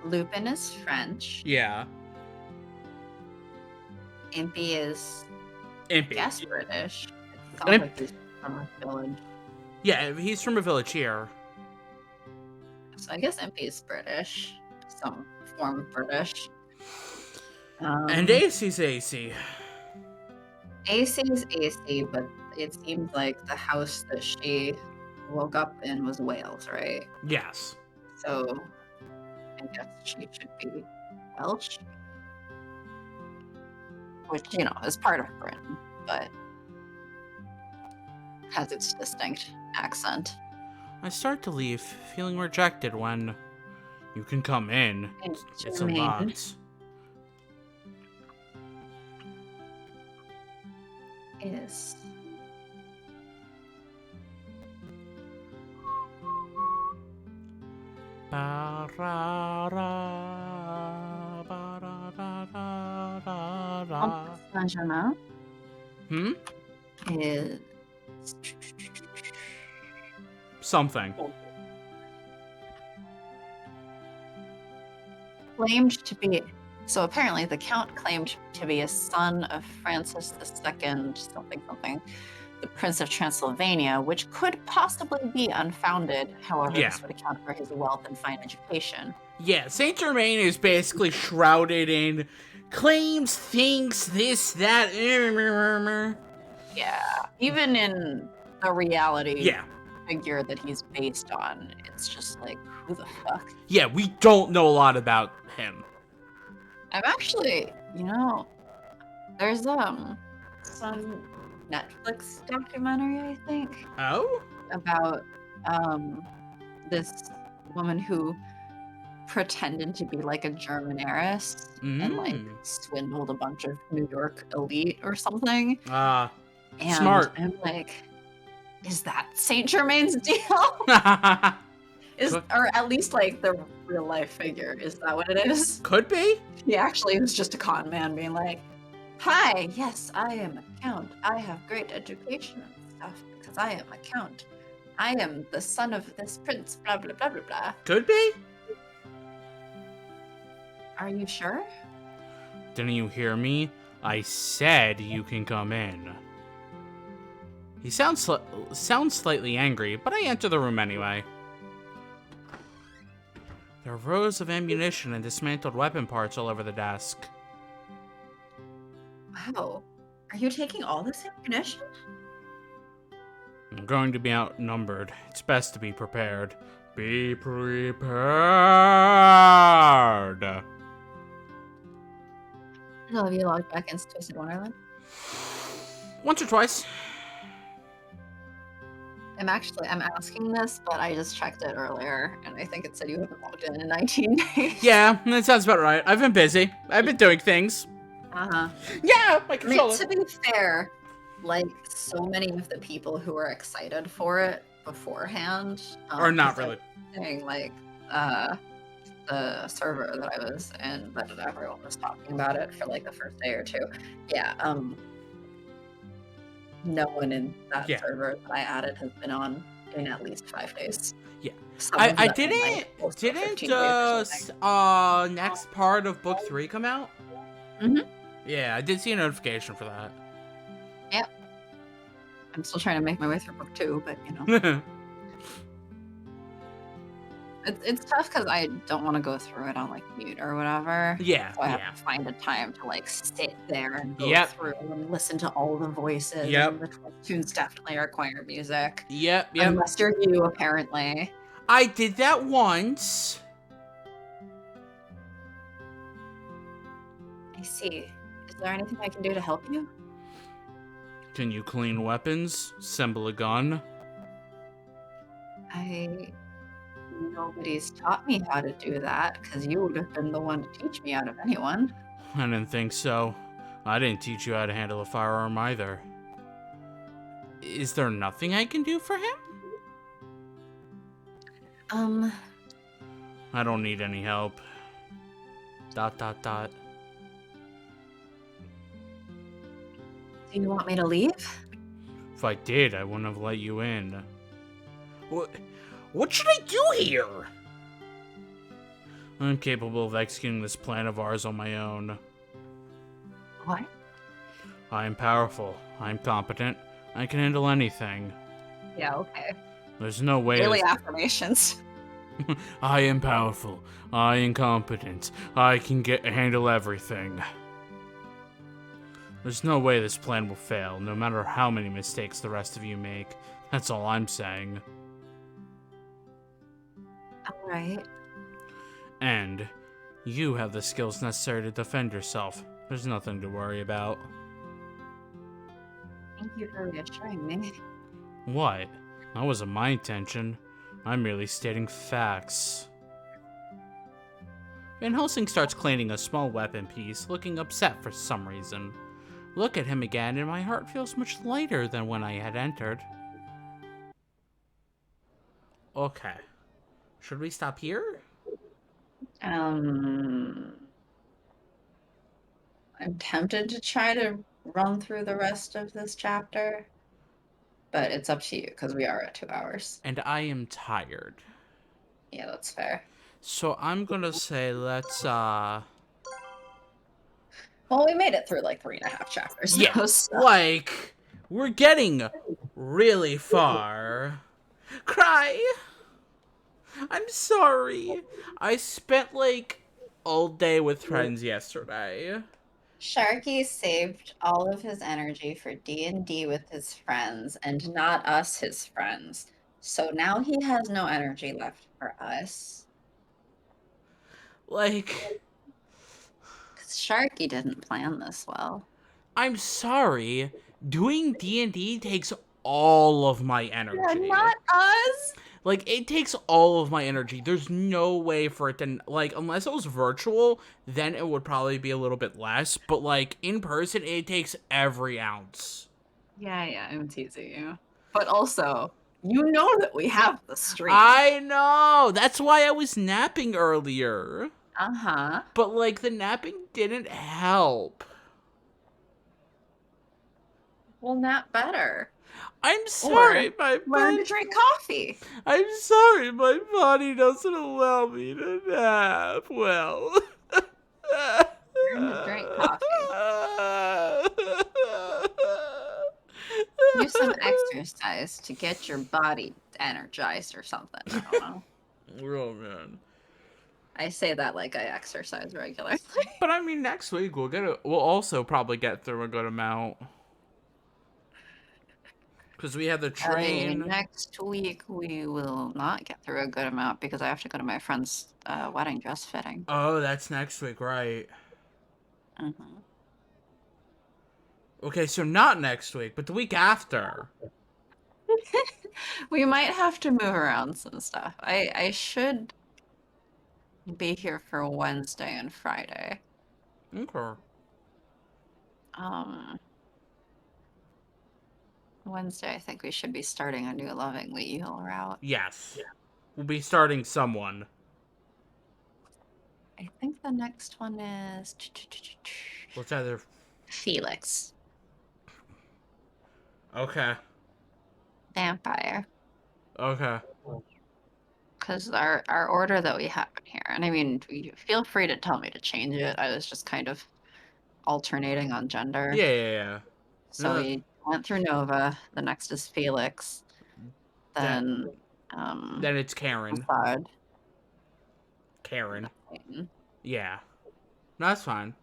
Speaker 2: Lupin is French.
Speaker 1: Yeah.
Speaker 2: Impy is,
Speaker 1: Impy.
Speaker 2: I guess, British. It sounds like he's from a village.
Speaker 1: Yeah, he's from a village here.
Speaker 2: So I guess Impy is British. Some form of British.
Speaker 1: And AC's AC.
Speaker 2: AC is AC, but it seems like the house that she woke up in was Wales, right?
Speaker 1: Yes.
Speaker 2: So I guess she should be Welsh. Which, you know, is part of Britain, but has its distinct accent.
Speaker 1: I start to leave, feeling rejected when you can come in. It's a lot.
Speaker 2: Is Saint-Germain is
Speaker 1: something.
Speaker 2: Claimed to be. So apparently the Count claimed to be a son of Francis II, something, the Prince of Transylvania, which could possibly be unfounded. However, this would account for his wealth and fine education.
Speaker 1: Yeah, Saint Germain is basically shrouded in claims, thinks, this, that.
Speaker 2: Yeah, even in the reality
Speaker 1: Yeah.
Speaker 2: figure that he's based on, it's just like, who the fuck?
Speaker 1: Yeah, we don't know a lot about him.
Speaker 2: I'm actually, you know, there's some Netflix documentary, I think.
Speaker 1: Oh?
Speaker 2: About this woman who pretended to be like a German heiress and like swindled a bunch of New York elite or something. And
Speaker 1: smart.
Speaker 2: I'm like, is that Saint Germain's deal? Or at least like the real life figure, is that what it is?
Speaker 1: Could be.
Speaker 2: He actually was just a con man being like, hi, yes, I am a count. I have great education and stuff because I am a count. I am the son of this prince, blah, blah, blah, blah, blah.
Speaker 1: Could be.
Speaker 2: Are you sure?
Speaker 1: Didn't you hear me? I said you can come in. He sounds slightly angry, but I enter the room anyway. There are rows of ammunition and dismantled weapon parts all over the desk.
Speaker 2: Wow. Are you taking all this ammunition?
Speaker 1: I'm going to be outnumbered. It's best to be prepared. Be prepared!
Speaker 2: So have you logged back into Twisted Wonderland?
Speaker 1: Once or twice.
Speaker 2: I'm asking this, but I just checked it earlier, and I think it said you haven't logged in 19 days.
Speaker 1: Yeah, that sounds about right. I've been busy. I've been doing things.
Speaker 2: Uh-huh.
Speaker 1: Yeah, my controller.
Speaker 2: I mean, to be fair, like, so many of the people who are excited for it beforehand...
Speaker 1: are not really.
Speaker 2: Saying, like, the server that I was in, that everyone was talking about it for like the first day or two. Yeah, no one in that
Speaker 1: Yeah.
Speaker 2: server that I added has been on in at least 5 days.
Speaker 1: Yeah.
Speaker 2: Some of
Speaker 1: I
Speaker 2: them in, like, close to
Speaker 1: didn't
Speaker 2: 15 days or something.
Speaker 1: next part of book 3 come out?
Speaker 2: Mm-hmm.
Speaker 1: Yeah, I did see a notification for that.
Speaker 2: Yep. I'm still trying to make my way through book 2, but you know. It's tough because I don't want to go through it on like mute or whatever.
Speaker 1: Yeah,
Speaker 2: So I
Speaker 1: yeah.
Speaker 2: have to find a time to like sit there and go
Speaker 1: Yep.
Speaker 2: through and listen to all the voices.
Speaker 1: Yep.
Speaker 2: And the tunes definitely require music.
Speaker 1: Yep.
Speaker 2: Unless you're you, apparently.
Speaker 1: I did that once.
Speaker 2: I see. Is there anything I can do to help you?
Speaker 1: Can you clean weapons? Assemble a gun?
Speaker 2: Nobody's taught me how to do that, because you would have been the one to teach me out of anyone.
Speaker 1: I didn't think so. I didn't teach you how to handle a firearm either. Is there nothing I can do for him? I don't need any help. ...
Speaker 2: Do you want me to leave?
Speaker 1: If I did, I wouldn't have let you in. What should I do here? I'm capable of executing this plan of ours on my own.
Speaker 2: What?
Speaker 1: I am powerful. I'm competent. I can handle anything.
Speaker 2: Yeah, okay.
Speaker 1: There's no way.
Speaker 2: Daily affirmations.
Speaker 1: I am powerful. I am competent. I can handle everything. There's no way this plan will fail, no matter how many mistakes the rest of you make. That's all I'm saying.
Speaker 2: Alright.
Speaker 1: And you have the skills necessary to defend yourself. There's nothing to worry about.
Speaker 2: Thank you for reassuring me.
Speaker 1: What? That wasn't my intention. I'm merely stating facts. Van Helsing starts cleaning a small weapon piece, looking upset for some reason. Look at him again, and my heart feels much lighter than when I had entered. Okay. Should we stop here?
Speaker 2: I'm tempted to try to run through the rest of this chapter, but it's up to you, because we are at 2 hours.
Speaker 1: And I am tired.
Speaker 2: Yeah, that's fair.
Speaker 1: So I'm gonna say let's,
Speaker 2: Well, we made it through like 3.5 chapters.
Speaker 1: Yeah,
Speaker 2: though, so.
Speaker 1: like, we're getting really far. Cry! I'm sorry. I spent, like, all day with friends yesterday.
Speaker 2: Sharky saved all of his energy for D&D with his friends, and not us, his friends. So now he has no energy left for us.
Speaker 1: Like...
Speaker 2: Because Sharky didn't plan this well.
Speaker 1: I'm sorry. Doing D&D takes all of my energy.
Speaker 2: Yeah, not us!
Speaker 1: Like, it takes all of my energy. There's no way for it to, like, unless it was virtual, then it would probably be a little bit less. But, like, in person, it takes every ounce.
Speaker 2: Yeah, I'm teasing you. But also, you know that we have the stream.
Speaker 1: I know! That's why I was napping earlier.
Speaker 2: Uh-huh.
Speaker 1: But, like, the napping didn't help.
Speaker 2: We'll nap better.
Speaker 1: I'm sorry, my
Speaker 2: learn to drink coffee.
Speaker 1: I'm sorry, my body doesn't allow me to nap well.
Speaker 2: Learn to drink coffee. Do some exercise to get your body energized or something. I don't know.
Speaker 1: Oh, man.
Speaker 2: I say that like I exercise regularly.
Speaker 1: But I mean, next week we'll also probably get through a good amount. Because we have the train.
Speaker 2: Next week we will not get through a good amount because I have to go to my friend's wedding dress fitting.
Speaker 1: Oh, that's next week, right?
Speaker 2: Mm-hmm.
Speaker 1: Okay, so not next week, but the week after.
Speaker 2: We might have to move around some stuff. I should be here for Wednesday and Friday.
Speaker 1: Okay.
Speaker 2: Wednesday, I think we should be starting a new Lovingly Evil route.
Speaker 1: Yes. Yeah. We'll be starting someone.
Speaker 2: I think the next one is
Speaker 1: What's either?
Speaker 2: Felix.
Speaker 1: Okay.
Speaker 2: Vampire.
Speaker 1: Okay.
Speaker 2: Because our order that we have in here, and I mean, feel free to tell me to change it. I was just kind of alternating on gender.
Speaker 1: Yeah.
Speaker 2: So
Speaker 1: No,
Speaker 2: we went through Nova. The next is Felix.
Speaker 1: that
Speaker 2: Then
Speaker 1: then it's Karen.
Speaker 2: Assad.
Speaker 1: Karen. Yeah. No, that's fine.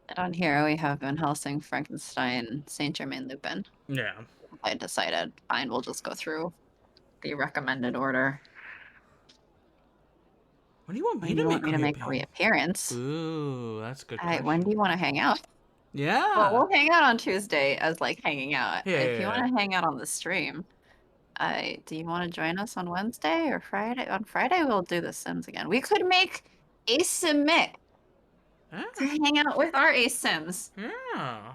Speaker 2: And on here we have Van Helsing, Frankenstein, Saint Germain, Lupin.
Speaker 1: Yeah.
Speaker 2: I decided, fine, we'll just go through the recommended order.
Speaker 1: When do you want
Speaker 2: When
Speaker 1: me
Speaker 2: do
Speaker 1: to
Speaker 2: you want
Speaker 1: make
Speaker 2: me to make a reappearance?
Speaker 1: Ooh, that's a good
Speaker 2: When do
Speaker 1: question.
Speaker 2: you want to hang out? Well,
Speaker 1: Yeah.
Speaker 2: we'll hang out on Tuesday as like hanging out. If you want
Speaker 1: Yeah.
Speaker 2: to hang out on the stream, do you want to join us on Wednesday or Friday? On Friday, we'll do the Sims again. We could make a Simic to hang out with our A Sims.
Speaker 1: Yeah.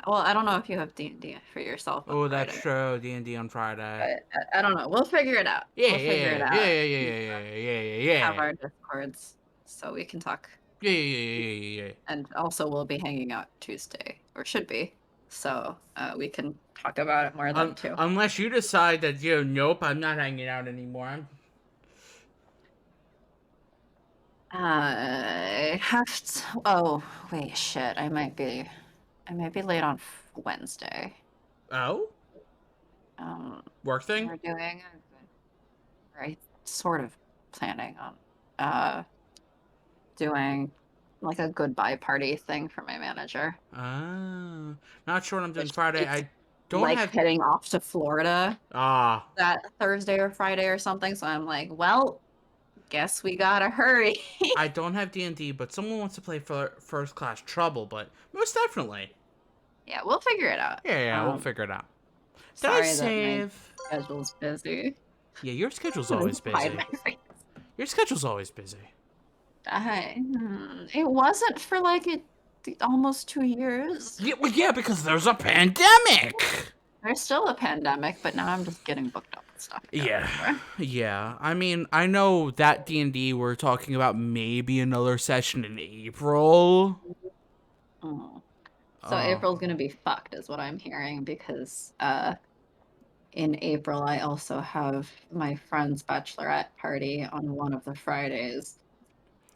Speaker 2: Well, I don't know if you have D&D for yourself on
Speaker 1: Oh,
Speaker 2: Friday.
Speaker 1: that's true. D&D on Friday.
Speaker 2: But I don't know. We'll figure it out. We'll figure it out. Have
Speaker 1: Yeah.
Speaker 2: our Discords so we can talk.
Speaker 1: Yeah.
Speaker 2: And also we'll be hanging out Tuesday, or should be. So we can talk about it more then too.
Speaker 1: Unless you decide that, nope, I'm not hanging out anymore.
Speaker 2: I have to, oh wait, shit. I might be late on Wednesday.
Speaker 1: Oh? Work thing?
Speaker 2: We're doing right, sort of planning on doing like a goodbye party thing for my manager.
Speaker 1: Not sure what I'm doing
Speaker 2: Which
Speaker 1: Friday.
Speaker 2: it's
Speaker 1: I don't
Speaker 2: like
Speaker 1: have.
Speaker 2: heading off to Florida that Thursday or Friday or something. So I'm like, well, guess we gotta hurry.
Speaker 1: I don't have D&D, but someone wants to play for First Class Trouble, but most definitely.
Speaker 2: Yeah, we'll figure it out.
Speaker 1: Yeah, we'll figure it out. Did I
Speaker 2: Sorry that my
Speaker 1: save?
Speaker 2: schedule's busy.
Speaker 1: Yeah, your schedule's always busy. Your schedule's always busy.
Speaker 2: It wasn't for like almost 2 years.
Speaker 1: Yeah, because there's a pandemic.
Speaker 2: There's still a pandemic, but now I'm just getting booked up with stuff.
Speaker 1: Yeah. I mean, I know that D&D we're talking about maybe another session in April.
Speaker 2: Oh. So April's gonna be fucked, is what I'm hearing, because in April I also have my friend's bachelorette party on one of the Fridays.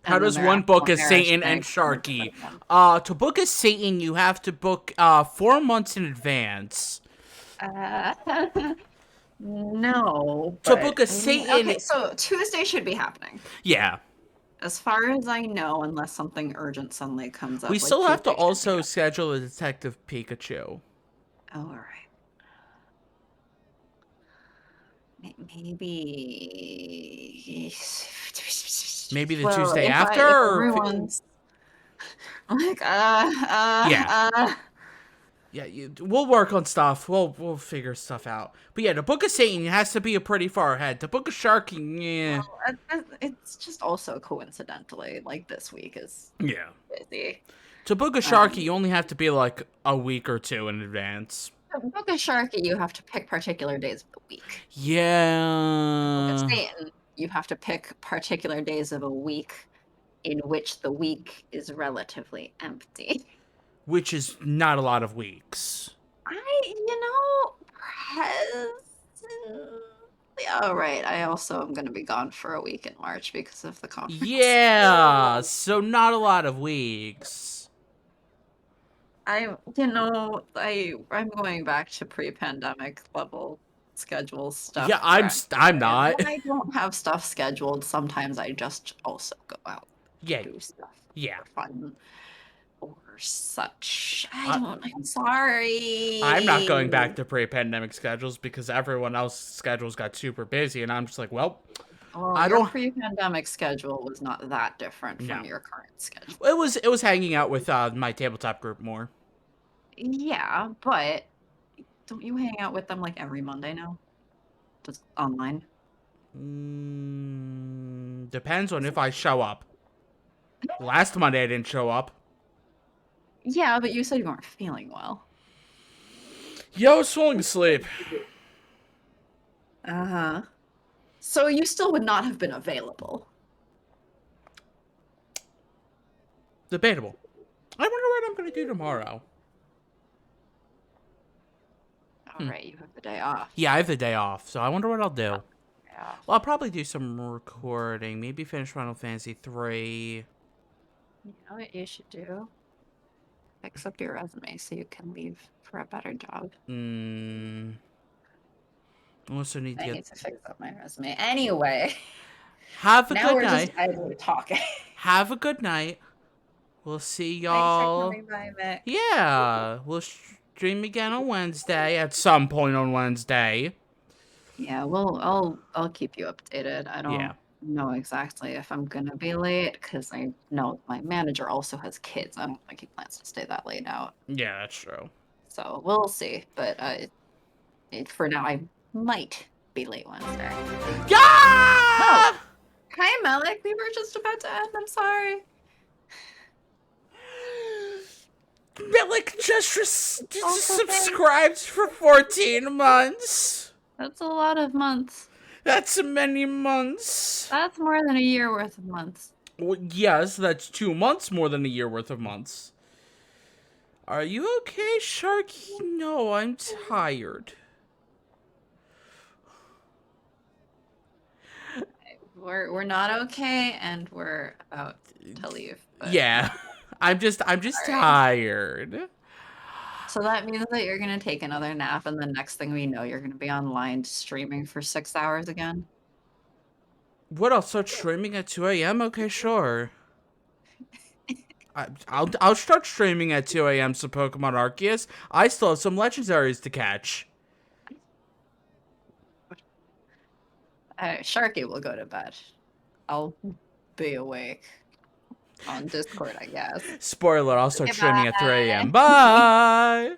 Speaker 1: How does one book as Satan and Sharky? To book as Satan, you have to book 4 months in advance.
Speaker 2: No.
Speaker 1: To book a Satan.
Speaker 2: Okay, so Tuesday should be happening.
Speaker 1: Yeah.
Speaker 2: As far as I know, unless something urgent suddenly comes up.
Speaker 1: We still have to also schedule a Detective Pikachu.
Speaker 2: Oh, all right. Maybe
Speaker 1: the Tuesday after, or
Speaker 2: everyone's like,
Speaker 1: yeah, we'll work on stuff. We'll figure stuff out. But yeah, the Book of Satan has to be a pretty far ahead. The Book of Sharky, yeah.
Speaker 2: Well, it's just also coincidentally like this week is busy.
Speaker 1: To Book of Sharky, you only have to be like a week or 2 in advance.
Speaker 2: Book of Sharky, you have to pick particular days of the week.
Speaker 1: Yeah.
Speaker 2: Book of Satan, you have to pick particular days of a week in which the week is relatively empty.
Speaker 1: Which is not a lot of weeks.
Speaker 2: Oh, right. I also am going to be gone for a week in March because of the conference.
Speaker 1: Yeah, so not a lot of weeks.
Speaker 2: I'm going back to pre-pandemic level schedule stuff.
Speaker 1: Yeah, I'm not.
Speaker 2: When I don't have stuff scheduled, sometimes I just also go out.
Speaker 1: Yeah.
Speaker 2: Do stuff.
Speaker 1: Yeah.
Speaker 2: For fun. Or such. I'm sorry.
Speaker 1: I'm not going back to pre-pandemic schedules because everyone else's schedules got super busy, and I'm just like, well,
Speaker 2: your pre-pandemic schedule was not that different from your current schedule.
Speaker 1: It was hanging out with my tabletop group more.
Speaker 2: Yeah, but don't you hang out with them like every Monday now? Just online?
Speaker 1: Depends on if I show up. Last Monday I didn't show up.
Speaker 2: Yeah, but you said you weren't feeling well.
Speaker 1: Yeah, I was falling asleep.
Speaker 2: Uh-huh. So you still would not have been available.
Speaker 1: Debatable. I wonder what I'm gonna do tomorrow.
Speaker 2: All right, you have the day off.
Speaker 1: Yeah, I have the day off, so I wonder what I'll do.
Speaker 2: Yeah.
Speaker 1: Well, I'll probably do some recording. Maybe finish Final Fantasy 3.
Speaker 2: You know what you should do? Fix up your resume so you can leave for a better job.
Speaker 1: Also need to
Speaker 2: I
Speaker 1: get...
Speaker 2: need to fix up my resume. Anyway.
Speaker 1: Have a
Speaker 2: Now
Speaker 1: good
Speaker 2: we're
Speaker 1: night.
Speaker 2: just idly talking.
Speaker 1: Have a good night. We'll see
Speaker 2: Thanks for
Speaker 1: y'all.
Speaker 2: coming by, Mick.
Speaker 1: Yeah, we'll stream again on Wednesday. At some point on Wednesday.
Speaker 2: Yeah, I'll keep you updated. I don't know exactly if I'm gonna be late because I know my manager also has kids. I don't think he plans to stay that late out.
Speaker 1: Yeah, that's true.
Speaker 2: So we'll see. But for now, I might be late Wednesday.
Speaker 1: Yeah!
Speaker 2: Oh, hi, Malik. We were just about to end. I'm sorry.
Speaker 1: Milik just subscribed for 14 months.
Speaker 2: That's a lot of months.
Speaker 1: That's many months.
Speaker 2: That's more than a year worth of months.
Speaker 1: Well, yes, that's 2 months more than a year worth of months. Are you okay, Sharky? No, I'm tired.
Speaker 2: We're not okay, and we're about to leave. But...
Speaker 1: Yeah, I'm just tired.
Speaker 2: So that means that you're gonna take another nap, and the next thing we know, you're gonna be online streaming for 6 hours again.
Speaker 1: What? I'll start streaming at 2 a.m. Okay, sure. I'll start streaming at 2 a.m. some Pokemon Arceus. I still have some legendaries to catch.
Speaker 2: Sharky will go to bed. I'll be awake on Discord, I guess.
Speaker 1: Spoiler, I'll start streaming at 3
Speaker 2: Goodbye.
Speaker 1: a.m. Bye!